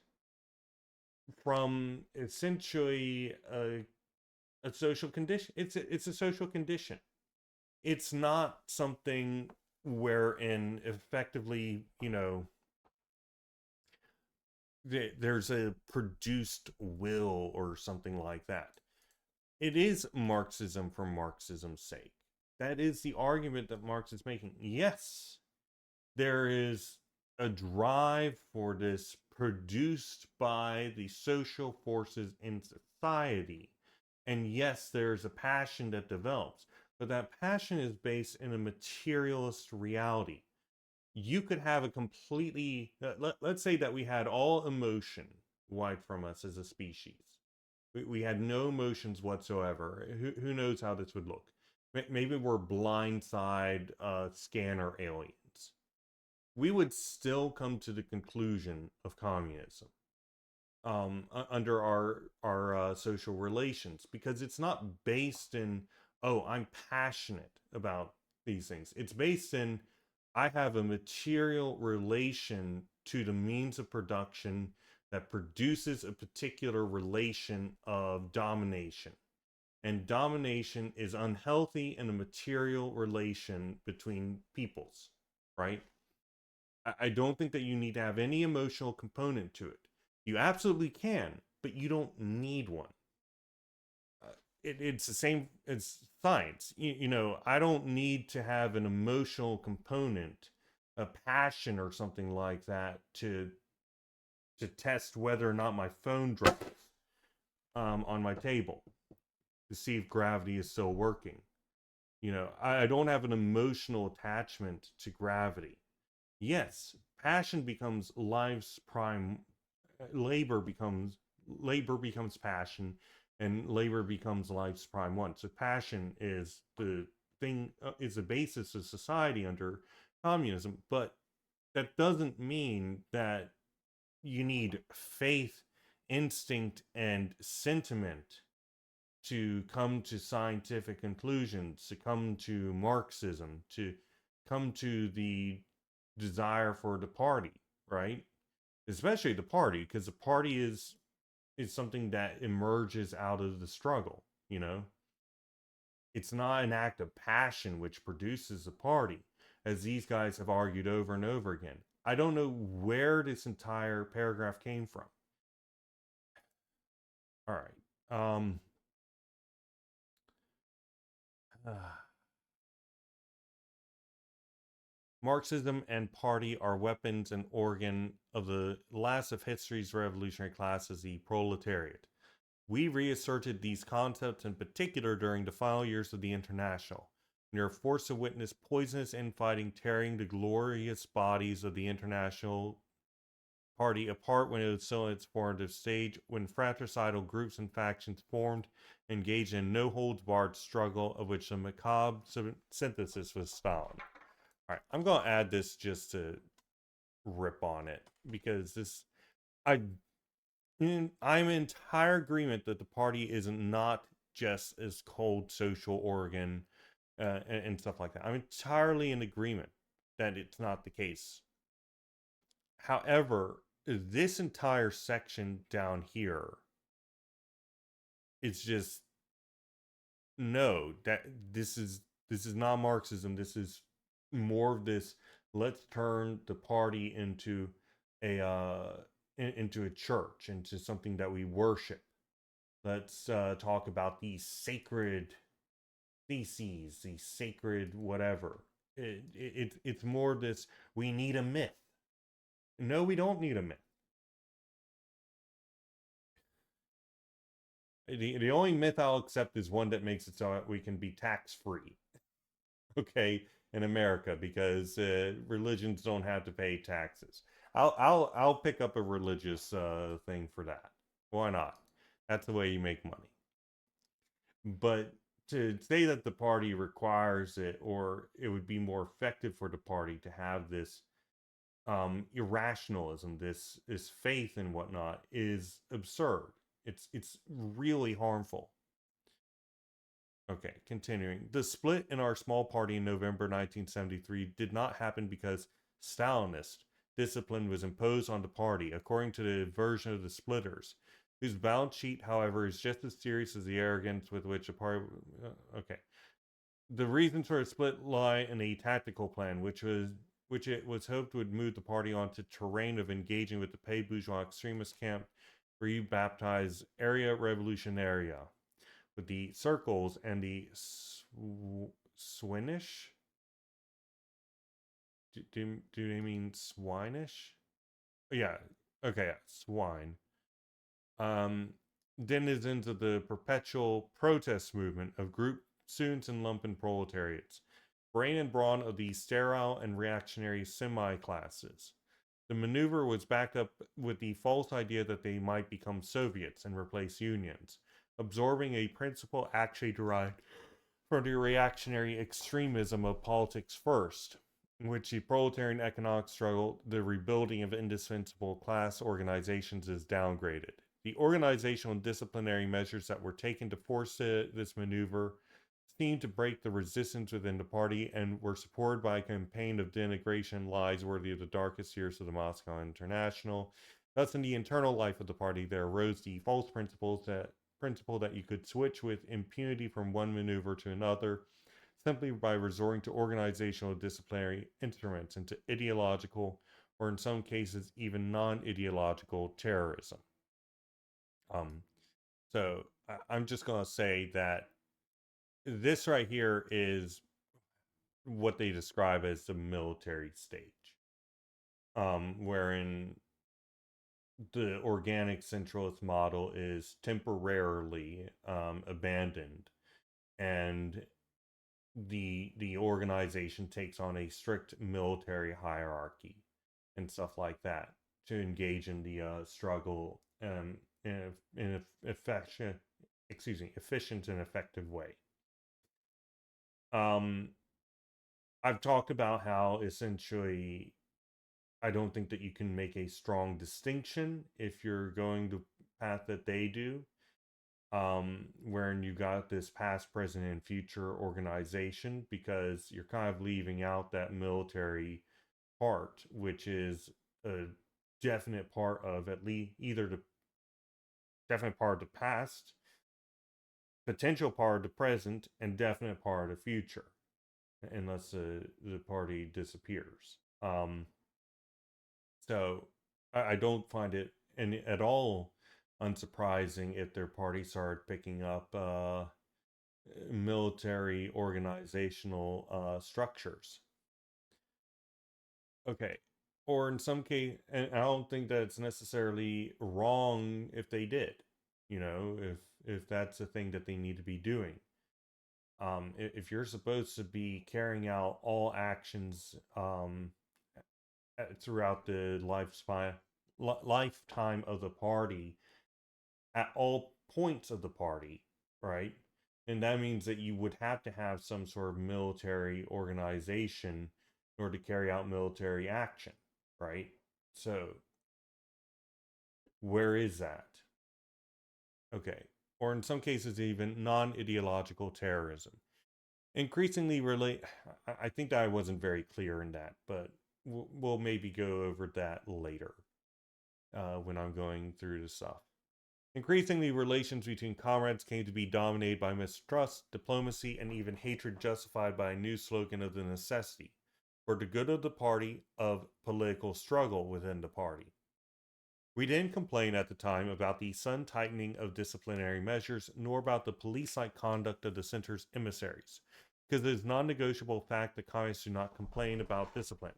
from essentially a social condition. It's a social condition. It's not something wherein effectively, there's a produced will or something like that. It is Marxism for Marxism's sake. That is the argument that Marx is making. Yes, there is a drive for this produced by the social forces in society. And yes, there's a passion that develops, but that passion is based in a materialist reality. You could have a completely, let's say that we had all emotion wiped from us as a species. We had no emotions whatsoever. Who knows how this would look? Maybe we're blindside scanner aliens. We would still come to the conclusion of communism. under our social relations, because it's not based in, oh, I'm passionate about these things. It's based in, I have a material relation to the means of production that produces a particular relation of domination. And domination is unhealthy in a material relation between peoples, right? I don't think that you need to have any emotional component to it. You absolutely can, but you don't need one. It's the same as science. I don't need to have an emotional component, a passion or something like that to test whether or not my phone drops on my table to see if gravity is still working. I don't have an emotional attachment to gravity. Yes, passion becomes life's prime. Labor becomes labor becomes passion, and labor becomes life's prime one. So passion is the thing, is the basis of society under communism. But that doesn't mean that you need faith, instinct, and sentiment to come to scientific conclusions, to come to Marxism, to come to the desire for the party, right? Especially the party, because the party is something that emerges out of the struggle. It's not an act of passion which produces a party, as these guys have argued over and over again. I don't know where this entire paragraph came from. All right. Marxism and party are weapons and organ of the last of history's revolutionary classes, the proletariat. We reasserted these concepts in particular during the final years of the International. We are forced to witness poisonous infighting tearing the glorious bodies of the International Party apart when it was still in its formative stage, when fratricidal groups and factions formed, engaged in no-holds-barred struggle, of which the macabre synthesis was Stalin. All right, I'm going to add this just to rip on it, because I I'm in entire agreement that the party is not just as cold social organ and stuff like that. I'm entirely in agreement that it's not the case. However, this entire section down here is just, no, that this is not Marxism. This is more of this, let's turn the party into a church, into something that we worship. Let's talk about these sacred theses, these sacred whatever. It's more this, we need a myth. No, we don't need a myth. The only myth I'll accept is one that makes it so that we can be tax free, okay, in America, because religions don't have to pay taxes. I'll pick up a religious thing for that. Why not? That's the way you make money. But to say that the party requires it, or it would be more effective for the party to have this irrationalism, this faith and whatnot, is absurd. It's really harmful. Okay, continuing. The split in our small party in November 1973 did not happen because Stalinist discipline was imposed on the party, according to the version of the splitters, whose balance sheet, however, is just as serious as the arrogance with which a party. Okay. The reasons for a split lie in a tactical plan, which it was hoped would move the party onto terrain of engaging with the pay bourgeois extremist camp, rebaptized Area Revolutionaria, with the circles and the swinish. Do they mean swinish? Yeah. Okay. Yeah, swine. Denizens of the perpetual protest movement of group students and lumpen proletariats, brain and brawn of the sterile and reactionary semi-classes. The maneuver was backed up with the false idea that they might become Soviets and replace unions, absorbing a principle actually derived from the reactionary extremism of politics first. in which the proletarian economic struggle, the rebuilding of indispensable class organizations, is downgraded. The organizational and disciplinary measures that were taken to force this maneuver seemed to break the resistance within the party and were supported by a campaign of denigration and lies worthy of the darkest years of the Moscow International. Thus, in the internal life of the party, there arose the false principle that you could switch with impunity from one maneuver to another simply by resorting to organizational disciplinary instruments into ideological, or in some cases, even non ideological terrorism. So I'm just going to say that this right here is what they describe as the military stage, wherein the organic centralist model is temporarily abandoned, and the organization takes on a strict military hierarchy and stuff like that to engage in the struggle in efficient and effective way. I've talked about how essentially I don't think that you can make a strong distinction if you're going the path that they do, wherein you got this past, present, and future organization, because you're kind of leaving out that military part, which is a definite part of at least either the definite part of the past, potential part of the present, and definite part of the future, unless the party disappears. So I don't find it at all unsurprising if their party started picking up military organizational structures. Okay. Or in some case, and I don't think that it's necessarily wrong if they did, if that's a thing that they need to be doing. If you're supposed to be carrying out all actions throughout the lifetime of the party at all points of the party, right? And that means that you would have to have some sort of military organization in order to carry out military action, right? So, where is that? Okay. Or in some cases, even non ideological terrorism. Increasingly relate. I think that I wasn't very clear in that, but we'll maybe go over that later when I'm going through the stuff. Increasingly, relations between comrades came to be dominated by mistrust, diplomacy, and even hatred justified by a new slogan of the necessity, for the good of the party, of political struggle within the party. We didn't complain at the time about the sudden tightening of disciplinary measures, nor about the police-like conduct of the center's emissaries, because it is non-negotiable fact that communists do not complain about discipline.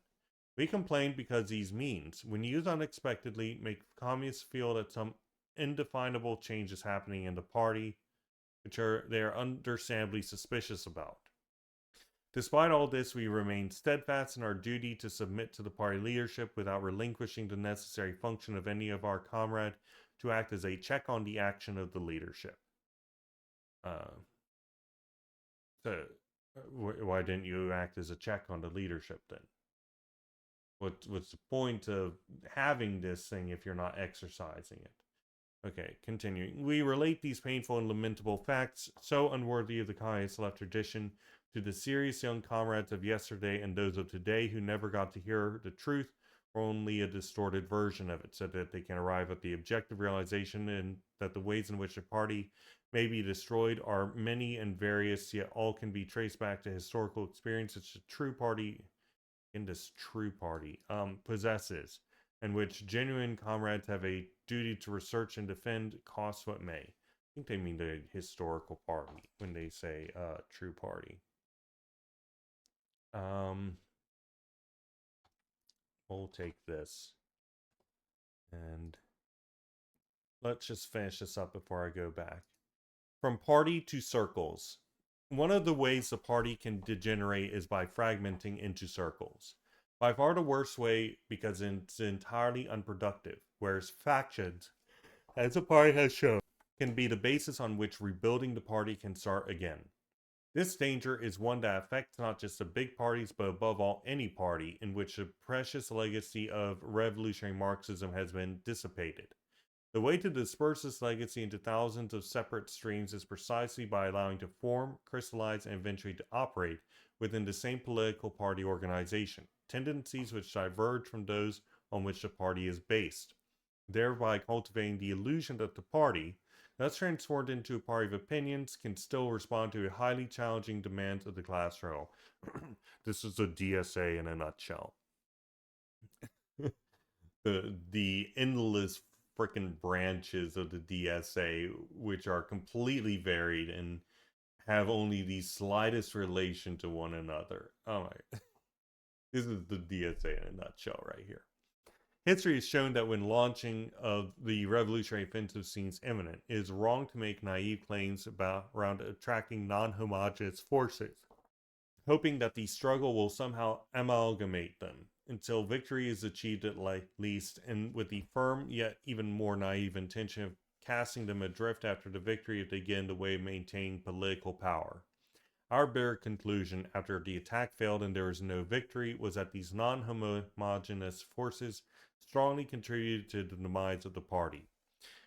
We complain because these means, when used unexpectedly, make communists feel that some indefinable change is happening in the party, which they are understandably suspicious about. Despite all this, we remain steadfast in our duty to submit to the party leadership without relinquishing the necessary function of any of our comrade to act as a check on the action of the leadership. Why didn't you act as a check on the leadership then? What's the point of having this thing if you're not exercising it? Okay, continuing. We relate these painful and lamentable facts, so unworthy of the communist left tradition, to the serious young comrades of yesterday and those of today who never got to hear the truth or only a distorted version of it, so that they can arrive at the objective realization and that the ways in which the party may be destroyed are many and various, yet all can be traced back to historical experience which the true party possesses, and which genuine comrades have a duty to research and defend, cost what may. I think they mean the historical party when they say true party. We'll take this and let's just finish this up before I go back. From party to circles. One of the ways the party can degenerate is by fragmenting into circles. By far the worst way because it's entirely unproductive, whereas factions, as the party has shown, can be the basis on which rebuilding the party can start again. This danger is one that affects not just the big parties, but above all, any party in which the precious legacy of revolutionary Marxism has been dissipated. The way to disperse this legacy into thousands of separate streams is precisely by allowing to form, crystallize, and eventually to operate within the same political party organization, tendencies which diverge from those on which the party is based, thereby cultivating the illusion that the party, thus transformed into a party of opinions, can still respond to a highly challenging demands of the class role. This is a DSA in a nutshell. The endless freaking branches of the DSA, which are completely varied and have only the slightest relation to one another. Oh my, this is the DSA in a nutshell right here. History has shown that when launching of the revolutionary offensive seems imminent, it is wrong to make naive claims around attracting non-homogeneous forces, hoping that the struggle will somehow amalgamate them until victory is achieved at least, and with the firm yet even more naive intention of casting them adrift after the victory if they get in the way of maintaining political power. Our bitter conclusion after the attack failed and there was no victory was that these non-homogeneous forces strongly contributed to the demise of the party.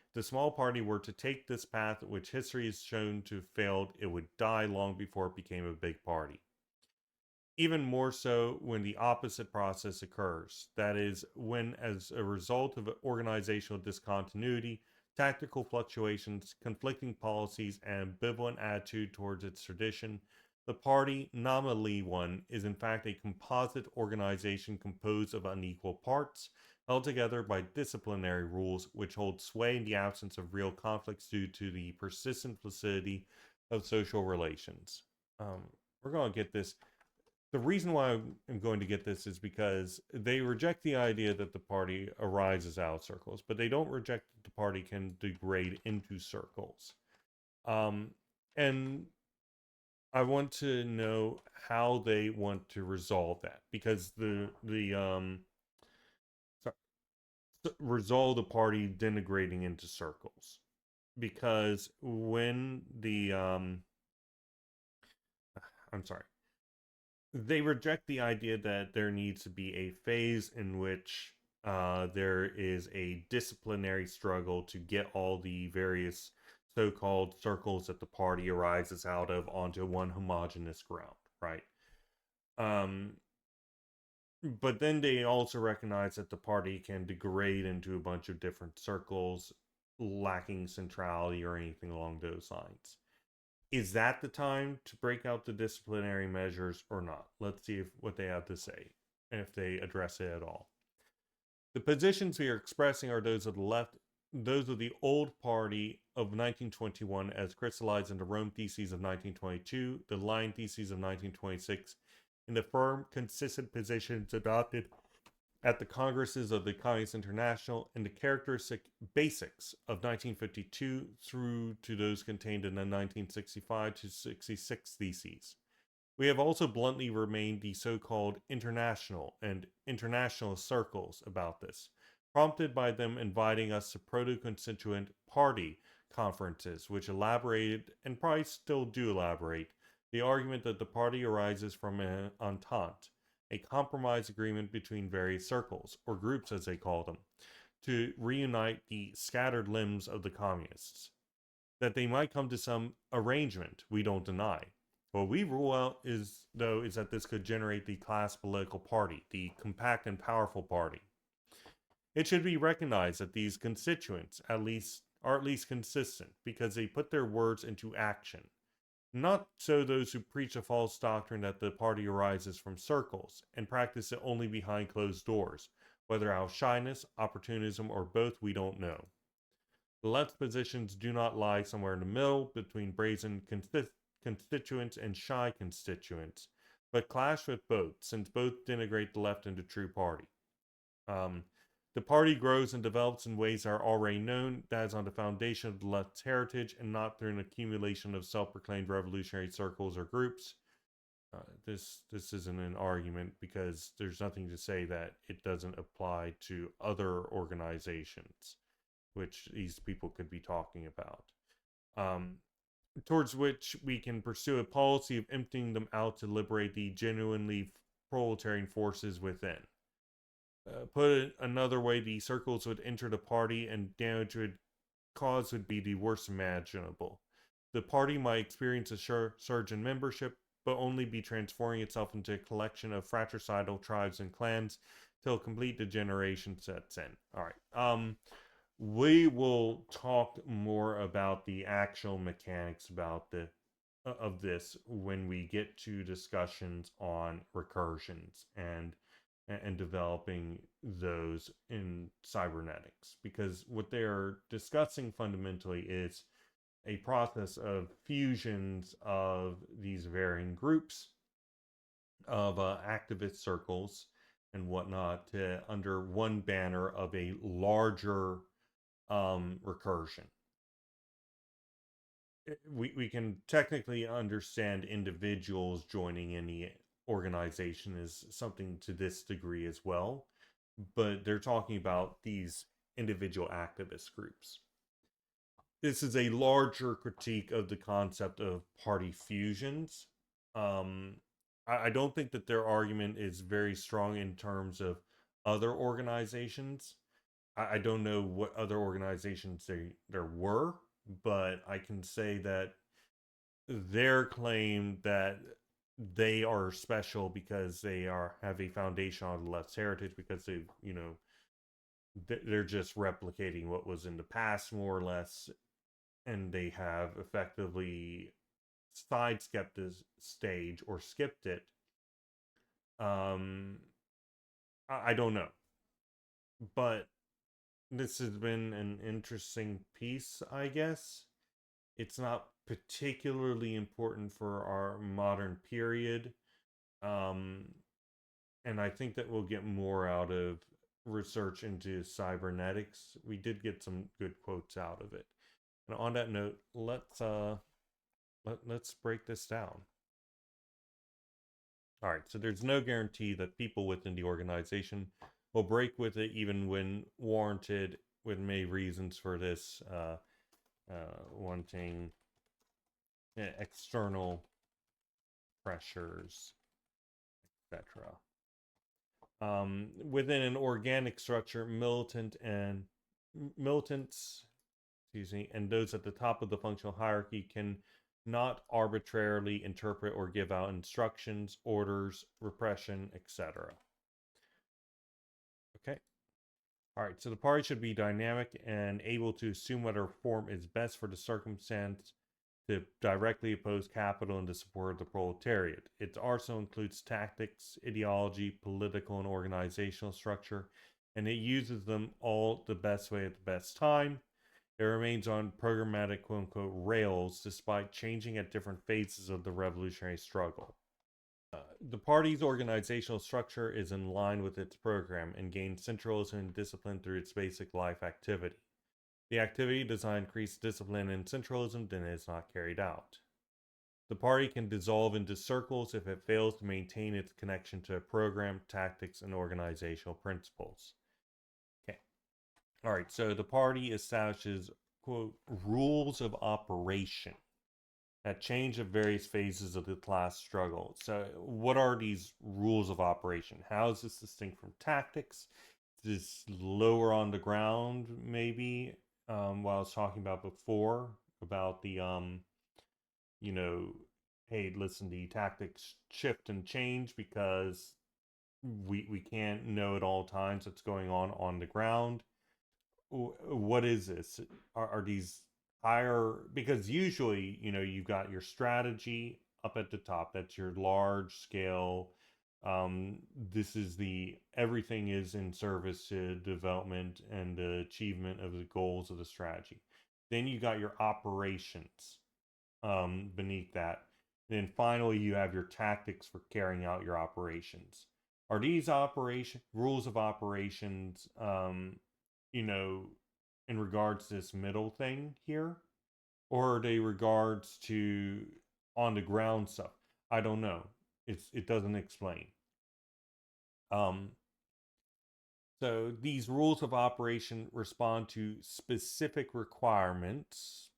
If the small party were to take this path, which history has shown to have failed, it would die long before it became a big party. Even more so when the opposite process occurs. That is, when, as a result of organizational discontinuity, tactical fluctuations, conflicting policies, and ambivalent attitude towards its tradition, the party, nominally one, is in fact a composite organization composed of unequal parts, held together by disciplinary rules which hold sway in the absence of real conflicts due to the persistent placidity of social relations. We're going to get this. The reason why I'm going to get this is because they reject the idea that the party arises out of circles, but they don't reject that the party can degrade into circles. And I want to know how they want to resolve that, because resolve the party denigrating into circles, because when the I'm sorry, they reject the idea that there needs to be a phase in which there is a disciplinary struggle to get all the various so-called circles that the party arises out of onto one homogeneous ground, right? Um, but then they also recognize that the party can degrade into a bunch of different circles, lacking centrality or anything along those lines. Is that the time to break out the disciplinary measures or not? Let's see what they have to say, and if they address it at all. The positions we are expressing are those of the left, those of the old party of 1921 as crystallized in the Rome Theses of 1922, the Line Theses of 1926, and the firm, consistent positions adopted at the Congresses of the Communist International, and the characteristic basics of 1952 through to those contained in the 1965 to 66 Theses. We have also bluntly remained the so-called international and internationalist circles about this, prompted by them inviting us to proto-constituent party conferences, which elaborated, and probably still do elaborate, the argument that the party arises from an entente, a compromise agreement between various circles, or groups as they call them, to reunite the scattered limbs of the communists. That they might come to some arrangement, we don't deny. What we rule out is that this could generate the class political party, the compact and powerful party. It should be recognized that these constituents are at least consistent because they put their words into action. Not so those who preach a false doctrine that the party arises from circles and practice it only behind closed doors. Whether out of shyness, opportunism, or both, we don't know. The left's positions do not lie somewhere in the middle between brazen constituents and shy constituents, but clash with both, since both denigrate the left into true party. The party grows and develops in ways that are already known, that is on the foundation of the left's heritage and not through an accumulation of self-proclaimed revolutionary circles or groups. This isn't an argument because there's nothing to say that it doesn't apply to other organizations, which these people could be talking about. towards which we can pursue a policy of emptying them out to liberate the genuinely proletarian forces within. Put it another way, the circles would enter the party and damage would cause would be the worst imaginable. The party might experience a surge in membership, but only be transforming itself into a collection of fratricidal tribes and clans till complete degeneration sets in. All right. We will talk more about the actual mechanics about the of this when we get to discussions on recursions and developing those in cybernetics, because what they're discussing fundamentally is a process of fusions of these varying groups of activist circles and whatnot under one banner of a larger recursion. We can technically understand individuals joining any organization as something to this degree as well, but they're talking about these individual activist groups. This is a larger critique of the concept of party fusions. Um, I don't think that their argument is very strong in terms of other organizations. I don't know what other organizations there were, but I can say that their claim that they are special because they have a foundation on the left's heritage, because they're just replicating what was in the past more or less, and they have effectively sidestepped this stage or skipped it. um I don't know, but this has been an interesting piece, I guess. It's not particularly important for our modern period. Um, and I think that we'll get more out of research into cybernetics. We did get some good quotes out of it. And on that note, let's break this down. All right, so there's no guarantee that people within the organization will break with it, even when warranted, with many reasons for this, wanting external pressures, etc. Within an organic structure, militants, excuse me, and those at the top of the functional hierarchy can not arbitrarily interpret or give out instructions, orders, repression, etc. Okay. All right. So the party should be dynamic and able to assume whatever form is best for the circumstance to directly oppose capital and to support the proletariat. It also includes tactics, ideology, political and organizational structure, and it uses them all the best way at the best time. It remains on programmatic quote unquote rails despite changing at different phases of the revolutionary struggle. The party's organizational structure is in line with its program and gains centralism and discipline through its basic life activity. The activity does not increase discipline and centralism, then it is not carried out. The party can dissolve into circles if it fails to maintain its connection to a program, tactics, and organizational principles. Okay. All right, so the party establishes, quote, rules of operation that change at various phases of the class struggle. So, what are these rules of operation? How is this distinct from tactics? Is this lower on the ground, maybe? What I was talking about before about the you know, hey, listen, the tactics shift and change because we can't know at all times what's going on the ground. What is this? Are these higher? Because usually, you've got your strategy up at the top. That's your large scale. This is the everything is in service to development and the achievement of the goals of the strategy. Then you got your operations beneath that. And then finally, you have your tactics for carrying out your operations. Are these operation rules of operations, you know, in regards to this middle thing here, or are they regards to on the ground stuff? I don't know. It doesn't explain. Um, so these rules of operation respond to specific requirements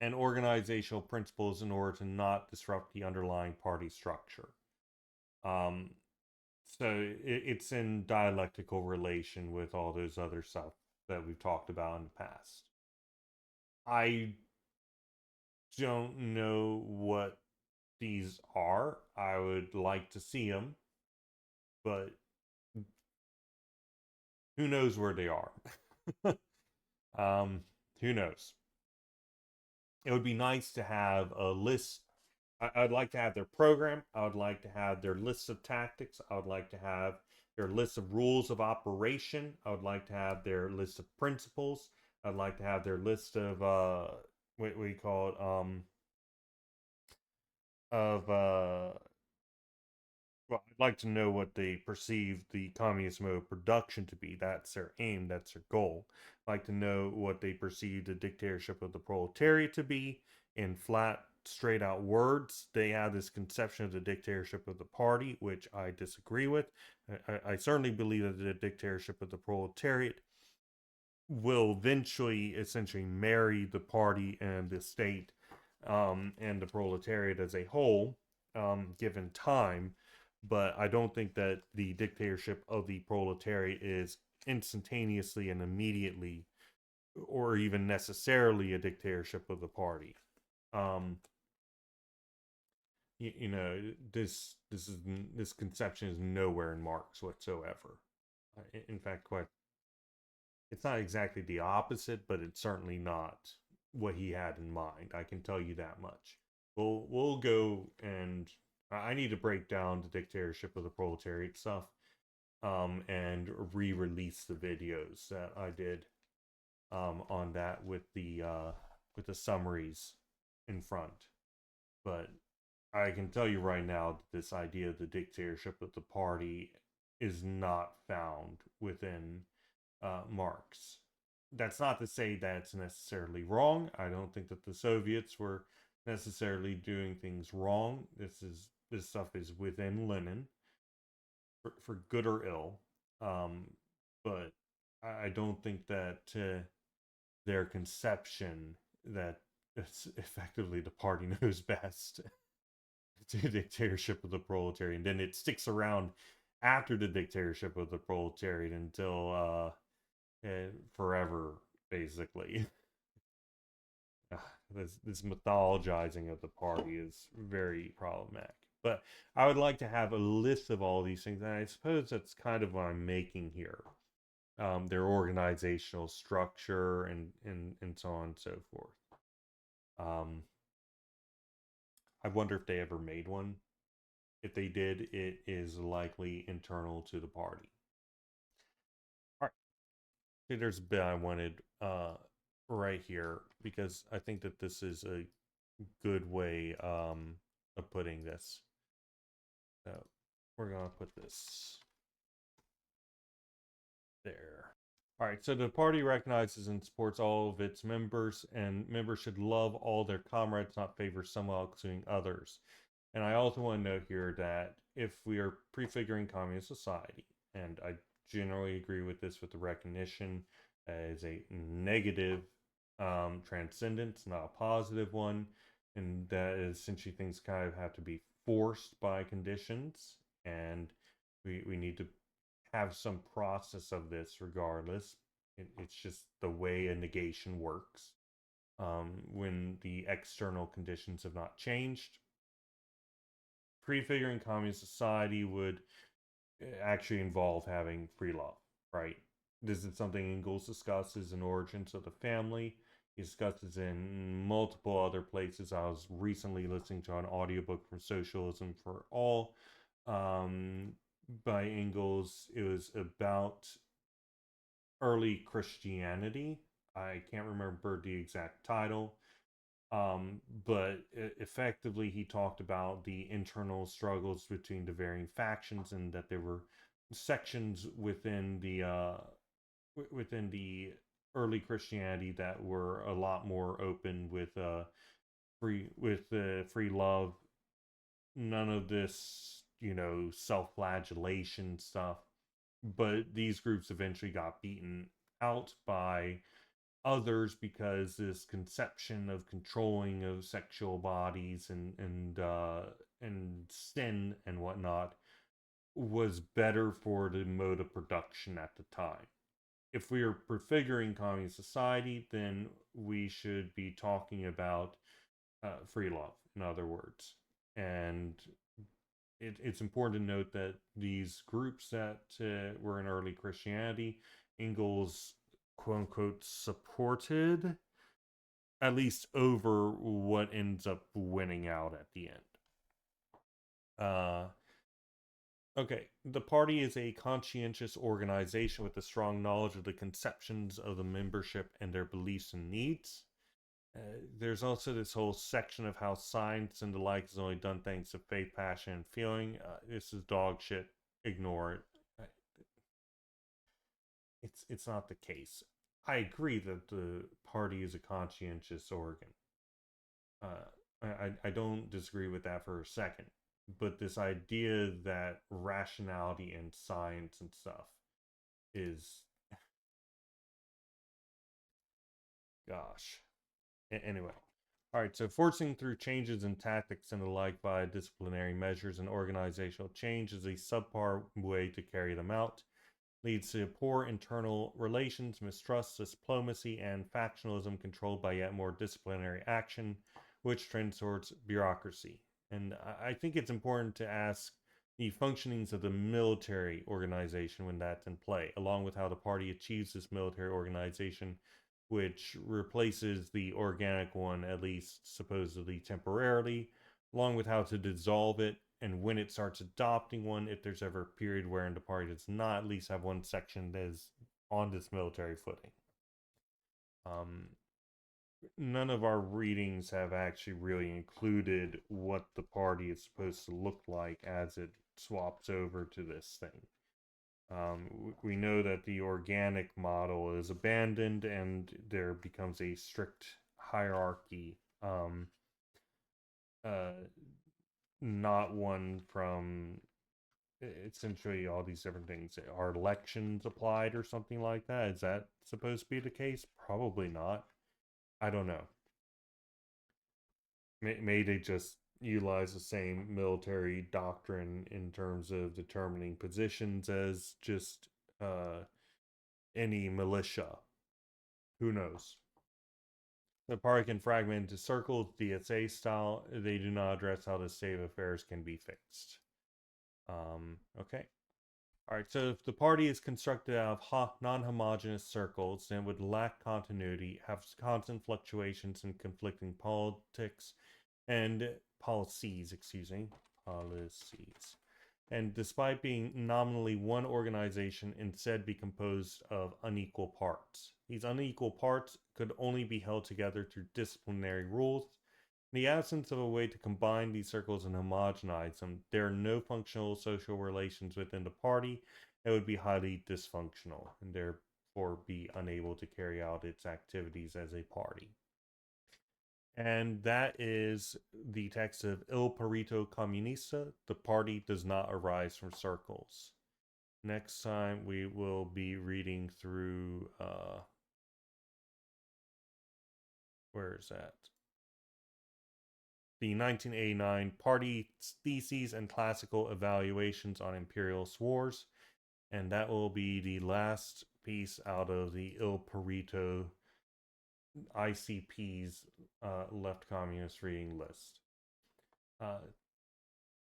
and organizational principles in order to not disrupt the underlying party structure. Um, so it's in dialectical relation with all those other stuff that we've talked about in the past. I don't know what these are. I would like to see them, but who knows where they are? um, who knows? It would be nice to have a list. I'd like to have their program. I would like to have their list of tactics. I would like to have their list of rules of operation. I would like to have their list of principles. I'd like to have their list of what we call it of well, I'd like to know what they perceive the communist mode of production to be. That's their aim, that's their goal. I'd like to know what they perceive the dictatorship of the proletariat to be. In flat, straight out words, they have this conception of the dictatorship of the party, which I disagree with. I certainly believe that the dictatorship of the proletariat will eventually essentially marry the party and the state and the proletariat as a whole, given time. But I don't think that the dictatorship of the proletariat is instantaneously and immediately, or even necessarily, a dictatorship of the party. Um, you know, this conception is nowhere in Marx whatsoever. In fact, quite it's not exactly the opposite, but it's certainly not what he had in mind. I can tell you that much. We'll go and I need to break down the dictatorship of the proletariat stuff, and re-release the videos that I did on that with the summaries in front. But I can tell you right now that this idea of the dictatorship of the party is not found within Marx. That's not to say that it's necessarily wrong. I don't think that the Soviets were necessarily doing things wrong. This stuff is within Lenin for good or ill. Um, but I don't think that their conception that it's effectively the party knows best to dictatorship of the proletariat, and then it sticks around after the dictatorship of the proletariat until forever, basically. This mythologizing of the party is very problematic. But I would like to have a list of all these things, and I suppose that's kind of what I'm making here. Their organizational structure and so on and so forth. Um, I wonder if they ever made one. If they did, it is likely internal to the party. All right. See, there's a bit I wanted right here because I think that this is a good way of putting this. So we're gonna put this there. All right, so the party recognizes and supports all of its members, and members should love all their comrades, not favor some while excluding others. And I also want to note here that if we are prefiguring communist society, and I generally agree with this with the recognition as a negative transcendence, not a positive one, and that is essentially things kind of have to be forced by conditions, and we need to have some process of this regardless. It's just the way a negation works. When the external conditions have not changed, prefiguring communist society would actually involve having free love, right? This is something Engels discusses in Origins of the Family. He discusses in multiple other places. I was recently listening to an audiobook from Socialism for All by Engels. It was about early Christianity. I can't remember the exact title. But effectively, he talked about the internal struggles between the varying factions, and that there were sections within the early Christianity that were a lot more open with free love, none of this self-flagellation stuff. But these groups eventually got beaten out by others because this conception of controlling of sexual bodies and sin and whatnot was better for the mode of production at the time. If we are prefiguring communist society, then we should be talking about free love, in other words. And it's important to note that these groups that were in early Christianity, Engels, quote unquote, supported, at least over what ends up winning out at the end. Okay, the party is a conscientious organization with a strong knowledge of the conceptions of the membership and their beliefs and needs. There's also this whole section of how science and the like is only done thanks to faith, passion, and feeling. This is dog shit. Ignore it. It's not the case. I agree that the party is a conscientious organ. I don't disagree with that for a second. But this idea that rationality and science and stuff is, gosh. Anyway. All right, so forcing through changes in tactics and the like by disciplinary measures and organizational change is a subpar way to carry them out. Leads to poor internal relations, mistrust, diplomacy, and factionalism controlled by yet more disciplinary action, which trends towards bureaucracy. And I think it's important to ask the functionings of the military organization when that's in play, along with how the party achieves this military organization, which replaces the organic one, at least supposedly temporarily, along with how to dissolve it and when it starts adopting one, if there's ever a period wherein the party does not at least have one section that is on this military footing. None of our readings have actually really included what the party is supposed to look like as it swaps over to this thing. We know that the organic model is abandoned and there becomes a strict hierarchy, not one from essentially all these different things. Are elections applied or something like that? Is that supposed to be the case? Probably not. I don't know. May they just utilize the same military doctrine in terms of determining positions as just any militia. Who knows? The party can fragment into circles, DSA style. They do not address how the state of affairs can be fixed. Okay. All right, so if the party is constructed out of non-homogeneous circles, then it would lack continuity, have constant fluctuations and conflicting politics and policies, policies. And despite being nominally one organization, instead be composed of unequal parts. These unequal parts could only be held together through disciplinary rules. In the absence of a way to combine these circles and homogenize them, there are no functional social relations within the party. It would be highly dysfunctional and therefore be unable to carry out its activities as a party. And that is the text of Il Partito Comunista. The party does not arise from circles. Next time we will be reading through, where is that? The 1989 Party Theses and Classical Evaluations on Imperialist Wars. And that will be the last piece out of the Il Partito ICP's left communist reading list.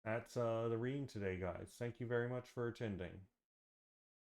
That's the reading today, guys. Thank you very much for attending.